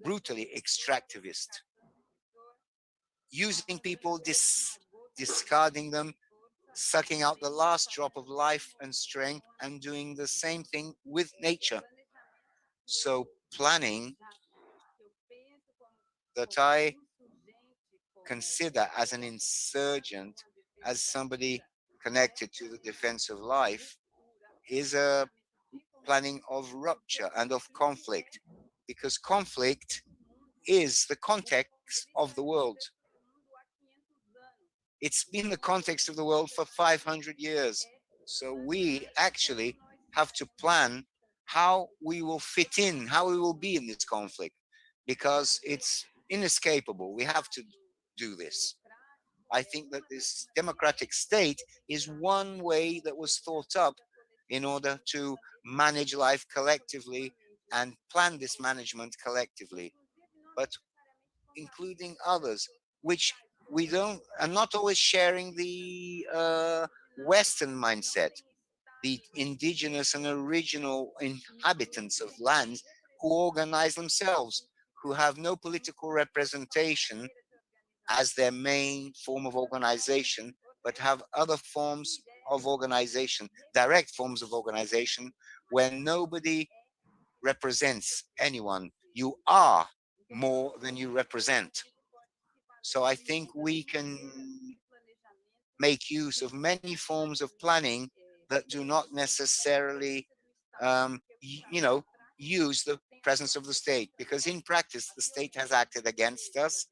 brutally extractivist. Using people, discarding them, sucking out the last drop of life and strength, and doing the same thing with nature. So planning that I consider as an insurgent, as somebody connected to the defense of life, is a planning of rupture and of conflict, because conflict is the context of the world. It's been the context of the world for 500 years. So we actually have to plan how we will fit in, how we will be in this conflict, because it's inescapable. We have to do this. I think that this democratic state is one way that was thought up in order to manage life collectively and plan this management collectively, but including others, which we are not always sharing the Western mindset, the indigenous and original inhabitants of lands who organize themselves, who have no political representation as their main form of organization, but have other forms of organization, direct forms of organization, when nobody represents anyone. You are more than you represent. So I think we can make use of many forms of planning that do not necessarily, use the presence of the state, because in practice, the state has acted against us.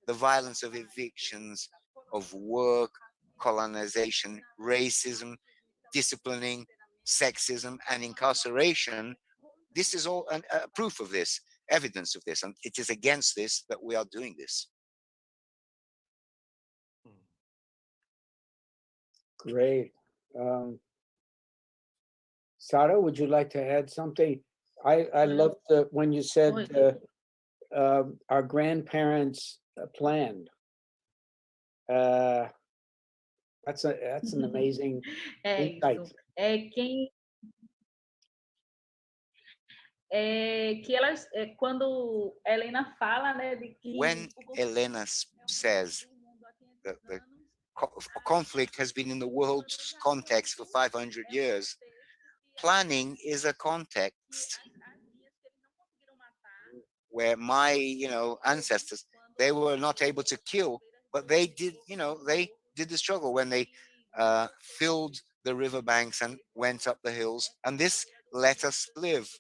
The violence of evictions, of work, colonization, racism, disciplining, sexism, and incarceration. This is all proof of this, evidence of this, and it is against this that we are doing this. Great. Sara, would you like to add something? I loved when you said our grandparents planned. That's an amazing insight. Isso. Que elas, quando Helena fala, né, de que When Helena says that the conflict has been in the world's context for 500 years, planning is a context where my, ancestors, they were not able to kill, but they did, they did the struggle when they filled the riverbanks and went up the hills, and this let us live.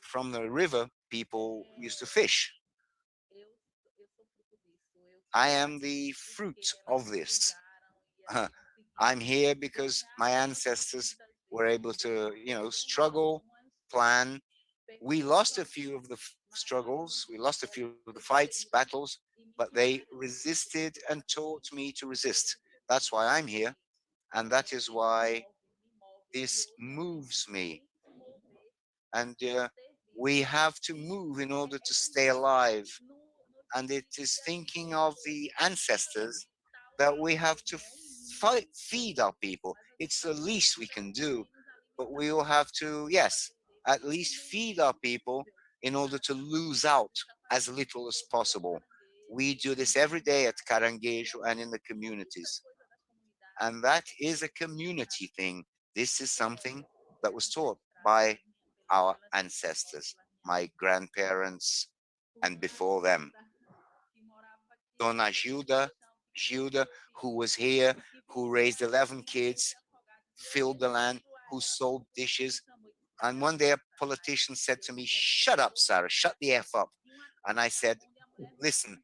From the river, people used to fish. I am the fruit of this. I'm here because my ancestors were able to, struggle, plan. We lost a few of the struggles, we lost a few of the fights, battles, but they resisted and taught me to resist. That's why I'm here, and that is why this moves me. And we have to move in order to stay alive. And it is thinking of the ancestors that we have to feed our people. It's the least we can do, but we will have to, yes, at least feed our people in order to lose out as little as possible. We do this every day at Caranguejo and in the communities. And that is a community thing. This is something that was taught by our ancestors, my grandparents, and before them. Dona Gilda, who was here, who raised 11 kids, filled the land, who sold dishes. And one day a politician said to me, "Shut up, Sarah, shut the F up." And I said, "Listen,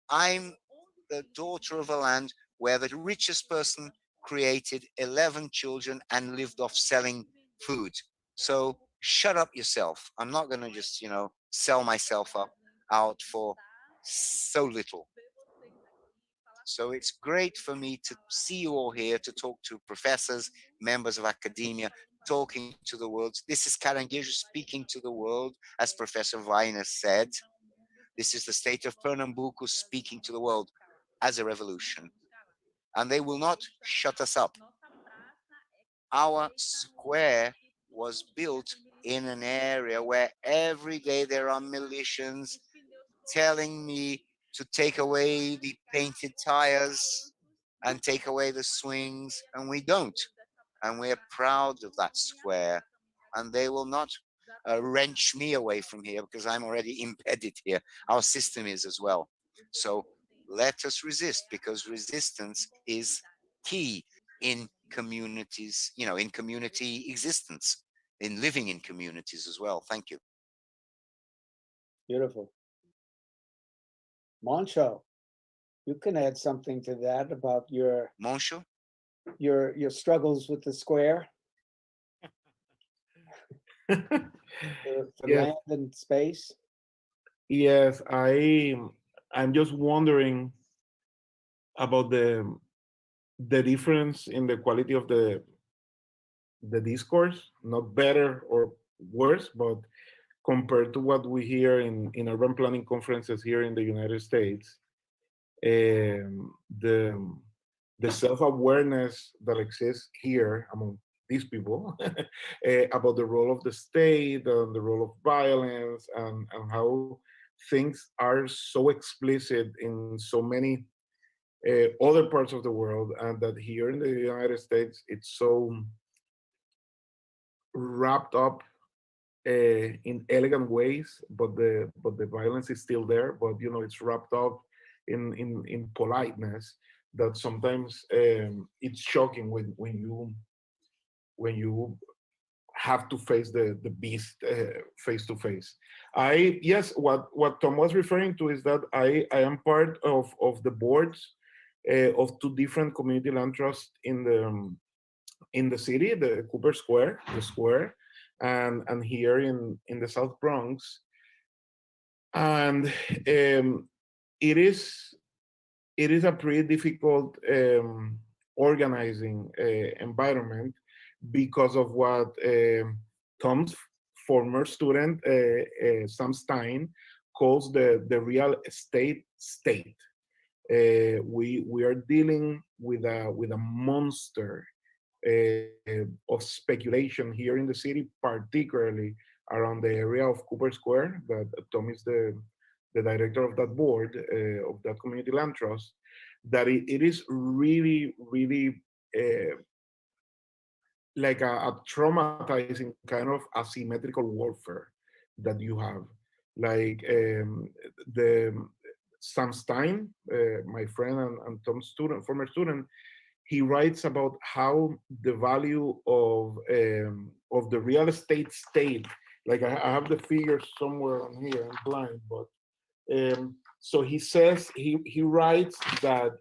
I'm the daughter of a land where the richest person created 11 children and lived off selling food. So shut up yourself. I'm not going to just, sell myself out for so little." So it's great for me to see you all here, to talk to professors, members of academia, talking to the world. This is Caranguejo speaking to the world, as Professor Weiner said. This is the state of Pernambuco speaking to the world as a revolution. And they will not shut us up. Our square was built in an area where every day there are militias telling me to take away the painted tires and take away the swings, and we don't. And we're proud of that square. And they will not wrench me away from here because I'm already embedded here. Our system is as well. So let us resist, because resistance is key in communities, in community existence, in living in communities as well. Thank you. Beautiful. Moncho, you can add something to that about your Moncho, your struggles with the square. For Yes. land and space. Yes, I'm just wondering about the difference in the quality of the discourse, not better or worse, but compared to what we hear in urban planning conferences here in the United States, the self-awareness that exists here among these people about the role of the state and the role of violence and how things are so explicit in so many other parts of the world, and that here in the United States, it's so wrapped up in elegant ways, but the violence is still there. But you know, it's wrapped up in politeness that sometimes it's shocking when you have to face the beast face to face. Yes, what Tom was referring to is that I am part of the boards of two different community land trusts in the city, the Cooper Square, the square, and here in the South Bronx. And it is a pretty difficult organizing environment because of what Tom's former student, Sam Stein, calls the real estate state. We are dealing with a monster of speculation here in the city, particularly around the area of Cooper Square, that Tom is the director of that board, of that community land trust, that it is really, really like a traumatizing kind of asymmetrical warfare that you have. Like the Sam Stein, my friend and Tom's student, former student, he writes about how the value of the real estate state, like I have the figures somewhere on here, I'm blind, but so he says, he writes that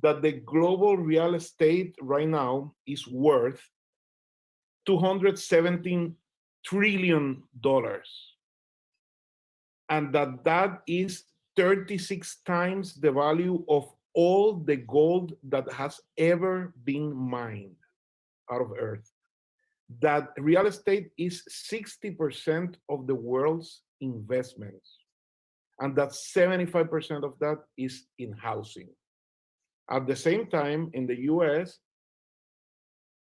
the global real estate right now is worth $217 trillion, and that is 36 times the value of all the gold that has ever been mined out of earth. That real estate is 60% of the world's investments, and that 75% of that is in housing. At the same time, in the US,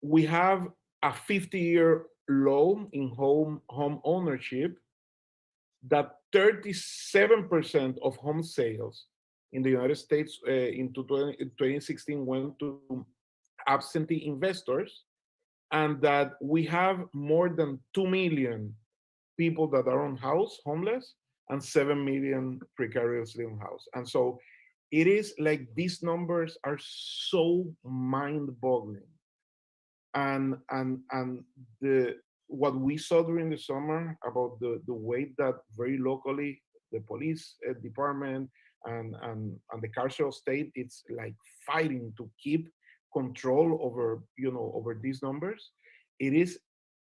we have a 50-year low in home ownership, that 37% of home sales in the United States in 2016 went to absentee investors, and that we have more than 2 million people that are homeless, and 7 million precariously on house. And so it is like these numbers are so mind-boggling. And what we saw during the summer about the way that very locally the police department and the carceral state, it's like fighting to keep control over over these numbers. It is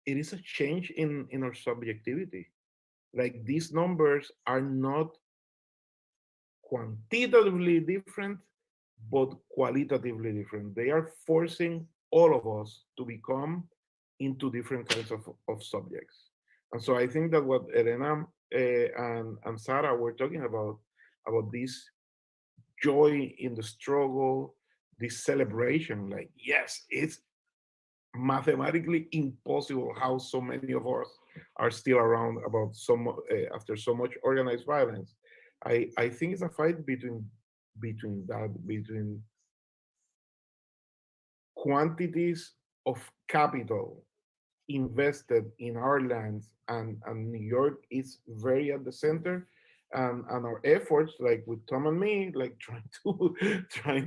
a change in our subjectivity. Like, these numbers are not quantitatively different, but qualitatively different. They are forcing all of us to become into different kinds of subjects. And so I think that what Elena and Sarah were talking about this joy in the struggle, this celebration, like, yes, it's mathematically impossible how so many of us are still around about after so much organized violence. I think it's a fight between quantities of capital invested in our lands, and New York is very at the center, and our efforts, like with Tom and me, like trying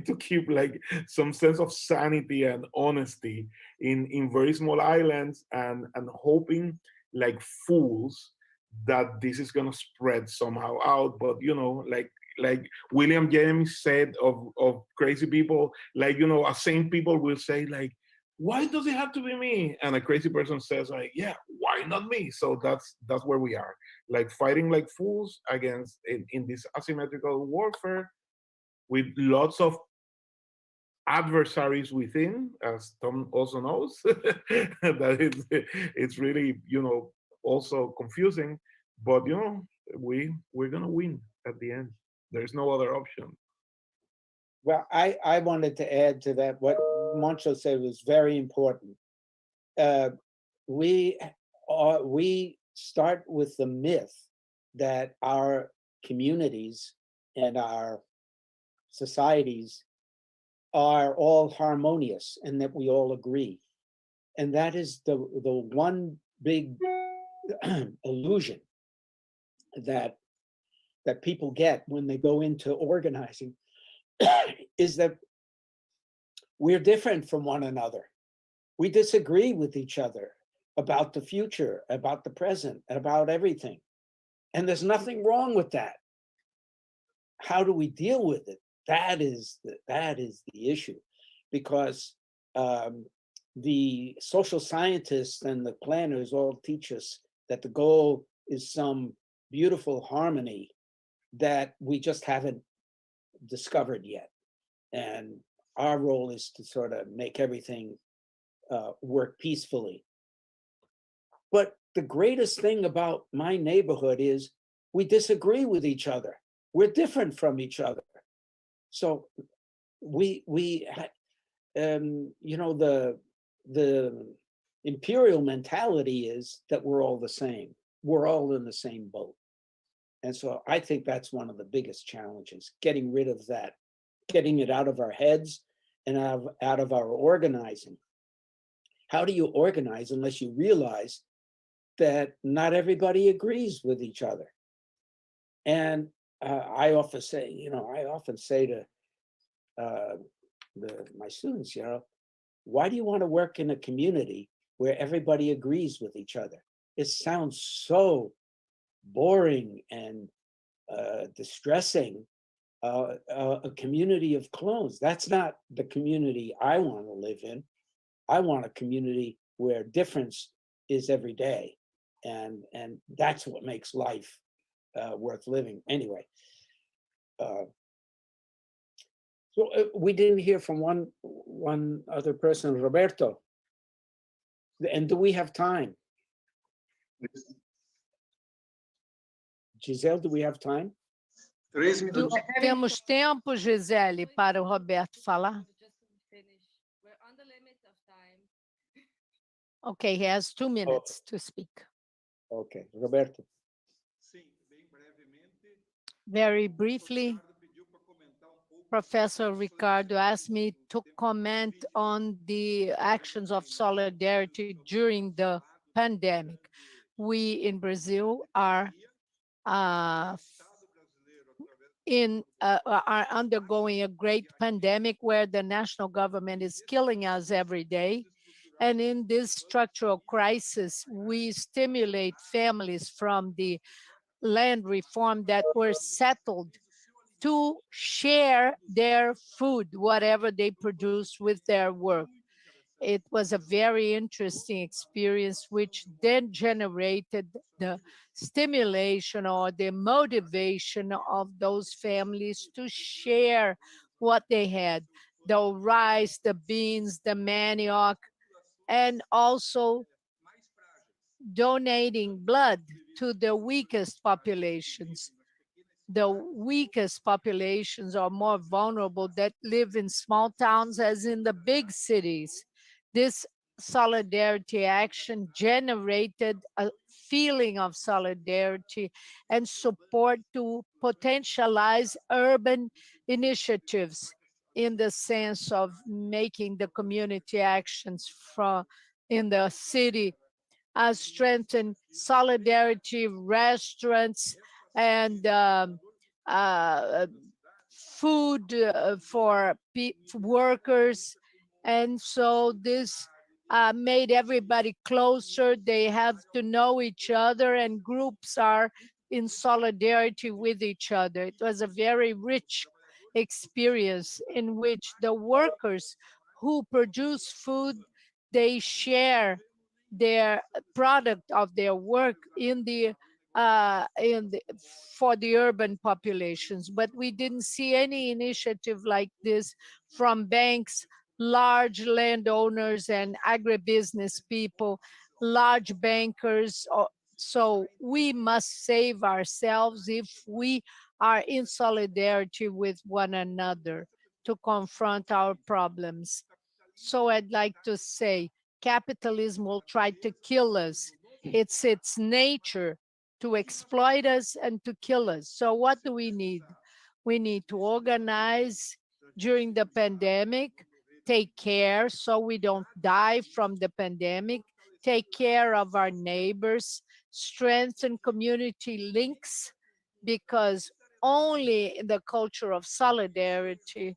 to keep like some sense of sanity and honesty in very small islands, and hoping like fools that this is gonna spread somehow out. But like William James said of crazy people, like a sane people will say like, why does it have to be me? And a crazy person says like, yeah, why not me? So that's where we are, like fighting like fools against in this asymmetrical warfare, with lots of adversaries within, as Tom also knows. That it's really also confusing, but we're gonna win at the end. There's no other option. Well, I wanted to add to that. What Moncho said was very important. We start with the myth that our communities and our societies are all harmonious and that we all agree. And that is the one big illusion that people get when they go into organizing is that we're different from one another. We disagree with each other about the future, about the present, about everything. And there's nothing wrong with that. How do we deal with it? That is the issue, because the social scientists and the planners all teach us that the goal is some beautiful harmony that we just haven't discovered yet. And our role is to sort of make everything work peacefully. But the greatest thing about my neighborhood is we disagree with each other. We're different from each other. So the imperial mentality is that we're all the same. We're all in the same boat. And so I think that's one of the biggest challenges, getting rid of that, getting it out of our heads and out of our organizing. How do you organize unless you realize that not everybody agrees with each other? And I often say to my students, why do you want to work in a community where everybody agrees with each other? It sounds so boring and distressing. A community of clones. That's not the community I want to live in. I want a community where difference is every day, and that's what makes life worth living. Anyway, so we didn't hear from one other person, Roberto. And do we have time? Giselle, do we have time? 3 minutos. Temos tempo, Gisele, para o Roberto falar? Okay, he has 2 minutes to speak. Okay, Roberto. Very briefly, Professor Ricardo asked me to comment on the actions of solidarity during the pandemic. We in Brazil are undergoing a great pandemic where the national government is killing us every day. And in this structural crisis, we stimulate families from the land reform that were settled to share their food, whatever they produce with their work. It was a very interesting experience, which then generated the stimulation or the motivation of those families to share what they had, the rice, the beans, the manioc, and also donating blood to the weakest populations. The weakest populations are more vulnerable that live in small towns as in the big cities. This solidarity action generated a feeling of solidarity and support to potentialize urban initiatives in the sense of making the community actions in the city, strengthen solidarity restaurants and food for workers. And so this made everybody closer. They have to know each other, and groups are in solidarity with each other. It was a very rich experience in which the workers who produce food, they share their product of their work for the urban populations. But we didn't see any initiative like this from banks, large landowners and agribusiness people, large bankers. So we must save ourselves if we are in solidarity with one another to confront our problems. So I'd like to say, capitalism will try to kill us. It's its nature to exploit us and to kill us. So what do we need? We need to organize during the pandemic, take care so we don't die from the pandemic, take care of our neighbors, strengthen community links, because only the culture of solidarity,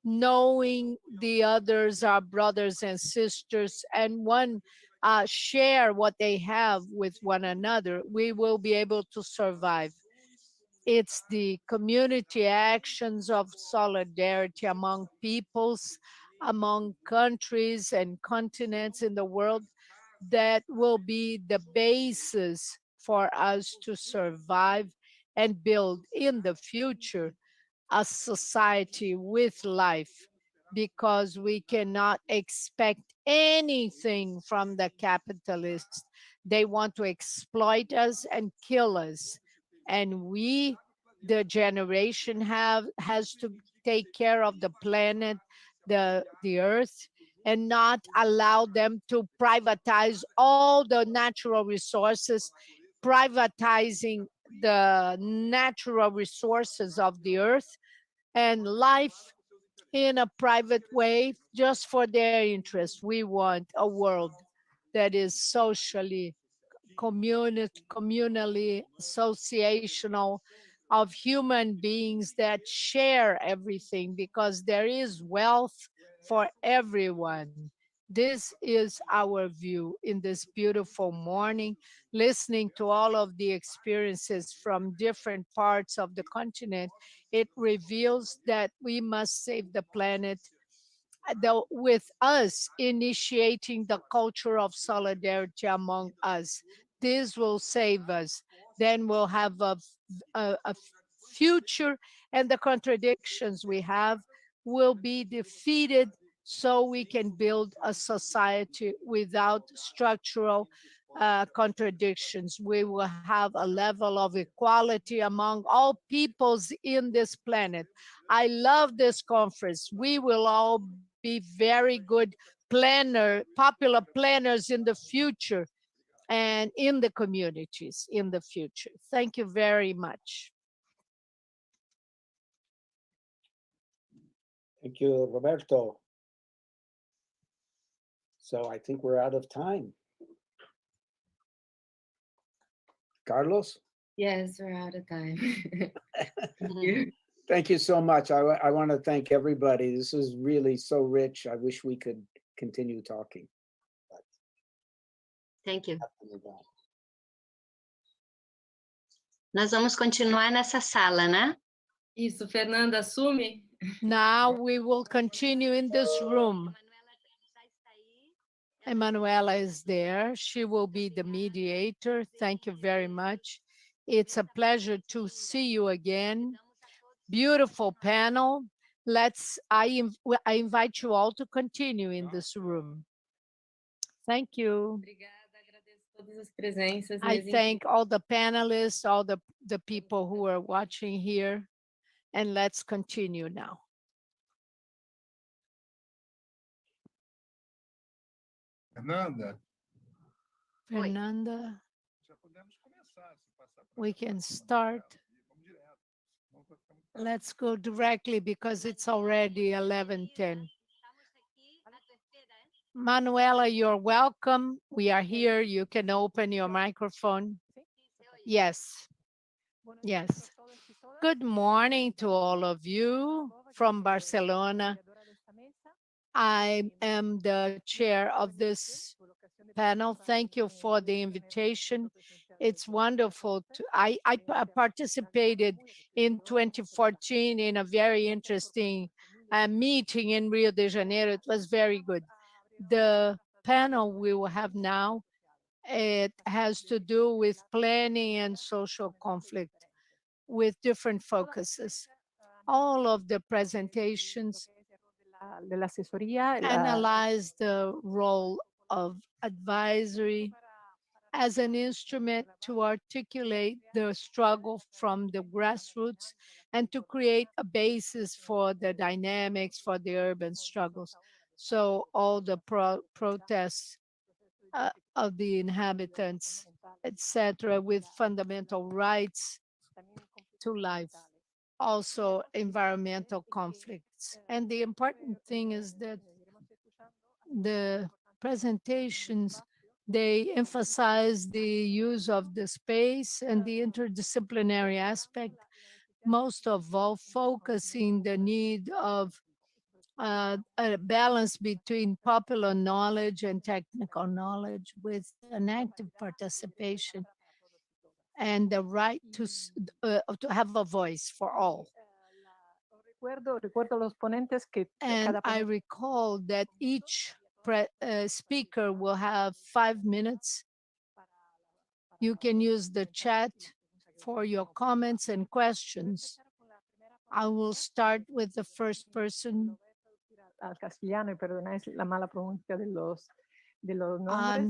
knowing the others are brothers and sisters, and one share what they have with one another, we will be able to survive. It's the community actions of solidarity among peoples, among countries and continents in the world that will be the basis for us to survive and build in the future a society with life, because we cannot expect anything from the capitalists. They want to exploit us and kill us. And we, the generation, has to take care of the planet, the earth, and not allow them to privatize all the natural resources, privatizing the natural resources of the earth and life in a private way just for their interest. We want a world that is socially, communally, associational, of human beings that share everything, because there is wealth for everyone. This is our view in this beautiful morning, listening to all of the experiences from different parts of the continent. It reveals that we must save the planet, with us initiating the culture of solidarity among us. This will save us. Then we'll have a future, and the contradictions we have will be defeated, so we can build a society without structural contradictions. We will have a level of equality among all peoples in this planet. I love this conference. We will all be very good popular planners in the future and in the communities in the future. Thank you very much. Thank you, Roberto. So I think we're out of time. Carlos? Yes, we're out of time. Thank you so much. I want to thank everybody. This is really so rich. I wish we could continue talking. Thank you. Nós vamos continuar nessa sala, né? Isso, Fernanda, assume. Now we will continue in this room. Emanuela is there. She will be the mediator. Thank you very much. It's a pleasure to see you again. Beautiful panel. I invite you all to continue in this room. Thank you. I thank all the panelists, all the people who are watching here, and let's continue now. Fernanda, we can start. Let's go directly because it's already 11:10. Manuela, you're welcome. We are here. You can open your microphone. Yes. Yes. Good morning to all of you from Barcelona. I am the chair of this panel. Thank you for the invitation. It's wonderful. I participated in 2014 in a very interesting meeting in Rio de Janeiro. It was very good. The panel we will have now, it has to do with planning and social conflict with different focuses. All of the presentations analyze the role of advisory as an instrument to articulate the struggle from the grassroots and to create a basis for the dynamics for the urban struggles. So all the protests of the inhabitants, etc., with fundamental rights to life. also environmental conflicts. And the important thing is that the presentations, they emphasize the use of the space and the interdisciplinary aspect, most of all focusing the need of a balance between popular knowledge and technical knowledge with an active participation and the right to have a voice for all. And I recall that each speaker will have 5 minutes. You can use the chat for your comments and questions. I will start with the first person. I'm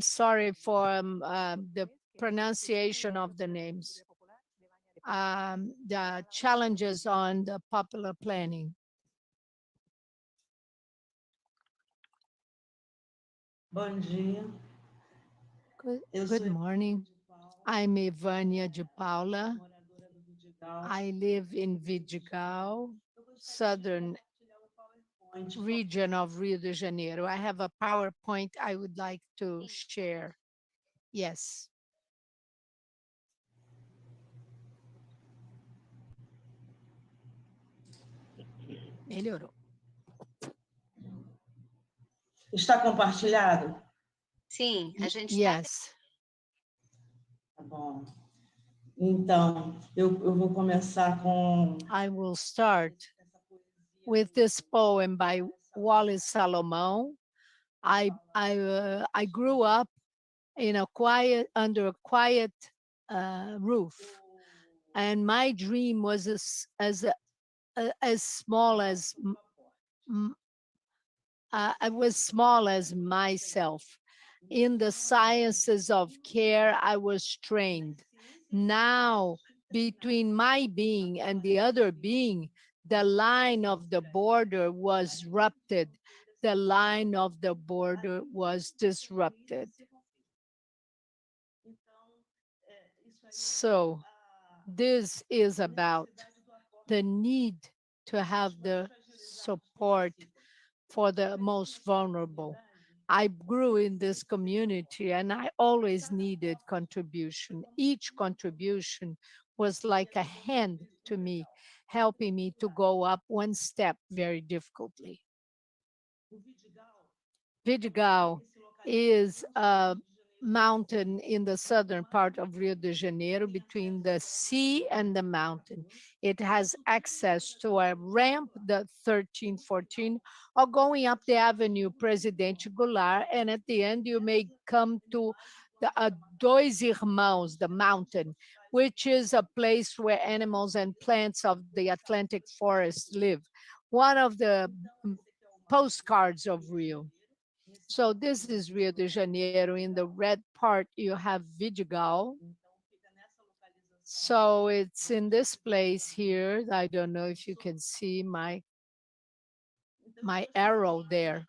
sorry for the pronunciation of the names. The challenges on the popular planning. Good morning. I'm Ivânia de Paula. I live in Vidigal, southern region of Rio de Janeiro. I have a PowerPoint I would like to share. Yes. Melhorou. Está compartilhado? Sim, a gente Yes. Tá bom. Então, eu vou começar com... I will start with this poem by Wallace Salomão. I grew up in under a quiet roof, and my dream was as small as I was small as myself. In the sciences of care, I was trained. Now, between my being and the other being, the line of the border was ruptured. The line of the border was disrupted. So this is about the need to have the support for the most vulnerable. I grew in this community and I always needed contribution. Each contribution was like a hand to me, helping me to go up one step very difficultly. Vidigal is a mountain in the southern part of Rio de Janeiro between the sea and the mountain. It has access to a ramp, the 1314, or going up the Avenue Presidente Goulart, and at the end you may come to the Dois Irmãos, the mountain, which is a place where animals and plants of the Atlantic forest live. One of the postcards of Rio. So this is Rio de Janeiro. In the red part, you have Vidigal. So it's in this place here. I don't know if you can see my arrow there.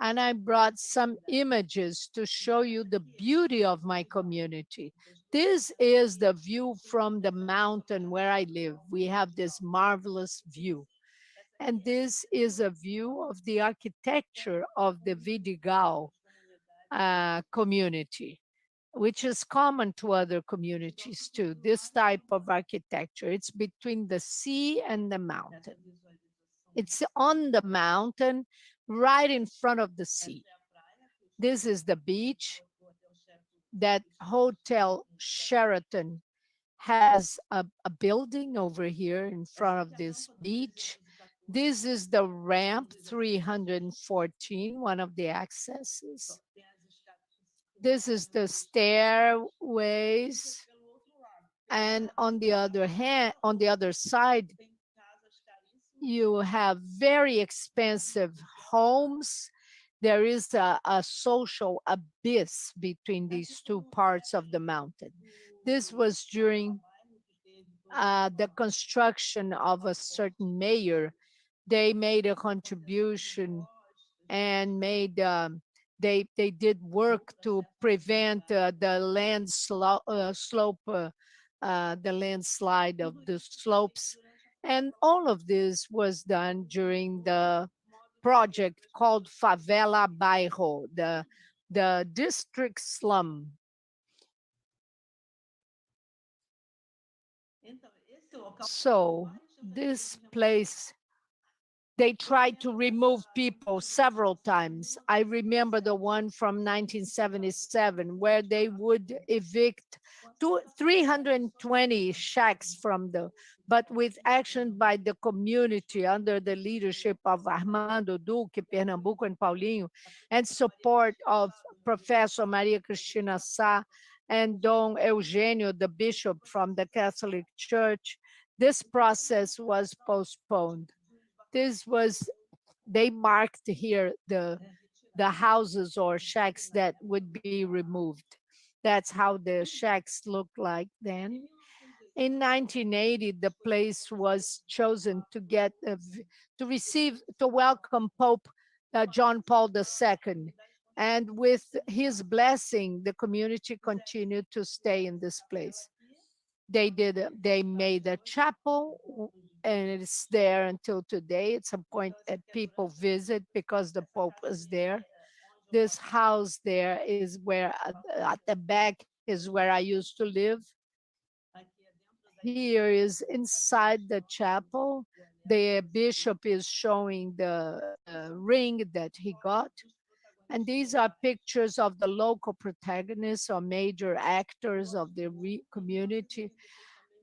And I brought some images to show you the beauty of my community. This is the view from the mountain where I live. We have this marvelous view. And this is a view of the architecture of the Vidigal community, which is common to other communities too, this type of architecture. It's between the sea and the mountain. It's on the mountain, right in front of the sea. This is the beach. That Hotel Sheraton has a building over here in front of this beach. This is the ramp 314, one of the accesses. This is the stairways. And on the other hand, on the other side, you have very expensive homes. There is a social abyss between these two parts of the mountain. This was during the construction of a certain mayor. They made a contribution and made they did work to prevent the landslide of the slopes. And all of this was done during the project called Favela Bairro, the district slum. So this place, they tried to remove people several times. I remember the one from 1977 where they would evict 320 shacks from but with action by the community under the leadership of Armando Duque, Pernambuco, and Paulinho, and support of Professor Maria Cristina Sá and Dom Eugenio, the bishop from the Catholic Church. This process was postponed. They marked here the houses or shacks that would be removed. That's how the shacks looked like then. In 1980, the place was chosen to welcome Pope John Paul II. And with his blessing, the community continued to stay in this place. They made a chapel, and it's there until today. It's a point that people visit because the Pope is there. This house there is where, at the back is where I used to live. Here is inside the chapel. The bishop is showing the ring that he got. And these are pictures of the local protagonists or major actors of the community.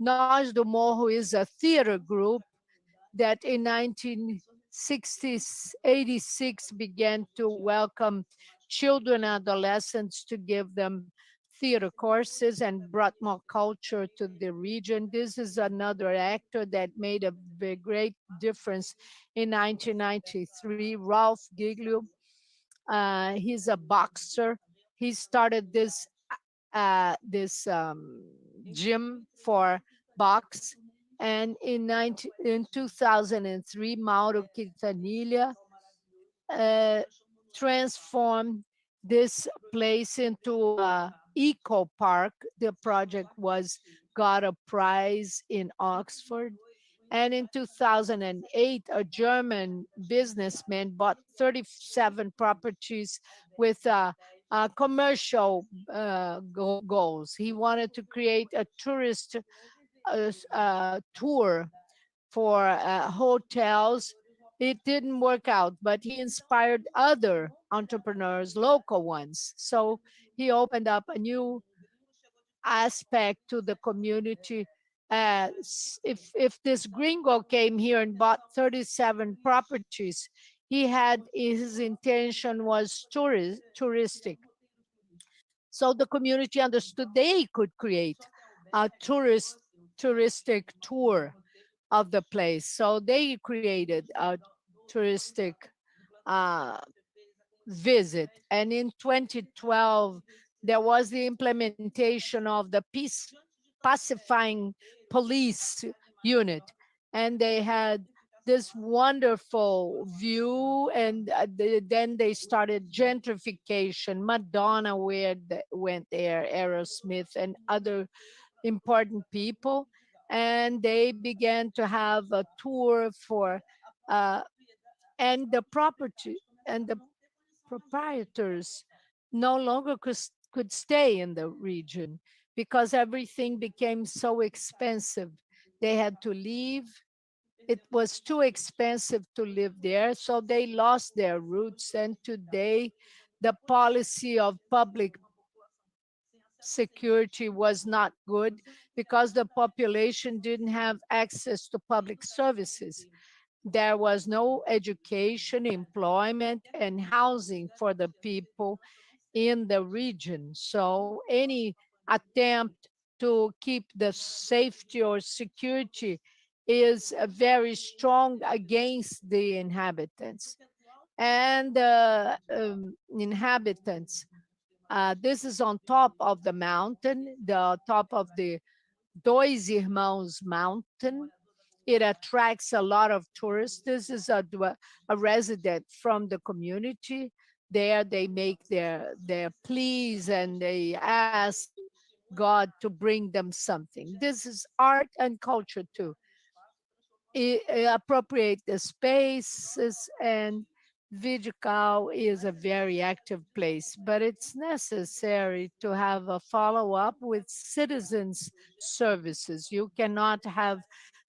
Nós do Morro is a theater group that in 1986 began to welcome children and adolescents to give them theater courses and brought more culture to the region. This is another actor that made a great difference in 1993, Ralph Giglio. He's a boxer. He started this gym for box. And in 2003, Mauro Quintanilha transformed this place into an eco park. The project got a prize in Oxford. And in 2008, a German businessman bought 37 properties with commercial goals. He wanted to create a tourist tour for hotels. It didn't work out, but he inspired other entrepreneurs, local ones. So he opened up a new aspect to the community. If this gringo came here and bought 37 properties, his intention was touristic. So the community understood they could create a touristic tour of the place. So they created a touristic visit. And in 2012, there was the implementation of the pacifying police unit. And they had this wonderful view, and then they started gentrification. Madonna went there, Aerosmith, and other important people. And they began to have a tour for, and the property and the proprietors no longer could stay in the region because everything became so expensive. They had to leave. It was too expensive to live there, so they lost their roots. And today, the policy of public security was not good because the population didn't have access to public services. There was no education, employment, and housing for the people in the region. So any attempt to keep the safety or security is very strong against the inhabitants. And the inhabitants, this is on top of the mountain, the top of the Dois Irmãos mountain. It attracts a lot of tourists. This is a resident from the community. There they make their pleas and they ask God to bring them something. This is art and culture too. appropriate the spaces, and Vidigal is a very active place, but it's necessary to have a follow-up with citizens services. You cannot have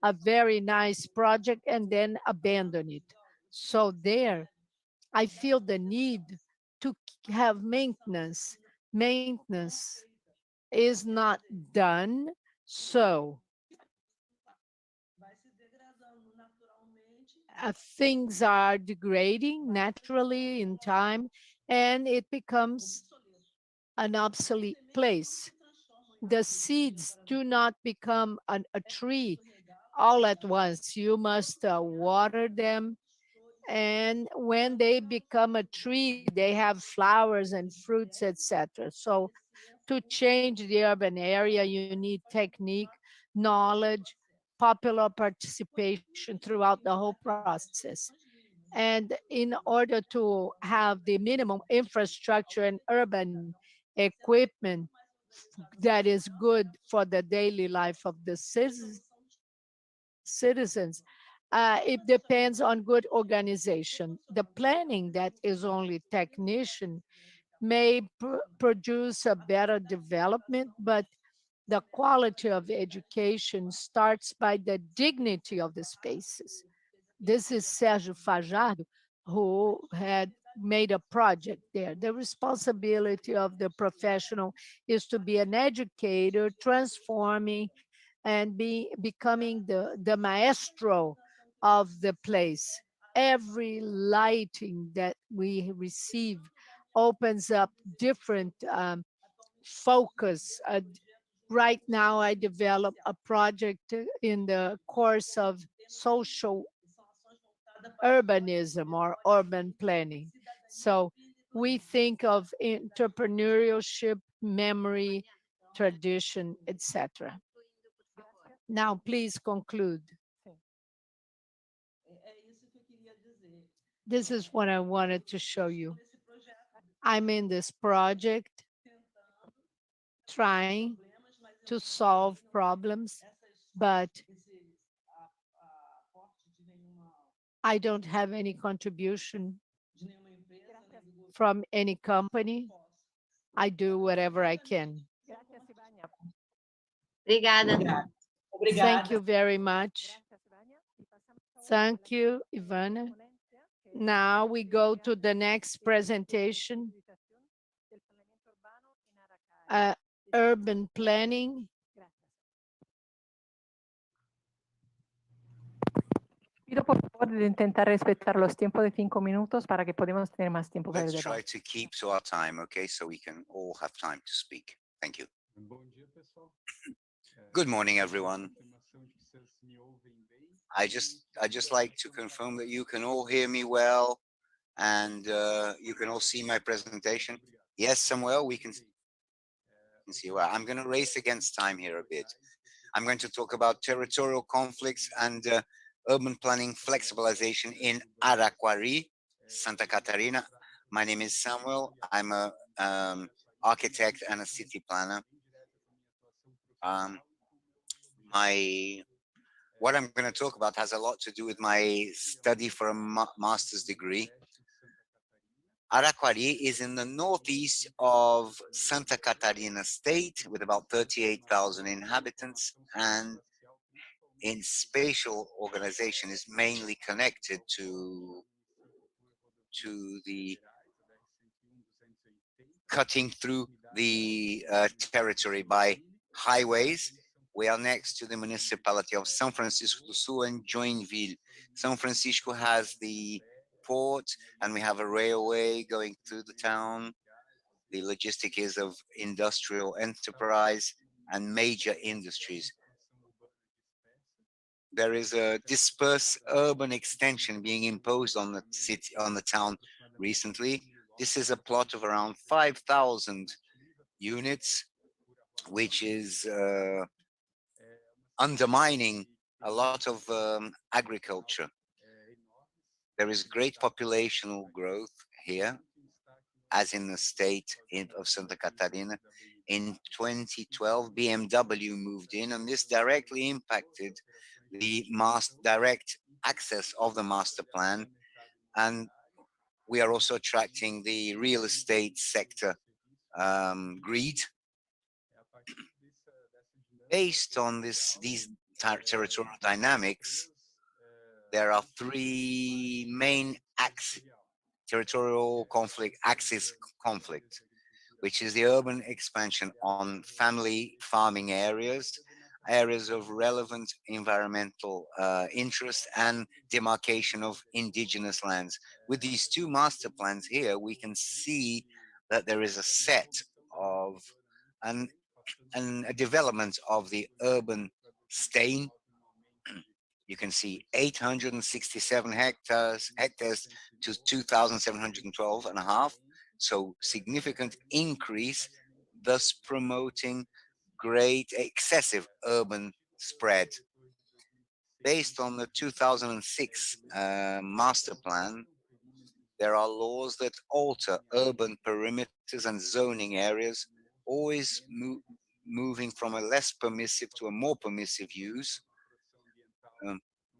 a very nice project and then abandon it. So there, I feel the need to have maintenance. Maintenance is not done, so things are degrading naturally in time, and it becomes an obsolete place. The seeds do not become a tree all at once. You must water them, and when they become a tree, they have flowers and fruits, etc. So to change the urban area, you need technique, knowledge, popular participation throughout the whole process. And in order to have the minimum infrastructure and urban equipment that is good for the daily life of the citizens, it depends on good organization. The planning that is only technician may produce a better development, but the quality of education starts by the dignity of the spaces. This is Sergio Fajardo, who had made a project there. The responsibility of the professional is to be an educator, transforming and becoming the maestro of the place. Every lighting that we receive opens up different focus. Right now, I develop a project in the course of social urbanism or urban planning. So we think of entrepreneurship, memory, tradition, etc. Now, please conclude. This is what I wanted to show you. I'm in this project trying to solve problems, but I don't have any contribution from any company. I do whatever I can. Obrigada. Thank you very much. Thank you, Ivana. Now we go to the next presentation. Urban planning. Pido por favor de intentar respetar los tiempos de 5 minutos para que podamos tener más tiempo para el Let's try debate. to keep to our time, okay, so we can all have time to speak. Thank you. Good morning, everyone. I just like to confirm that you can all hear me well, and you can all see my presentation. Yes, Samuel, we can see well. I'm going to race against time here a bit. I'm going to talk about territorial conflicts and urban planning flexibilization in Araquari, Santa Catarina. My name is Samuel. I'm a architect and a city planner. What I'm going to talk about has a lot to do with my study for a master's degree. Araquari is in the northeast of Santa Catarina state with about 38,000 inhabitants, and in spatial organization is mainly connected to the cutting through the territory by highways. We are next to the municipality of São Francisco do Sul and Joinville. São Francisco has the port, and we have a railway going through the town. The logistic is of industrial enterprise and major industries. There is a dispersed urban extension being imposed on the city, on the town recently. This is a plot of around 5,000 units, which is undermining a lot of agriculture. There is great populational growth here, as in the state of Santa Catarina. In 2012, BMW moved in, and this directly impacted the direct access of the master plan, and we are also attracting the real estate sector greed. Based on these territorial dynamics, there are three main territorial conflict axis conflict, which is the urban expansion on family farming areas, areas of relevant environmental interest, and demarcation of indigenous lands. With these two master plans here, we can see that there is a set of a development of the urban stain. You can see 867 hectares to 2,712 and a half. So significant increase, thus promoting great excessive urban spread. Based on the 2006 master plan, there are laws that alter urban perimeters and zoning areas, always moving from a less permissive to a more permissive use.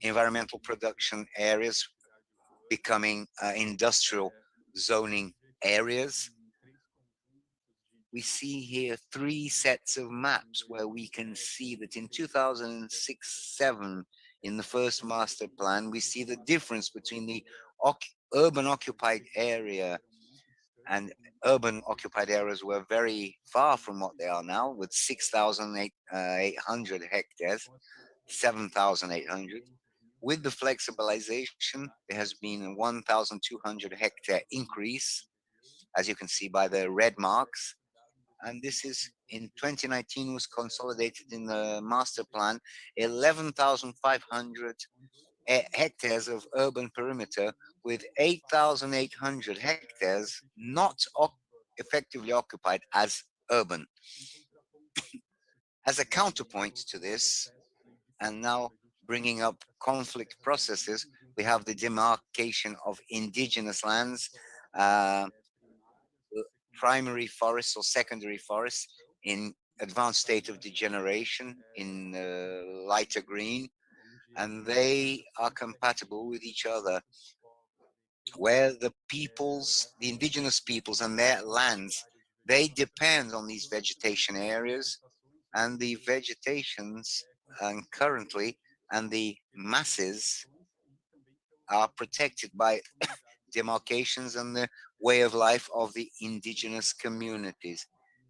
Environmental production areas becoming industrial zoning areas. We see here three sets of maps where we can see that in 2006-7, in the first master plan, we see the difference between the urban occupied area, and urban occupied areas were very far from what they are now, with 6,800 hectares, 7,800. With the flexibilization, there has been a 1,200 hectare increase, as you can see by the red marks. And this is in 2019 was consolidated in the master plan, 11,500 hectares of urban perimeter, with 8,800 hectares not effectively occupied as urban. As a counterpoint to this, and now bringing up conflict processes, we have the demarcation of indigenous lands, primary forests or secondary forests in advanced state of degeneration in lighter green, and they are compatible with each other, where the indigenous peoples and their lands, they depend on these vegetation areas, and the vegetations currently and the masses are protected by demarcations and the way of life of the indigenous communities.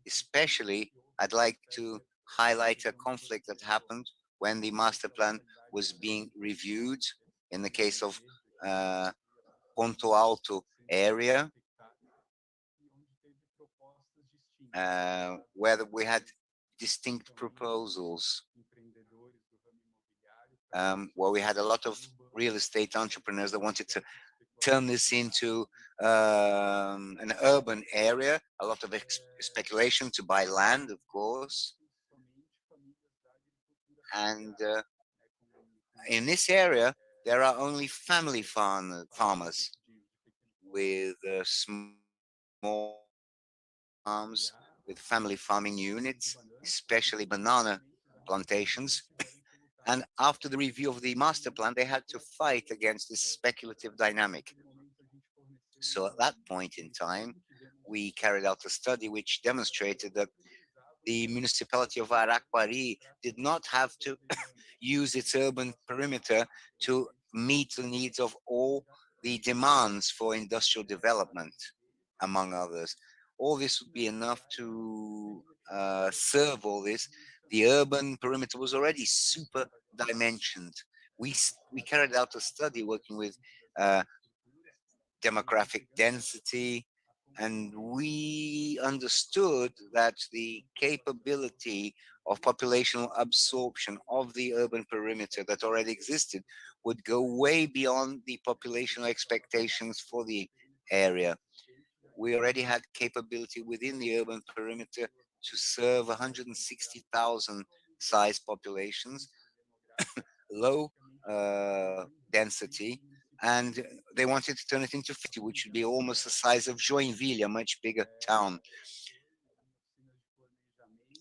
Especially, I'd like to highlight a conflict that happened when the master plan was being reviewed in the case of Ponto Alto area, where we had distinct proposals, where we had a lot of real estate entrepreneurs that wanted to turn this into an urban area, a lot of speculation to buy land, of course. And in this area, there are only family farmers with small farms, with family farming units, especially banana plantations. And after the review of the master plan, they had to fight against this speculative dynamic. So at that point in time, we carried out a study which demonstrated that the municipality of Araquari did not have to use its urban perimeter to meet the needs of all the demands for industrial development, among others. All this would be enough to serve all this. The urban perimeter was already super dimensioned. We carried out a study working with demographic density, and we understood that the capability of populational absorption of the urban perimeter that already existed would go way beyond the populational expectations for the area. We already had capability within the urban perimeter to serve 160,000 size populations, low density, and they wanted to turn it into 50, which would be almost the size of Joinville, a much bigger town.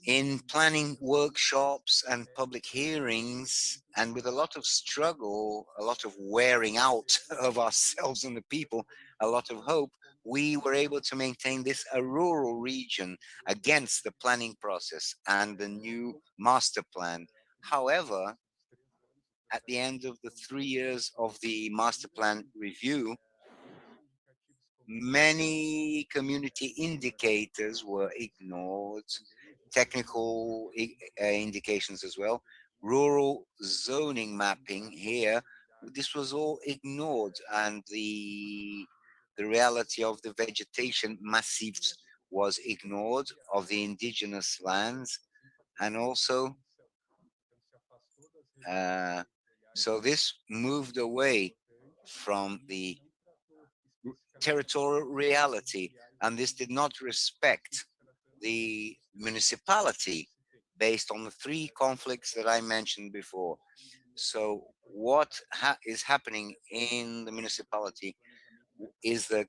In planning workshops and public hearings, and with a lot of struggle, a lot of wearing out of ourselves and the people, a lot of hope, we were able to maintain this a rural region against the planning process and the new master plan. However, at the end of the 3 years of the master plan review, many community indicators were ignored, technical indications as well. Rural zoning mapping here, this was all ignored, and the reality of the vegetation massifs was ignored, of the indigenous lands, and also so this moved away from the territorial reality, and this did not respect the municipality based on the three conflicts that I mentioned before. So what is happening in the municipality is that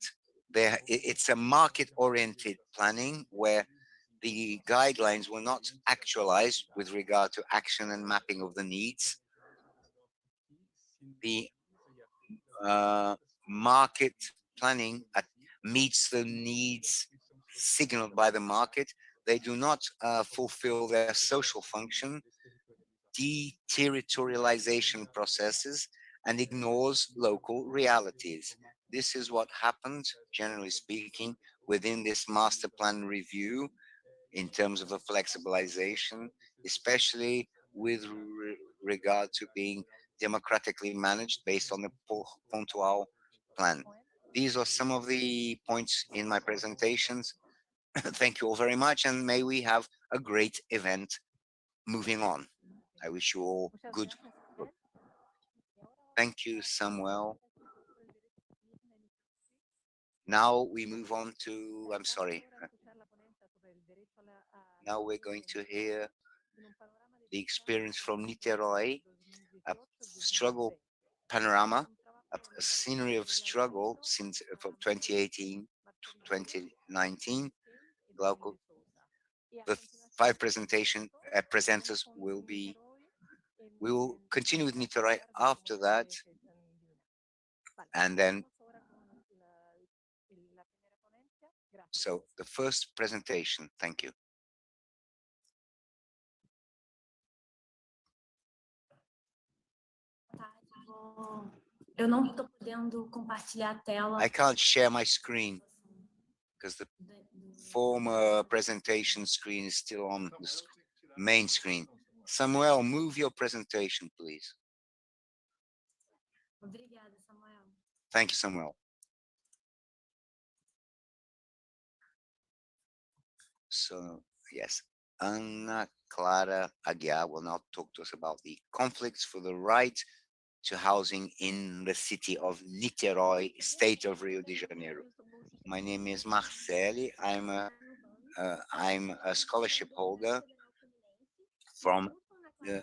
it's a market-oriented planning where the guidelines were not actualized with regard to action and mapping of the needs. The market planning meets the needs signaled by the market. They do not fulfill their social function, deterritorialization processes, and ignores local realities. This is what happened, generally speaking, within this master plan review in terms of a flexibilization, especially with regard to being democratically managed based on the Pontual plan. These are some of the points in my presentations. Thank you all very much, and may we have a great event moving on. I wish you all good. Thank you, Samuel. Now we move on to, I'm sorry. Now we're going to hear the experience from Niterói, a struggle panorama, a scenery of struggle since from 2018 to 2019. Glauco. The five presenters we will continue with Niterói after that, and then so the first presentation. Thank you. Eu não estou podendo compartilhar a tela. I can't share my screen because the former presentation screen is still on the main screen. Samuel, move your presentation, please. Obrigada, Samuel. Thank you, Samuel. So, yes, Ana Clara Aguiar will now talk to us about the conflicts for the right to housing in the city of Niterói, state of Rio de Janeiro. My name is Marceli. I'm a scholarship holder from the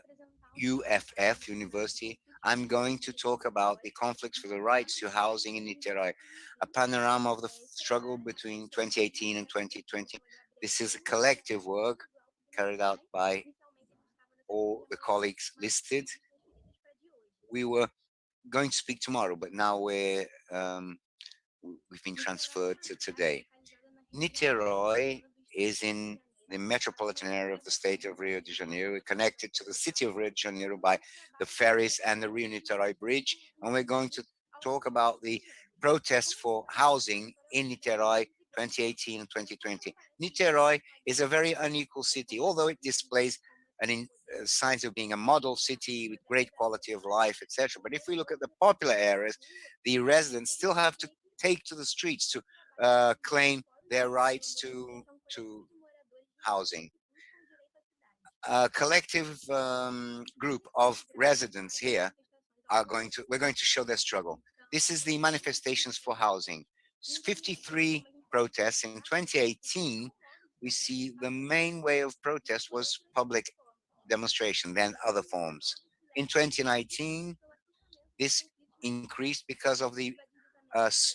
UFF University. I'm going to talk about the conflicts for the rights to housing in Niterói, a panorama of the struggle between 2018 and 2020. This is a collective work carried out by all the colleagues listed. We were going to speak tomorrow, but now we've been transferred to today. Niterói is in the metropolitan area of the state of Rio de Janeiro, connected to the city of Rio de Janeiro by the ferries and the Rio Niterói Bridge. And we're going to talk about the protests for housing in Niterói 2018 and 2020. Niterói is a very unequal city, although it displays signs of being a model city with great quality of life, etc. But if we look at the popular areas, the residents still have to take to the streets to claim their rights to housing. A collective group of residents here we're going to show their struggle. This is the manifestations for housing. 53 protests in 2018. We see the main way of protest was public demonstration, then other forms. In 2019, this increased because of the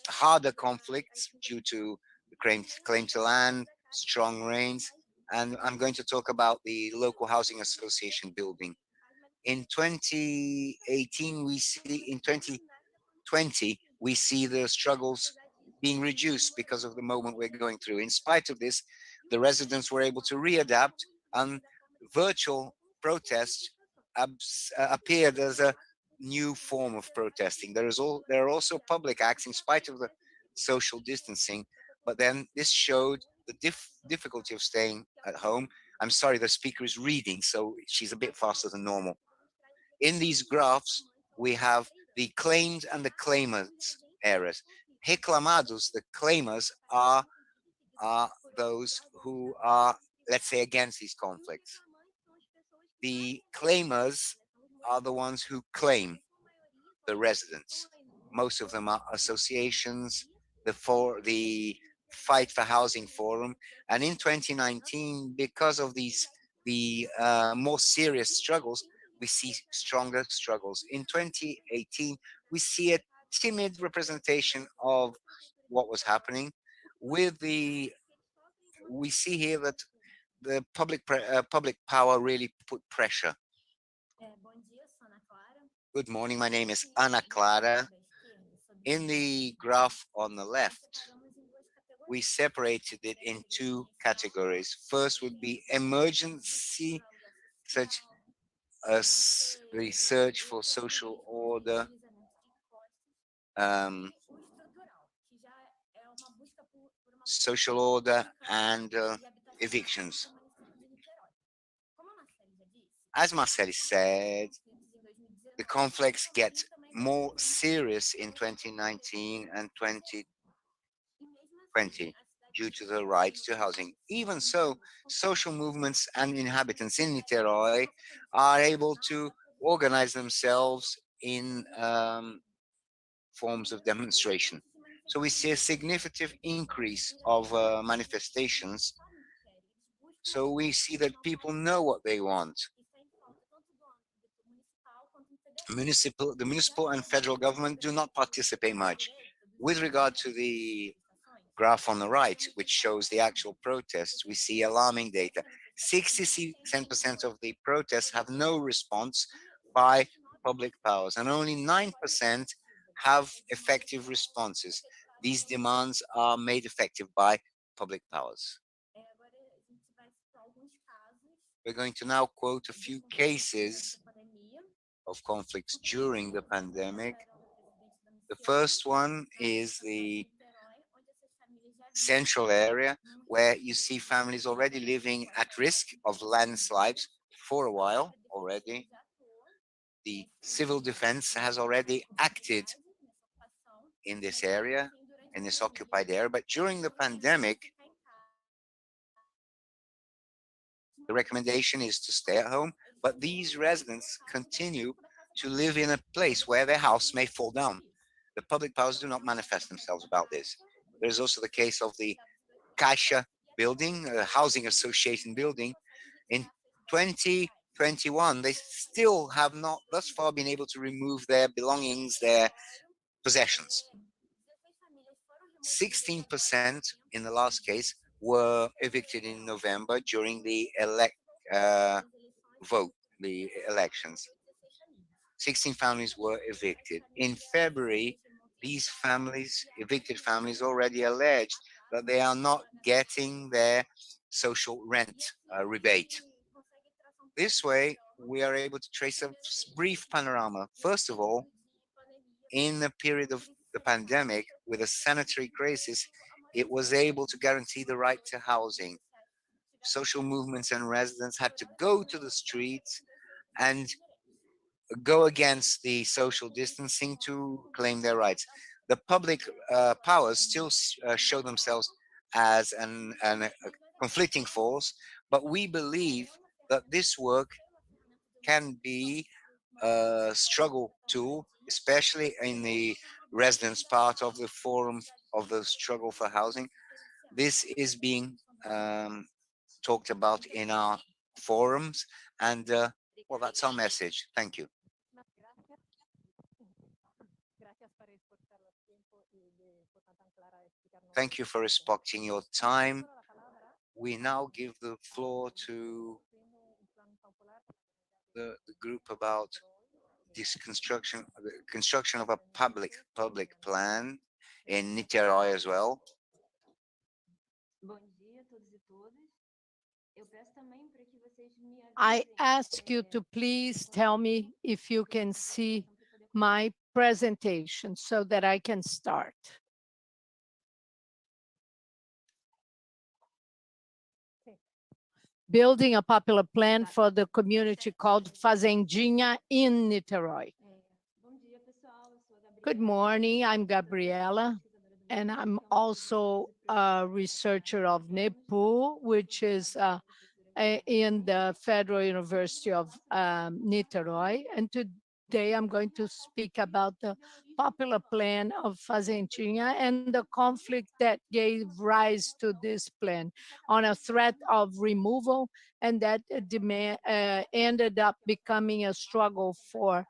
harder conflicts due to the claim to land, strong rains, and I'm going to talk about the local housing association building. In 2018, in 2020, we see the struggles being reduced because of the moment we're going through. In spite of this, the residents were able to readapt, and virtual protest appeared as a new form of protesting. There are also public acts in spite of the social distancing, but then this showed the difficulty of staying at home. I'm sorry, the speaker is reading, so she's a bit faster than normal. In these graphs, we have the claimed and the claimants areas. Reclamados, the claimers, are those who are, let's say, against these conflicts. The claimers are the ones who claim the residents. Most of them are associations, the Fight for Housing Forum, and in 2019, because of the more serious struggles, we see stronger struggles. In 2018, we see a timid representation of what was happening. We see here that the public power really put pressure. Good morning, my name is Ana Clara. In the graph on the left, we separated it in two categories. First would be emergency, such as the search for social order, and evictions. As Marceli said, the conflicts get more serious in 2019 and 2020 due to the right to housing. Even so, social movements and inhabitants in Niterói are able to organize themselves in forms of demonstration. So we see a significant increase of manifestations. So we see that people know what they want. The municipal and federal government do not participate much. With regard to the graph on the right, which shows the actual protests, we see alarming data. 67% of the protests have no response by public powers, and only 9% have effective responses. These demands are made effective by public powers. We're going to now quote a few cases of conflicts during the pandemic. The first one is the central area, where you see families already living at risk of landslides for a while already. The civil defense has already acted in this area, in this occupied area, but during the pandemic, the recommendation is to stay at home, but these residents continue to live in a place where their house may fall down. The public powers do not manifest themselves about this. There's also the case of the Caixa building, a housing association building. In 2021, they still have not thus far been able to remove their belongings, their possessions. 16% in the last case were evicted in November during the elections. 16 families were evicted. In February, these evicted families already alleged that they are not getting their social rent rebate. This way, we are able to trace a brief panorama. First of all, in the period of the pandemic, with a sanitary crisis, it was able to guarantee the right to housing. Social movements and residents had to go to the streets and go against the social distancing to claim their rights. The public powers still show themselves as a conflicting force, but we believe that this work can be a struggle tool, especially in the residents part of the forum of the struggle for housing. This is being talked about in our forums, and well, that's our message. Thank you. Thank you for respecting your time. we now give the floor to the group about this construction of a public plan in Niterói as well. I ask you to please tell me if you can see my presentation so that I can start. Building a popular plan for the community called Fazendinha in Niterói. Good morning, I'm Gabriela, and I'm also a researcher of NEPU, which is in the Federal University of Niterói. And today I'm going to speak about the popular plan of Fazendinha and the conflict that gave rise to this plan on a threat of removal, and that ended up becoming a struggle for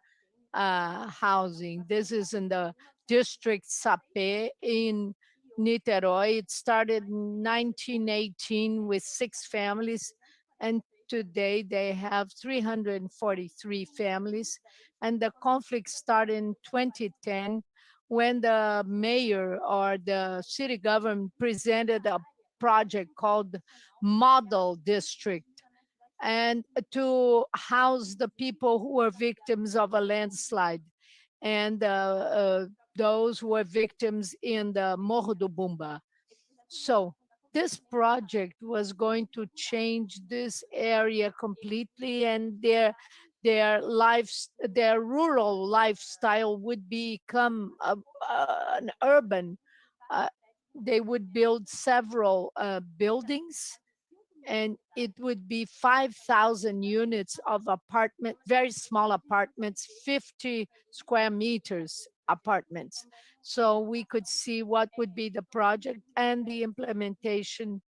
housing. This is in the district Sapé in Niterói. It started in 1918 with 6 families, and today they have 343 families. And the conflict started in 2010 when the mayor or the city government presented a project called Model District, and to house the people who were victims of a landslide and those who were victims in the Morro do Bumba. So this project was going to change this area completely, and their rural lifestyle would become an urban. They would build several buildings, and it would be 5,000 units of apartment, very small apartments, 50 square meters apartments. So we could see what would be the project and the implementation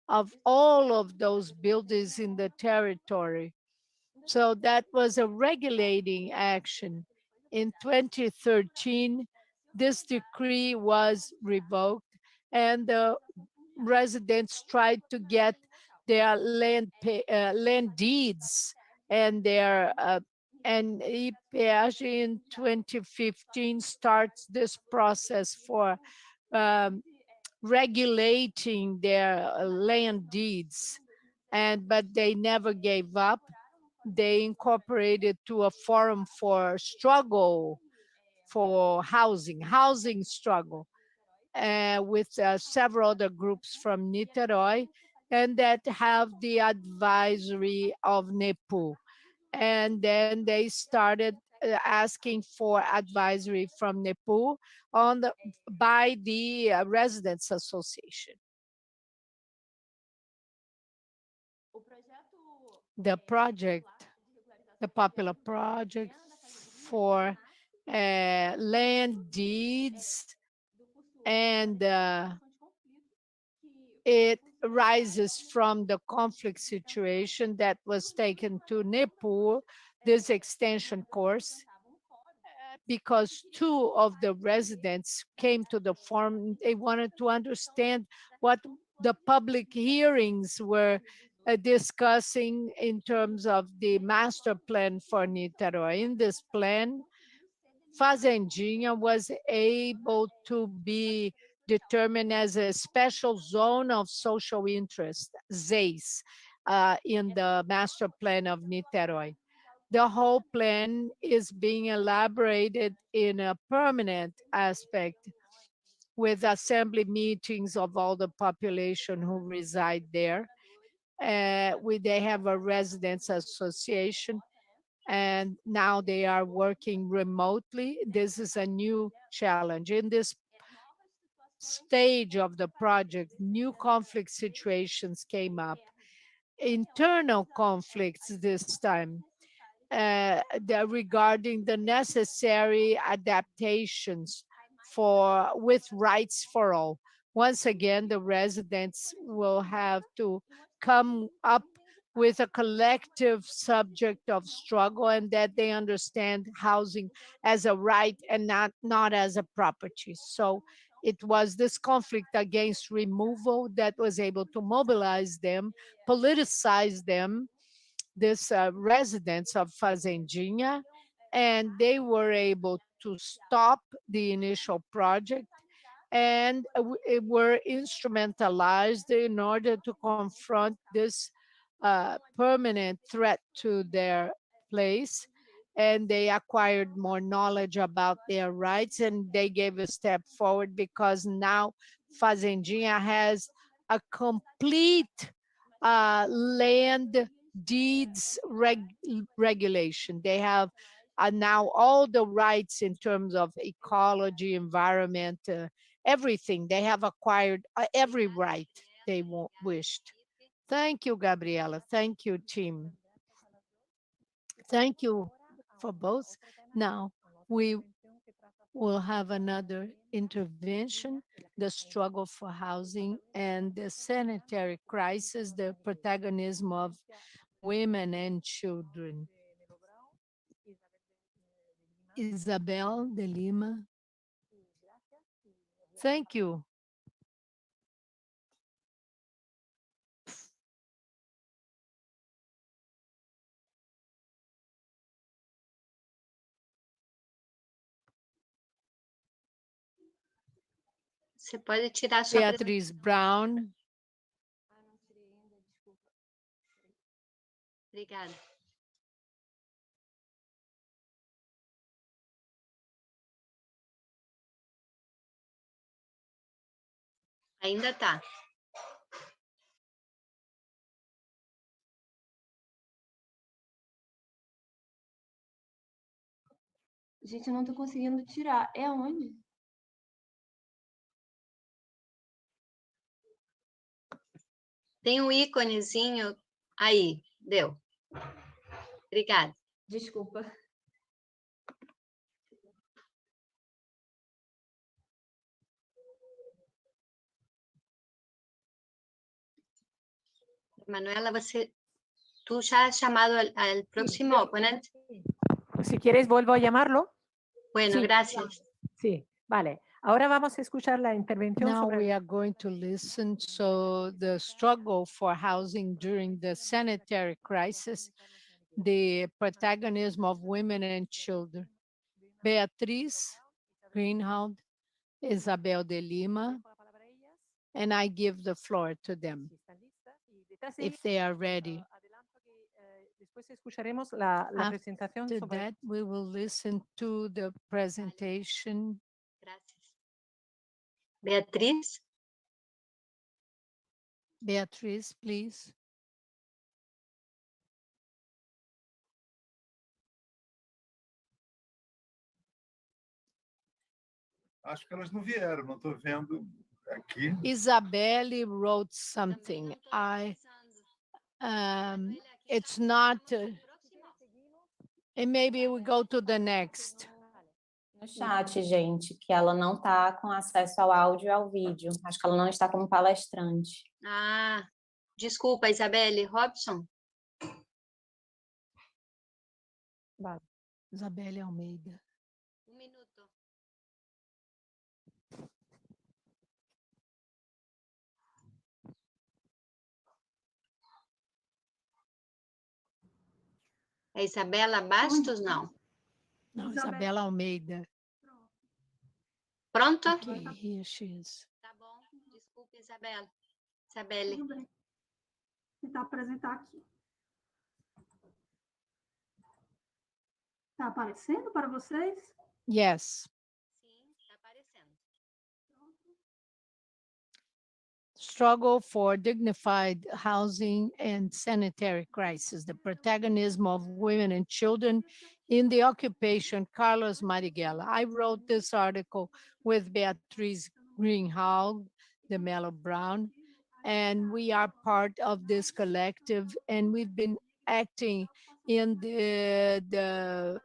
of all of those buildings in the territory. So that was a regulating action. In 2013, this decree was revoked, and the residents tried to get their land deeds and their and EIPLAC in 2015 starts this process for regulating their land deeds, but they never gave up. They incorporated to a forum for struggle for housing struggle, with several other groups from Niterói, and that have the advisory of NEPU. And then they started asking for advisory from NEPU by the Residents Association. The project, the popular project for land deeds, and it arises from the conflict situation that was taken to NEPU, this extension course, because 2 of the residents came to the forum. They wanted to understand what the public hearings were discussing in terms of the master plan for Niterói. In this plan, Fazendinha was able to be determined as a special zone of social interest, ZEIS, in the master plan of Niterói. The whole plan is being elaborated in a permanent aspect with assembly meetings of all the population who reside there. They have a residents association, and now they are working remotely. This is a new challenge. In this stage of the project, new conflict situations came up. Internal conflicts this time, regarding the necessary adaptations with rights for all. Once again, the residents will have to come up with a collective subject of struggle, and that they understand housing as a right and not as a property. So It was this conflict against removal that was able to mobilize them, politicize them, this residents of Fazendinha, and they were able to stop the initial project and were instrumentalized in order to confront this permanent threat to their place. And they acquired more knowledge about their rights, and they gave a step forward because now Fazendinha has a complete land deeds regulation. They have now all the rights in terms of ecology, environment, everything. They have acquired every right they wished. Thank you, Gabriela. Thank you, team. Thank you for both. Now, we will have another intervention, the struggle for housing and the sanitary crisis, the protagonism of women and children. Isabel de Lima. Thank you. Você pode tirar sua Beatriz Brown. Obrigada. Ainda tá. Gente, eu não tô conseguindo tirar. É onde? Tem um íconezinho aí. Deu. Obrigada. Desculpa. Manuela, tú ya has llamado al próximo oponente. Si quieres, vuelvo a llamarlo. Bueno, Sí. gracias. Sí, vale. Ahora vamos a escuchar la intervención Now sobre... we are going to listen. So the struggle for housing during the sanitary crisis, the protagonism of women and children. Beatriz Greenhalgh, Isabel de Lima, and I give the floor to them if they are ready. Después escucharemos la presentación After sobre... that, we will listen to the presentation. Gracias. Beatriz. Beatriz, please. Acho que elas não vieram, não estou vendo aqui. Isabelle wrote something. It's not, and maybe we go to the next. No chat, gente, que ela não está com acesso ao áudio e ao vídeo. Acho que ela não está como palestrante. Ah, desculpa, Isabelle. Robson? Vale. Isabelle Almeida. Um minuto. É Isabela Bastos, não? Não, Isabela Almeida. Pronto? Okay, here she is. Tá bom. Desculpa, Isabela. Isabelle. Tudo bem. Vou tentar apresentar aqui. Está aparecendo para vocês? Yes. Sim, está aparecendo. Struggle for dignified housing and sanitary crisis, the protagonism of women and children in the occupation, Carlos Marighella. I wrote this article with Beatriz Greenhalgh, de Mello Brown, and we are part of this collective, and we've been acting in the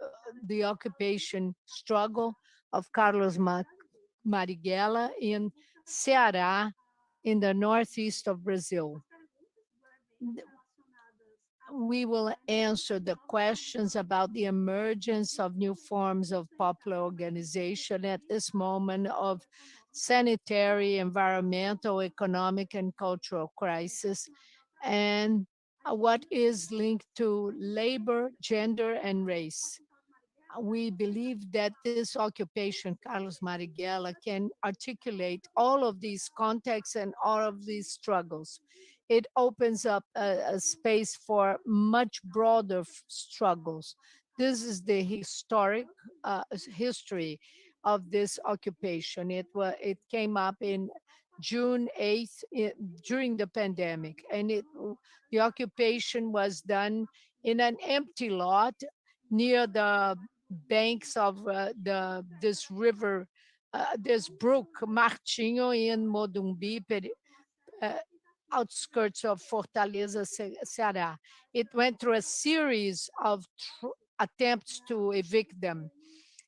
occupation struggle of Carlos Marighella in Ceará, in the northeast of Brazil. We will answer the questions about the emergence of new forms of popular organization at this moment of sanitary, environmental, economic, and cultural crisis, and what is linked to labor, gender, and race. We believe that this occupation, Carlos Marighella, can articulate all of these contexts and all of these struggles. It opens up a space for much broader struggles. This is the history of this occupation. It came up in June 8th during the pandemic, and the occupation was done in an empty lot near the banks of this river, this brook, Martinho in Modumbi, uh, outskirts of Fortaleza, Ceará. It went through a series of attempts to evict them.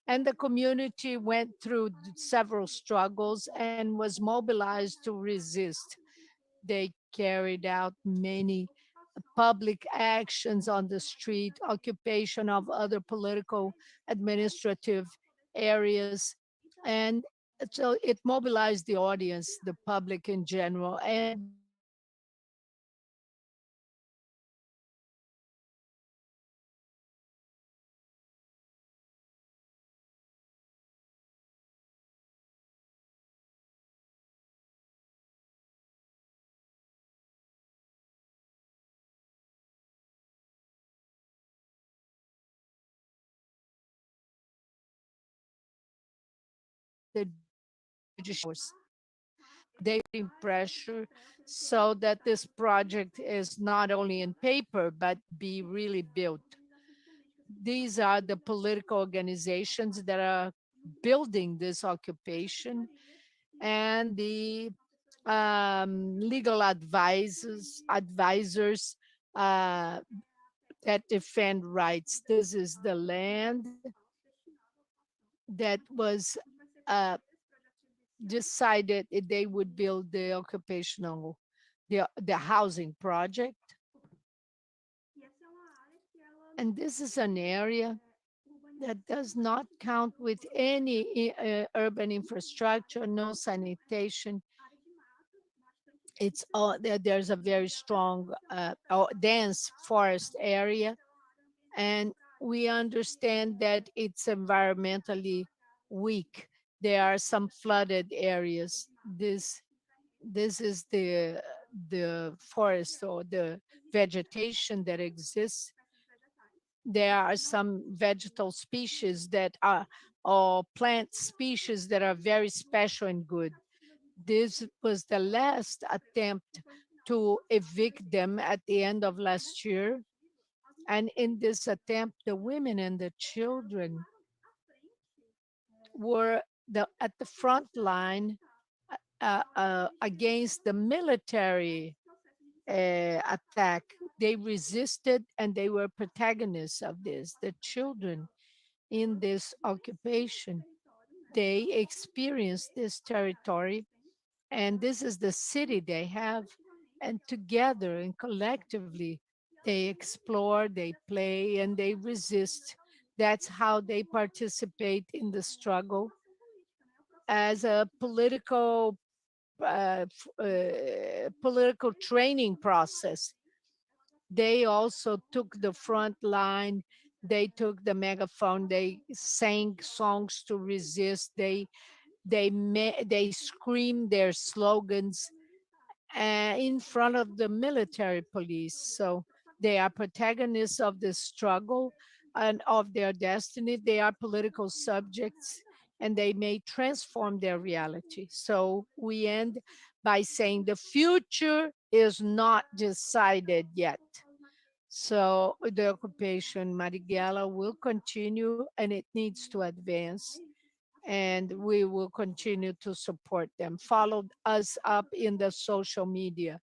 And the community went through several struggles and was mobilized to resist. They carried out many public actions on the street, occupation of other political administrative areas. And so it mobilized the audience, the public in general, and the judicial force. They put pressure so that this project is not only in paper, but be really built. These are the political organizations that are building this occupation, and the legal advisors that defend rights. This is the land that was decided they would build the occupational, the housing project. And this is an area that does not count with any urban infrastructure, no sanitation. It's all there's a very strong, dense forest area, and we understand that it's environmentally weak. There are some flooded areas. This is the forest or the vegetation that exists. There are some vegetal species that are, or plant species that are very special and good. This was the last attempt to evict them at the end of last year. And in this attempt, the women and the children were at the front line against the military attack. They resisted and they were protagonists of this. The children in this occupation, they experienced this territory, and this is the city they have, and together and collectively, they explore, they play, and they resist. That's how they participate in the struggle as a political training process. They also took the front line. They took the megaphone. They sang songs to resist. They screamed their slogans in front of the military police. So they are protagonists of the struggle and of their destiny. They are political subjects, and they may transform their reality. So we end by saying the future is not decided yet. So the occupation Marighella will continue, and it needs to advance, and we will continue to support them. Follow us up in the social media.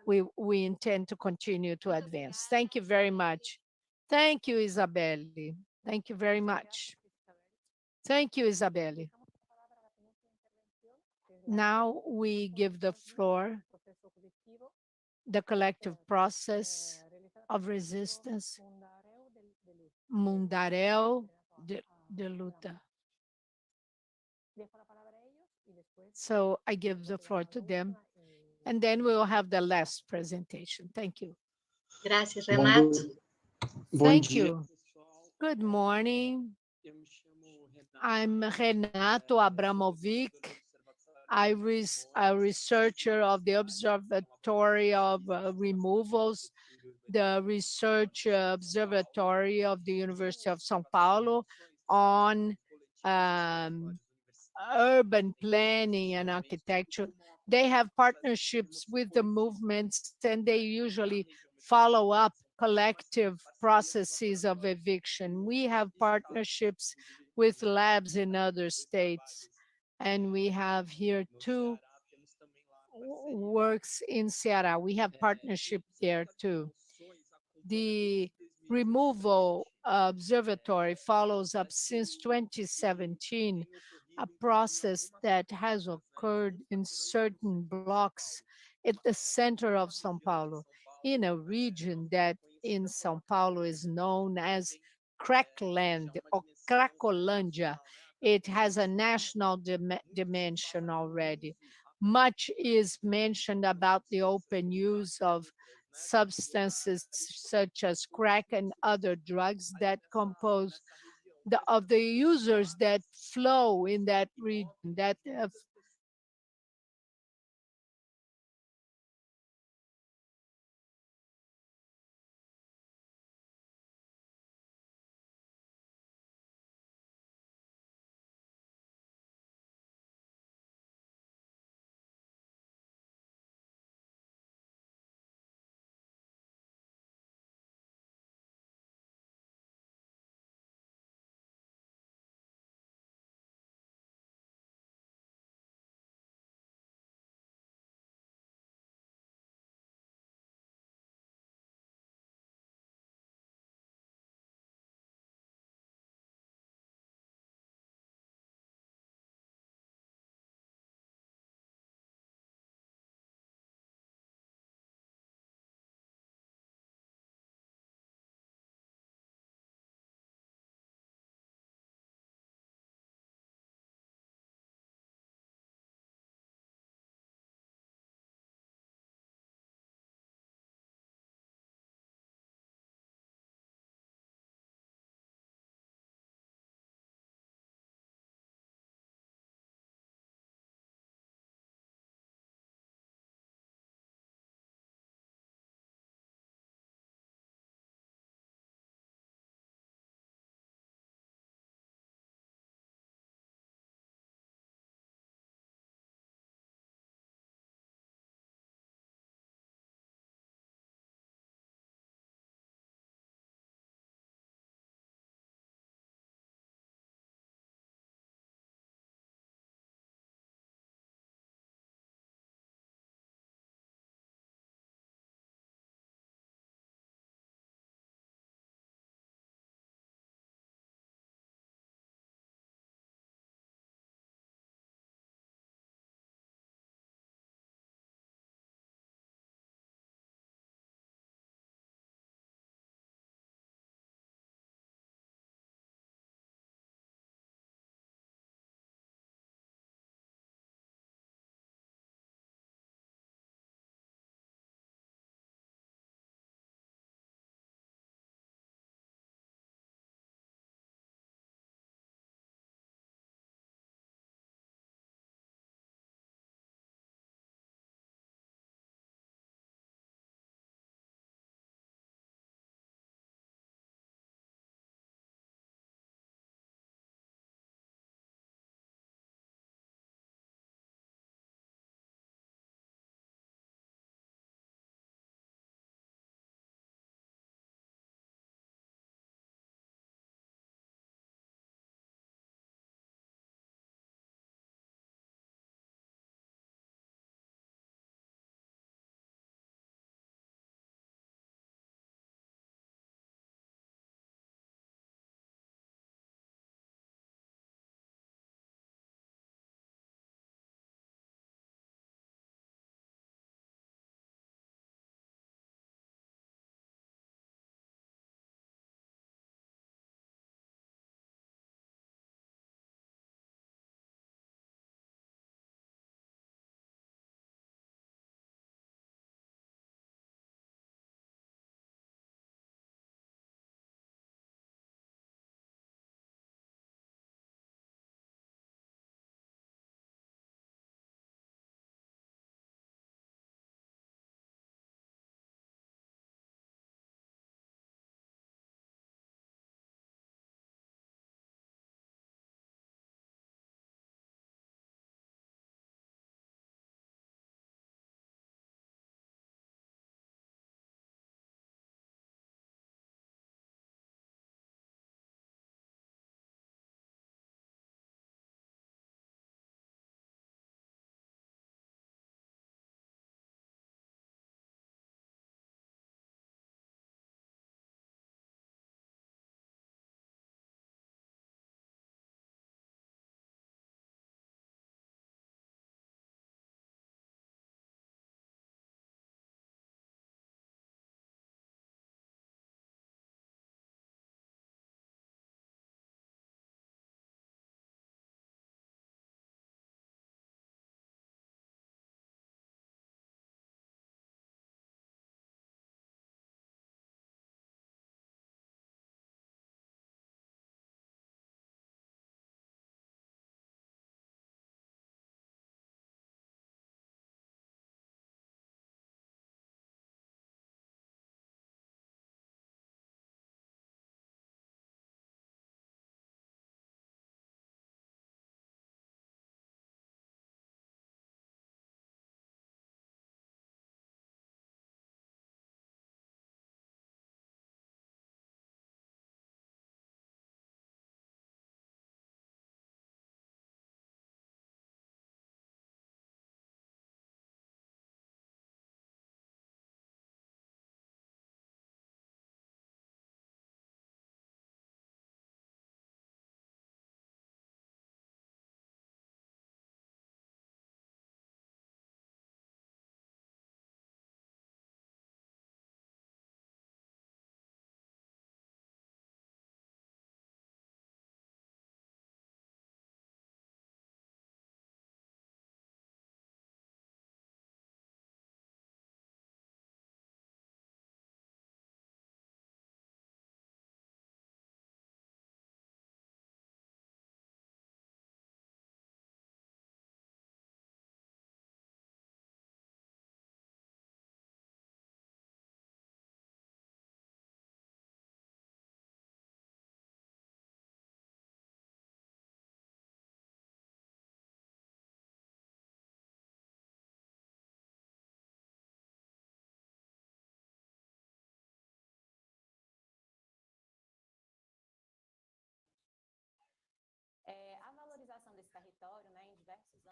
We intend to continue to advance. Thank you very much. Thank you, Isabelle. Thank you very much. Thank you, Isabelle. Now we give the floor, the collective process of resistance, Mundaréu de luta. So I give the floor to them, and then we will have the last presentation. Thank you. Gracias, Renato. Thank you. Good morning. I'm Renato Abramovic. I'm a researcher of the Observatory of Removals, the Research Observatory of the University of São Paulo on urban planning and architecture. They have partnerships with the movements, and they usually follow up collective processes of eviction. We have partnerships with labs in other states, and we have here two works in Ceará. We have partnership there too. The removal observatory follows up since 2017 a process that has occurred in certain blocks at the center of São Paulo, in a region that in São Paulo is known as Crackland or Cracolândia. It has a national dimension already. Much is mentioned about the open use of substances such as crack and other drugs that compose of the users that flow in that region, that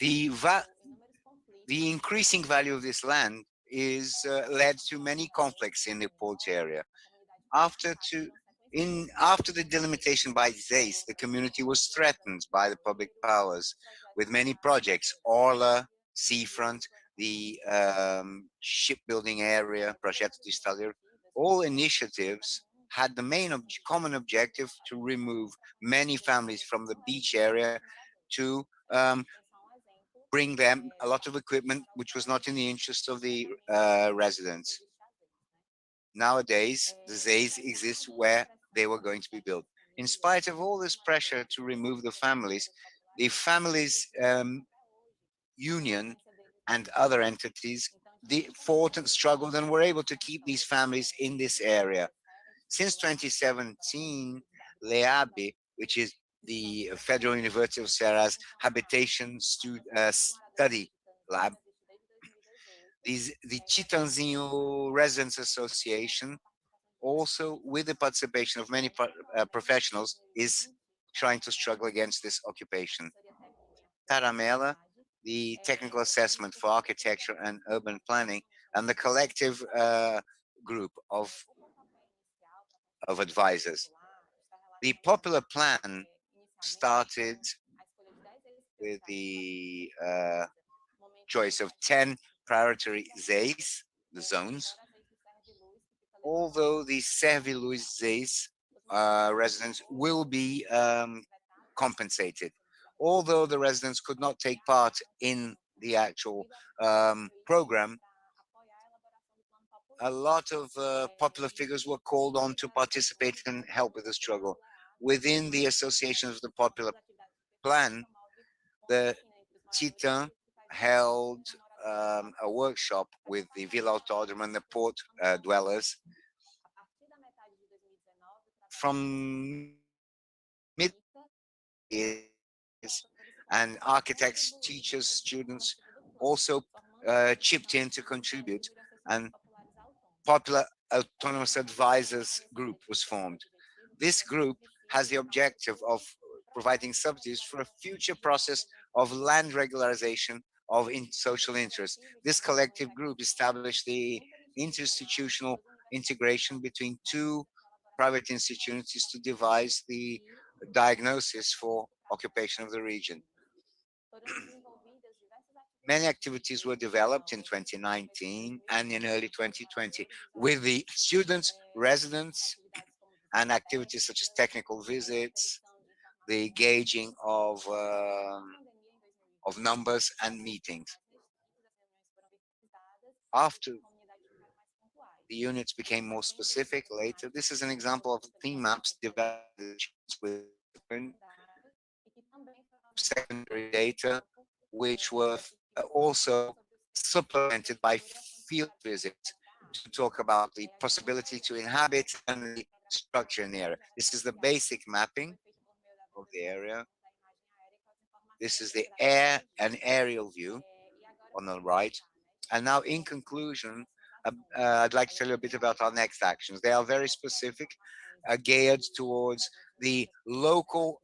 the increasing value of this land is led to many conflicts in the port area. After the delimitation by Zeiss, the community was threatened by the public powers with many projects, Orla, Seafront, the shipbuilding area, Projeto de Estadio. All initiatives had the main common objective to remove many families from the beach area to bring them a lot of equipment which was not in the interest of the residents. Nowadays, the Zays exist where they were going to be built. In spite of all this pressure to remove the families union and other entities fought and struggled and were able to keep these families in this area. Since 2017, LEABI, which is the Federal University of Cearás Habitation Study Lab, the Chitanzinho Residents Association, also with the participation of many professionals, is trying to struggle against this occupation. Taramela, the Technical Assessment for Architecture and Urban Planning, and the collective group of advisors. The popular plan started with the choice of 10 priority Zays, the zones. Although the Serviluz Zays residents will be compensated. Although the residents could not take part in the actual program, a lot of popular figures were called on to participate and help with the struggle. Within the association of the popular plan, the Titan held a workshop with the Villa Autódromo and the port dwellers. From mid years, and architects, teachers, students also chipped in to contribute, and Popular Autonomous Advisors Group was formed. This group has the objective of providing subsidies for a future process of land regularization of social interest. This collective group established the interinstitutional integration between two private institutions to devise the diagnosis for occupation of the region. Many activities were developed in 2019 and in early 2020 with the students, residents, and activities such as technical visits, the gauging of numbers and meetings. After the units became more specific later, this is an example of theme maps developed with secondary data, which were also supplemented by field visits to talk about the possibility to inhabit and the structure in the area. This is the basic mapping of the area. This is the an aerial view on the right. And now, in conclusion, I'd like to tell you a bit about our next actions. They are very specific, geared towards the local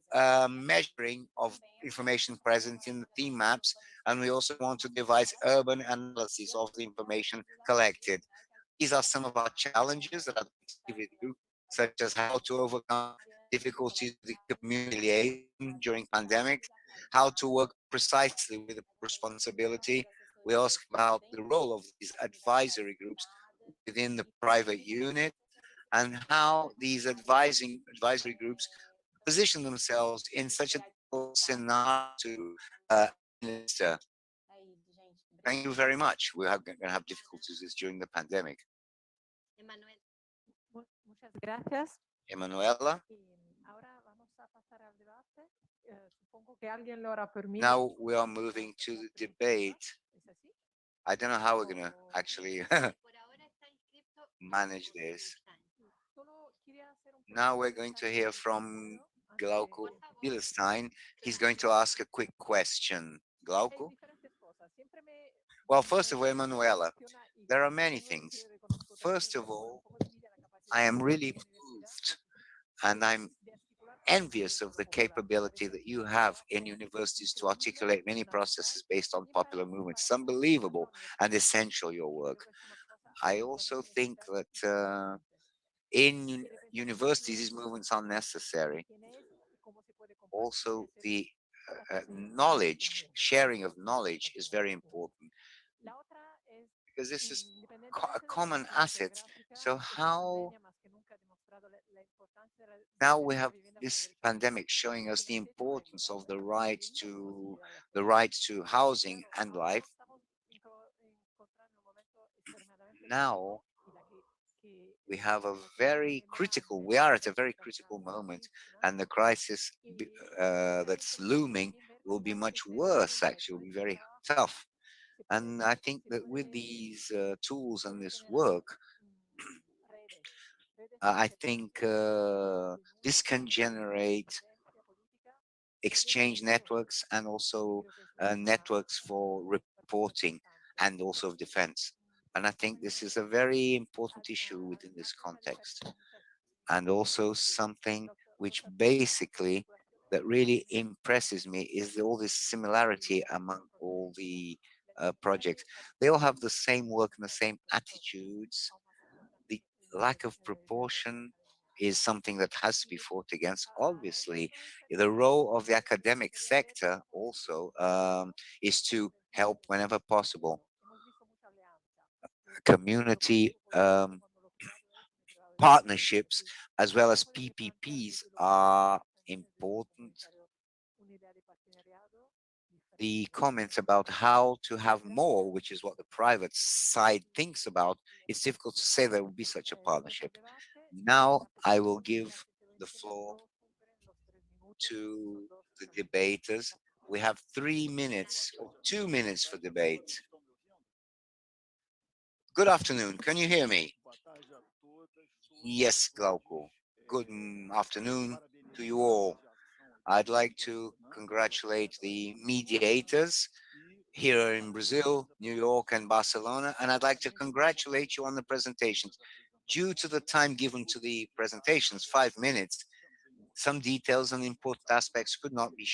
measuring of information present in the theme maps, and we also want to devise urban analysis of the information collected. These are some of our challenges that I'd like to give you, such as how to overcome difficulties with the community liaison during pandemic, how to work precisely with the responsibility. We ask about the role of these advisory groups within the private unit, and how these advisory groups position themselves in such a scenario to administer. Thank you very much. We're going to have difficulties during the pandemic. Muchas gracias. Emanuela. Now we are moving to the debate. I don't know how we're going to actually manage this. Now we're going to hear from Glauco Bilstein. He's going to ask a quick question. Glauco? Well, first of all, Emanuela, there are many things. First of all, I am really moved, and I'm envious of the capability that you have in universities to articulate many processes based on popular movements. It's unbelievable and essential, your work. I also think that in universities, these movements are necessary. Also, the knowledge, sharing of knowledge is very important because this is a common asset. So how now we have this pandemic showing us the importance of the right to housing and life. Now we have a very critical, we are at a very critical moment, and the crisis that's looming will be much worse, actually, will be very tough. And I think that with these tools and this work, I think this can generate exchange networks and also networks for reporting and also of defense. And I think this is a very important issue within this context. And also something which basically that really impresses me is all this similarity among all the projects. They all have the same work and the same attitudes. The lack of proportion is something that has to be fought against. Obviously, the role of the academic sector also is to help whenever possible. Community partnerships as well as PPPs are important. The comments about how to have more, which is what the private side thinks about, it's difficult to say there will be such a partnership. Now I will give the floor to the debaters. We have 3 minutes or 2 minutes for debate. Good afternoon. Can you hear me? Yes, Glauco. Good afternoon to you all. I'd like to congratulate the mediators here in Brazil, New York, and Barcelona, and I'd like to congratulate you on the presentations. Due to the time given to the presentations, 5 minutes, some details and important aspects could not be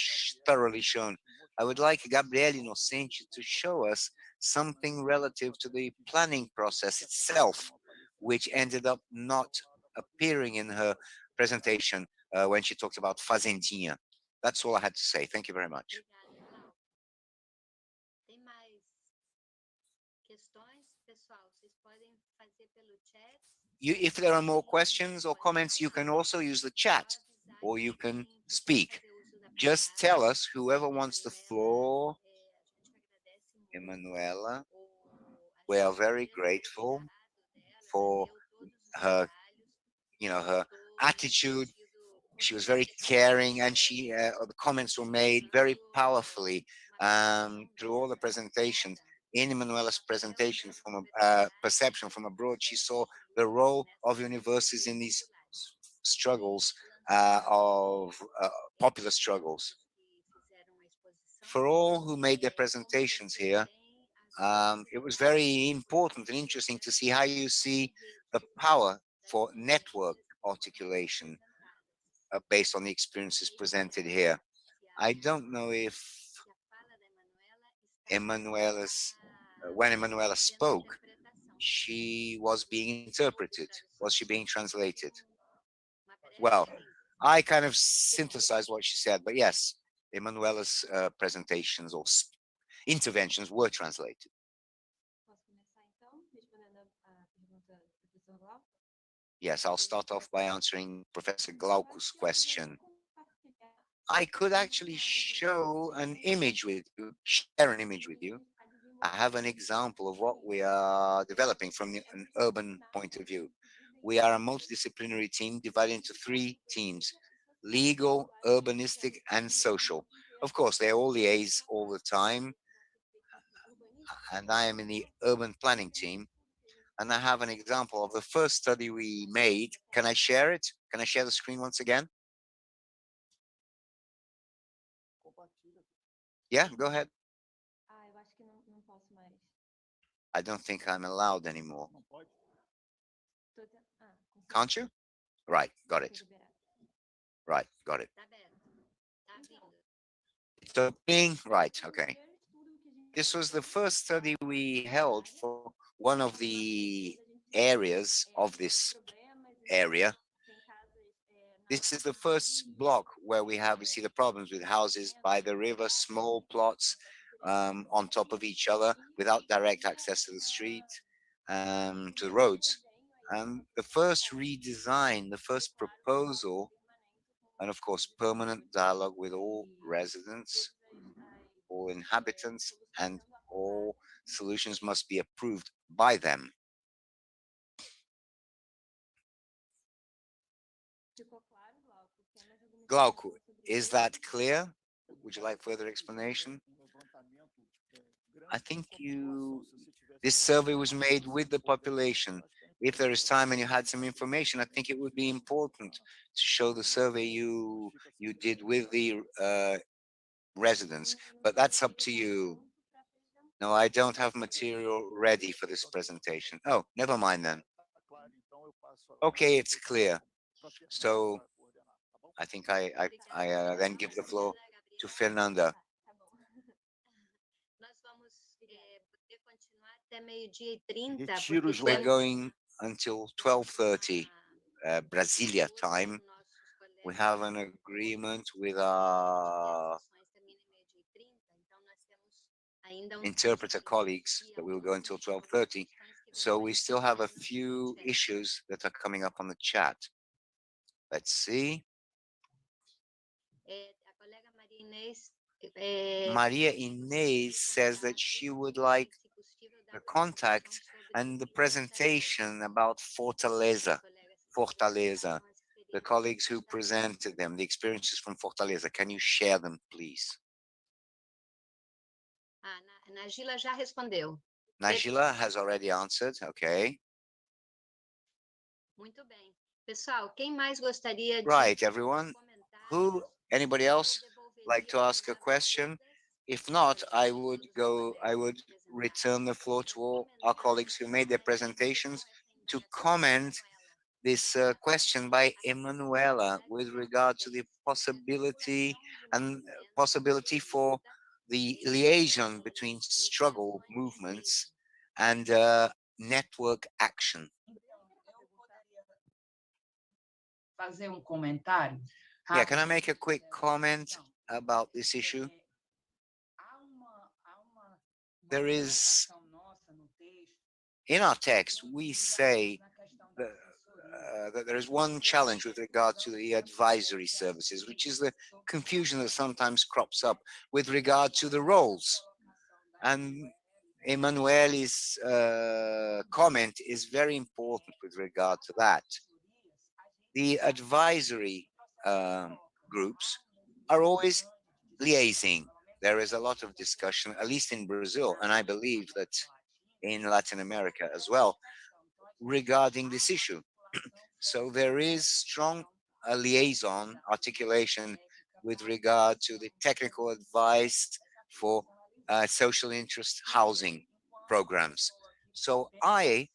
thoroughly shown. I would like Gabriele Inocente to show us something relative to the planning process itself, which ended up not appearing in her presentation when she talked about Fazendinha. That's all I had to say. Thank you very much. If there are more questions or comments, you can also use the chat or you can speak. Just tell us, whoever wants the floor. Emanuela, we are very grateful for her, her attitude. She was very caring, and the comments were made very powerfully through all the presentations. In Emanuela's presentation from a perception from abroad, she saw the role of universities in these struggles of popular struggles. For all who made their presentations here, it was very important and interesting to see how you see the power for network articulation based on the experiences presented here. I don't know if when Emanuela spoke, she was being interpreted. Was she being translated? Well, I kind of synthesized what she said, but yes, Emanuela's presentations or interventions were translated. Yes, I'll start off by answering Professor Glauco's question. I could actually show an image with you, share an image with you. I have an example of what we are developing from an urban point of view. We are a multidisciplinary team divided into 3 teams: legal, urbanistic, and social. Of course, they all liaise all the time. And I am in the urban planning team. And I have an example of the first study we made. Can I share it? Can I share the screen once again? Yeah, go ahead. I don't think I'm allowed anymore. Can't you? Right, got it. Right, got it. It's opening, right, okay. This was the first study we held for one of the areas of this area. This is the first block where we see the problems with houses by the river, small plots on top of each other without direct access to the street, to the roads. The first redesign, the first proposal, and of course, permanent dialogue with all residents, all inhabitants, and all solutions must be approved by them. Glauco, is that clear? Would you like further explanation? I think this survey was made with the population. If there is time and you had some information, I think it would be important to show the survey you did with the residents, but that's up to you. No, I don't have material ready for this presentation. Oh, never mind then. Okay, it's clear. So I think I then give the floor to Fernanda. We're going until 12:30 Brasilia time. We have an agreement with our interpreter colleagues that we will go until 12:30. So we still have a few issues that are coming up on the chat. Let's see. Maria Inês says that she would like the contact and the presentation about Fortaleza. Fortaleza, the colleagues who presented them, the experiences from Fortaleza. Can you share them, please? Nagila já respondeu. Nagila has already answered. Okay. Muito bem. Pessoal, quem mais gostaria de Right, everyone. Anybody else like to ask a question? If not, I would return the floor to all our colleagues who made their presentations to comment this question by Emanuela with regard to the possibility for the liaison between struggle movements and network action. Yeah, can I make a quick comment about this issue? There is, in our text, we say that there is one challenge with regard to the advisory services, which is the confusion that sometimes crops up with regard to the roles. And Emanuele's comment is very important with regard to that. The advisory groups are always liaising. There is a lot of discussion, at least in Brazil, and I believe that in Latin America as well, regarding this issue. So there is strong liaison articulation with regard to the technical advice for social interest housing programs. So I,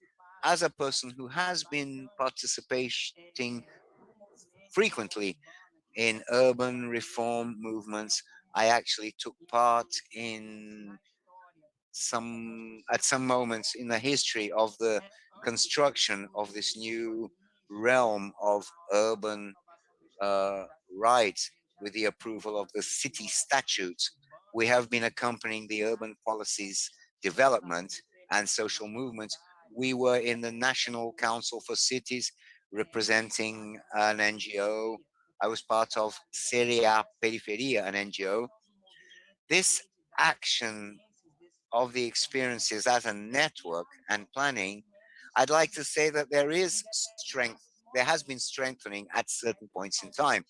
as a person who has been participating frequently in urban reform movements, I actually took part in at some moments in the history of the construction of this new realm of urban rights with the approval of the city statutes. We have been accompanying the urban policies development and social movements. We were in the National Council for Cities representing an NGO. I was part of Seria Periferia, an NGO. This action of the experiences as a network and planning, I'd like to say that there is strength, there has been strengthening at certain points in time,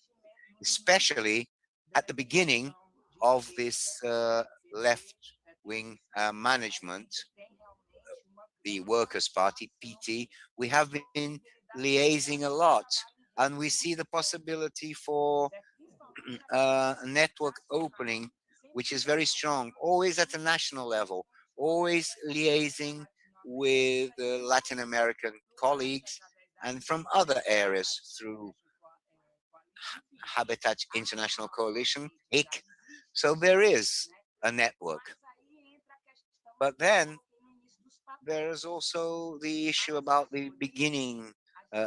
especially at the beginning of this left-wing management, the Workers' Party, PT. We have been liaising a lot, and we see the possibility for a network opening, which is very strong, always at the national level, always liaising with Latin American colleagues and from other areas through Habitat International Coalition, HIC. So there is a network. But then there is also the issue about the beginning,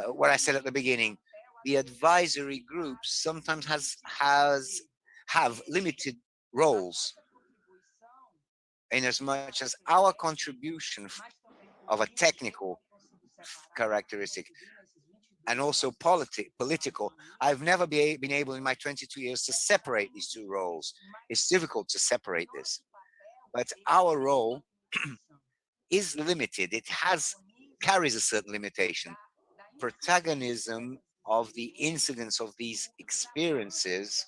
what I said at the beginning. The advisory groups sometimes have limited roles in as much as our contribution of a technical characteristic and also political. I've never been able in my 22 years to separate these two roles. It's difficult to separate this, but our role is limited. It carries a certain limitation. Protagonism of the incidents of these experiences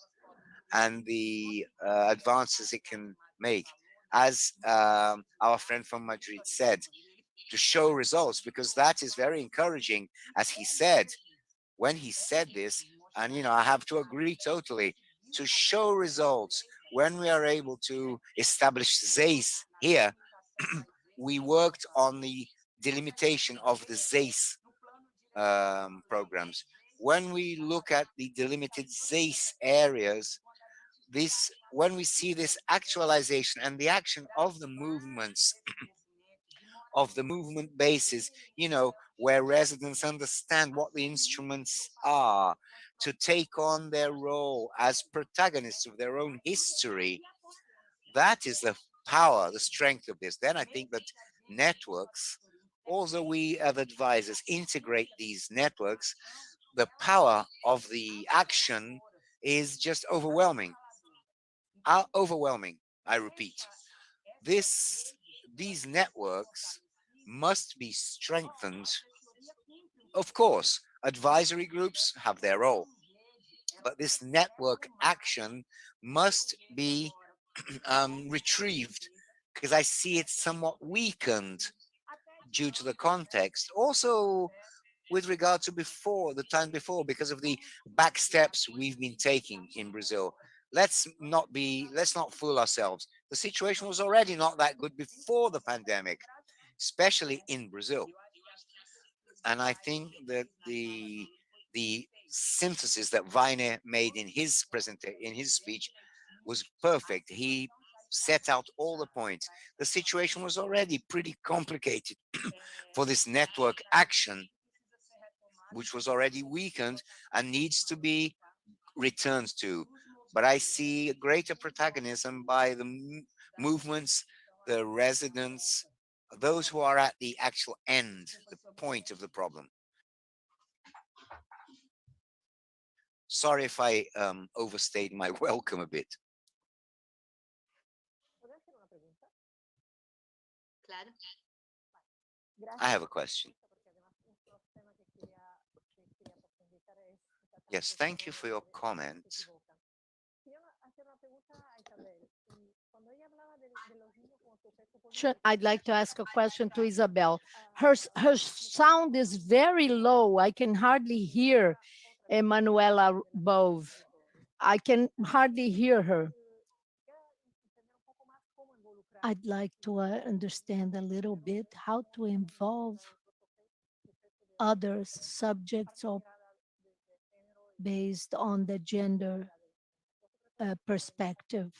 and the advances it can make, as our friend from Madrid said, to show results, because that is very encouraging, as he said, when he said this, and I have to agree totally, to show results when we are able to establish ZACE here. We worked on the delimitation of the ZACE programs. When we look at the delimited ZACE areas, when we see this actualization and the action of the movements, of the movement basis, where residents understand what the instruments are, to take on their role as protagonists of their own history, that is the power, the strength of this. Then I think that networks, although we as advisors integrate these networks, the power of the action is just overwhelming. Overwhelming, I repeat. These networks must be strengthened. Of course, advisory groups have their role, but this network action must be retrieved, because I see it somewhat weakened due to the context. Also, with regard to the time before, because of the back steps we've been taking in Brazil. Let's not fool ourselves. The situation was already not that good before the pandemic, especially in Brazil. And I think that the synthesis that Weiner made in his speech was perfect. He set out all the points. The situation was already pretty complicated for this network action, which was already weakened and needs to be returned to. But I see a greater protagonism by the movements, the residents, those who are at the actual end, the point of the problem. Sorry if I overstayed my welcome a bit. I have a question. Yes, thank you for your comment. Sure, I'd like to ask a question to Isabel. Her sound is very low. I can hardly hear Emanuela above. I can hardly hear her. I'd like to understand a little bit how to involve other subjects or based on the gender perspective.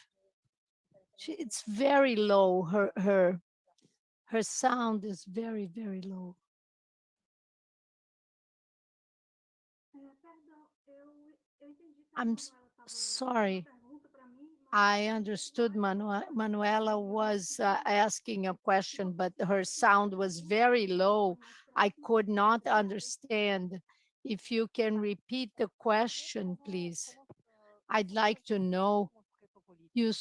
It's very low. Her sound is very, very low. I'm sorry. I understood Manuela was asking a question, but her sound was very low. I could not understand. If you can repeat the question, please. I'd like to know, you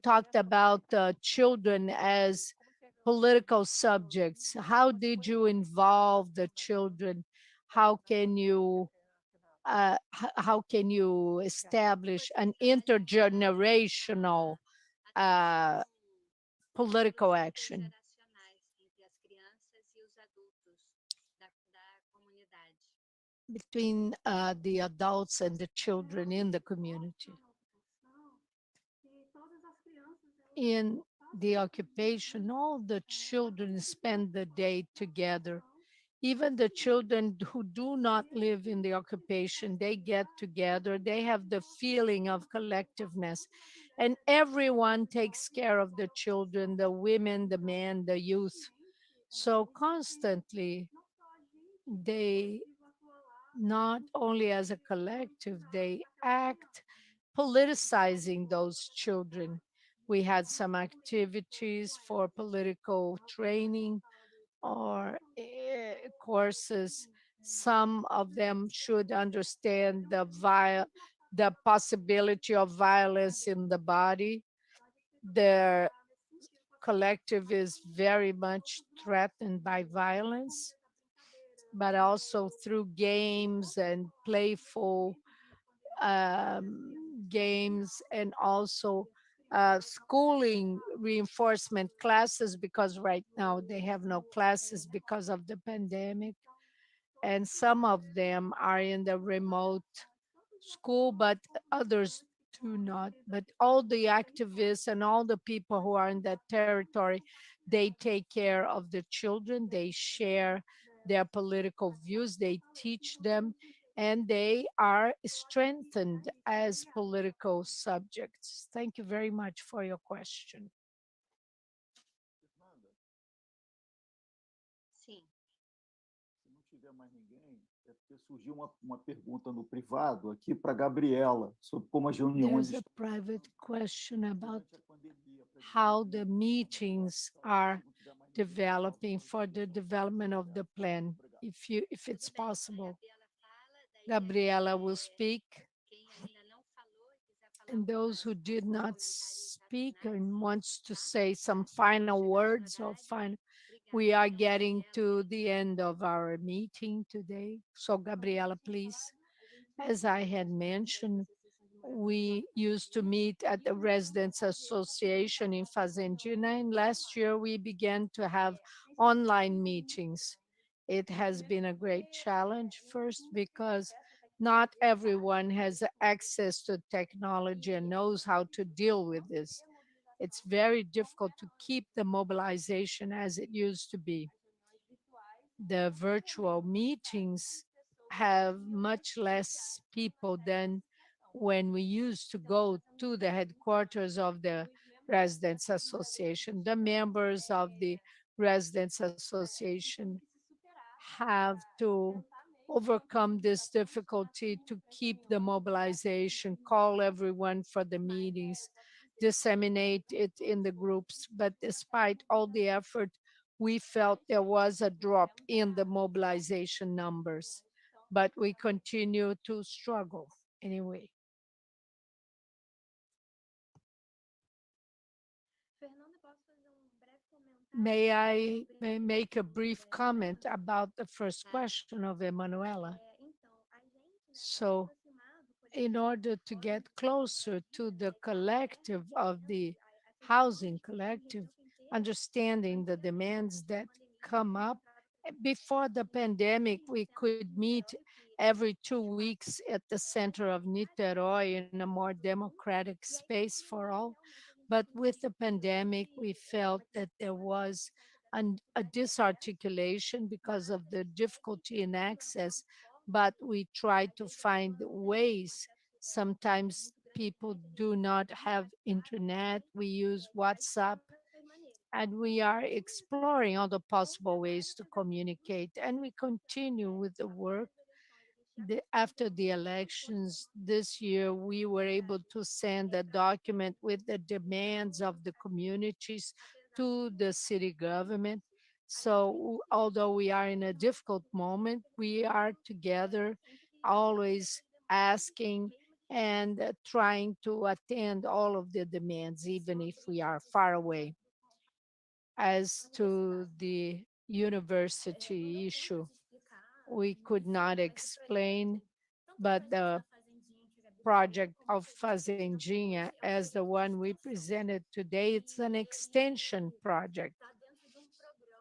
talked about children as political subjects. How did you involve the children? How can you establish an intergenerational political action? Between the adults and the children in the community. In the occupation, all the children spend the day together. Even the children who do not live in the occupation, they get together, they have the feeling of collectiveness, and everyone takes care of the children, the women, the men, the youth. So constantly, they not only as a collective, they act politicizing those children. We had some activities for political training or courses. Some of them should understand the possibility of violence in the body. Their collective is very much threatened by violence, but also through games and playful games, and also schooling reinforcement classes, because right now they have no classes because of the pandemic. And some of them are in the remote school, but others do not. But all the activists and all the people who are in that territory, they take care of the children, they share their political views, they teach them, and they are strengthened as political subjects. Thank you very much for your question. Sim. Se não tiver mais ninguém, é porque surgiu uma pergunta no privado aqui para Gabriela sobre como as reuniões There's a private question about how the meetings are developing for the development of the plan, if it's possible. Gabriela will speak. And those who did not speak and wants to say some final words or final, we are getting to the end of our meeting today. So Gabriela, please. As I had mentioned, we used to meet at the Residents Association in Fazendina, and last year we began to have online meetings. It has been a great challenge, first because not everyone has access to technology and knows how to deal with this. It's very difficult to keep the mobilization as it used to be. The virtual meetings have much less people than when we used to go to the headquarters of the Residents Association. The members of the Residents Association have to overcome this difficulty to keep the mobilization, call everyone for the meetings, disseminate it in the groups. But despite all the effort, we felt there was a drop in the mobilization numbers, but we continue to struggle anyway. May I make a brief comment about the first question of Emanuela? So, in order to get closer to the collective of the housing collective, understanding the demands that come up, before the pandemic, we could meet every 2 weeks at the center of Niterói in a more democratic space for all. But with the pandemic, we felt that there was a disarticulation because of the difficulty in access, but we tried to find ways. Sometimes people do not have internet. We use WhatsApp, and we are exploring all the possible ways to communicate, and we continue with the work. After the elections this year, we were able to send a document with the demands of the communities to the city government. So although we are in a difficult moment, we are together, always asking and trying to attend all of the demands, even if we are far away. As to the university issue, we could not explain, but the project of Fazendinha, as the one we presented today, it's an extension project.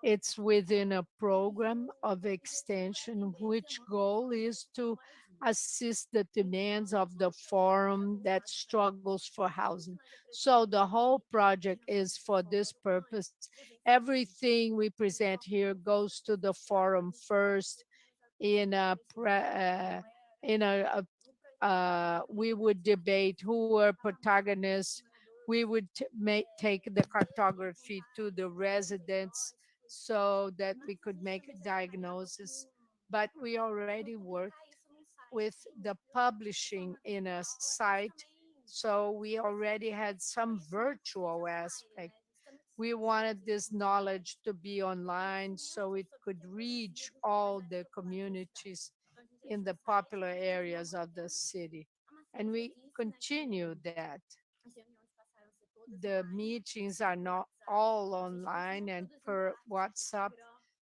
It's within a program of extension, which goal is to assist the demands of the forum that struggles for housing. So the whole project is for this purpose. Everything we present here goes to the forum first in in we would debate who were protagonists. We would take the cartography to the residents so that we could make a diagnosis. But we already worked with the publishing in a site, so we already had some virtual aspect. We wanted this knowledge to be online so it could reach all the communities in the popular areas of the city. And we continue that. The meetings are not all online and per WhatsApp.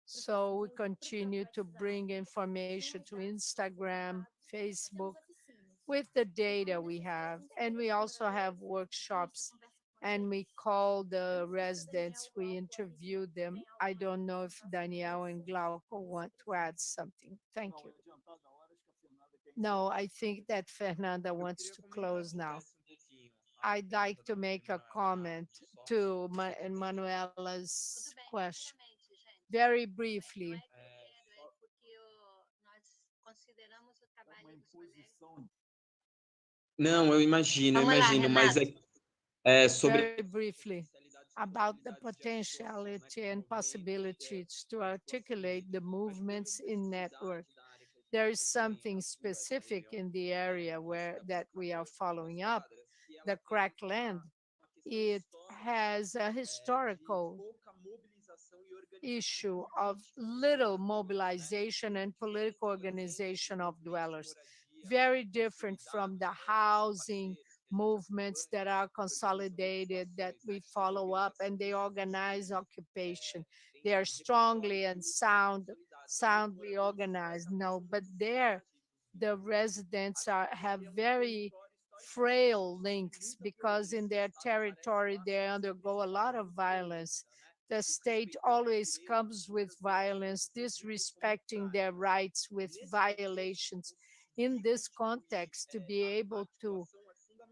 So we continue to bring information to Instagram, Facebook, with the data we have. And we also have workshops and we call the residents, we interview them. I don't know if Danielle and Glauco want to add something. Thank you. No, I think that Fernanda wants to close now. I'd like to make a comment to Manuela's question. Very briefly. Não, eu imagino, Vamos lá, mas Renato. sobre Very briefly about the potentiality and possibilities to articulate the movements in network. There is something specific in the area where that we are following up, the crackland. It has a historical issue of little mobilization and political organization of dwellers, very different from the housing movements that are consolidated, that we follow up and they organize occupation. They are strongly and soundly organized. No, but there the residents have very frail links because in their territory they undergo a lot of violence. The state always comes with violence, disrespecting their rights with violations. In this context, to be able to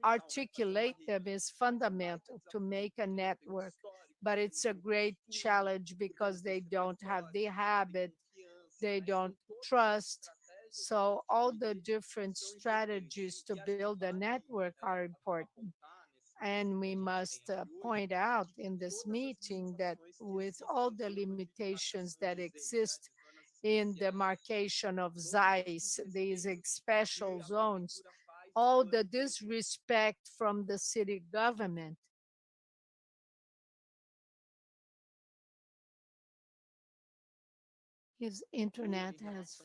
articulate them is fundamental to make a network. But it's a great challenge because they don't have the habit, they don't trust. So all the different strategies to build a network are important. And we must point out in this meeting that with all the limitations that exist in the marcation of ZAIs, these special zones, all the disrespect from the city government, his internet has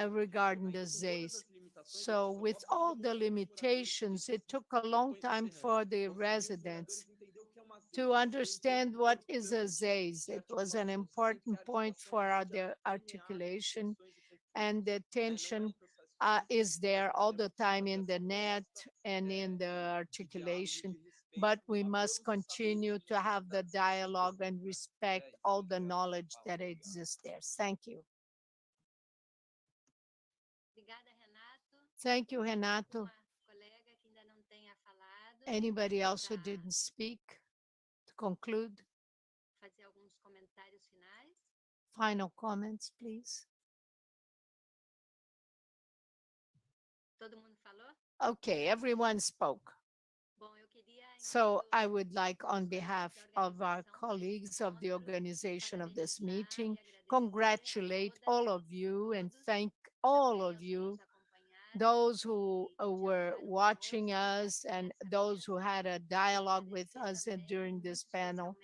regarding the ZAs. So with all the limitations, it took a long time for the residents to understand what is a ZAs. It was an important point for the articulation, and the tension is there all the time in the net and in the articulation. But we must continue to have the dialogue and respect all the knowledge that exists there. Thank you. Thank you, Renato. Anybody else who didn't speak to conclude? Final comments, please. Okay, everyone spoke. So I would like, on behalf of our colleagues of the organization of this meeting, congratulate all of you and thank all of you, those who were watching us and those who had a dialogue with us during this panel.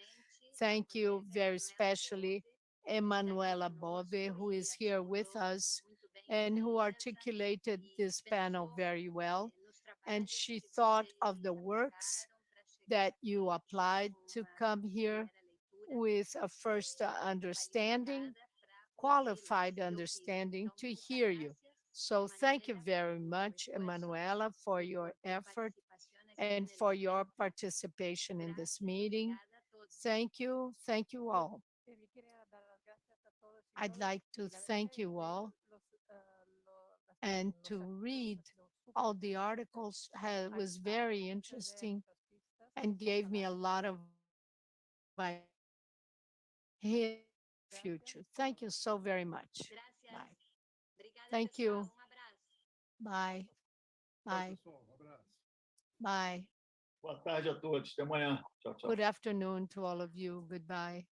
Thank you very especially Emanuela Bove, who is here with us and who articulated this panel very well. And she thought of the works that you applied to come here with a first understanding, qualified understanding to hear you. So thank you very much, Emanuela, for your effort and for your participation in this meeting. Thank you all. I'd like to thank you all and to read all the articles was very interesting and gave me a lot of ideas future. Thank you so very much. Bye. Thank you. Bye. Bye. Bye. Boa tarde a todos. Até amanhã. Tchau, tchau. Good afternoon to all of you. Goodbye.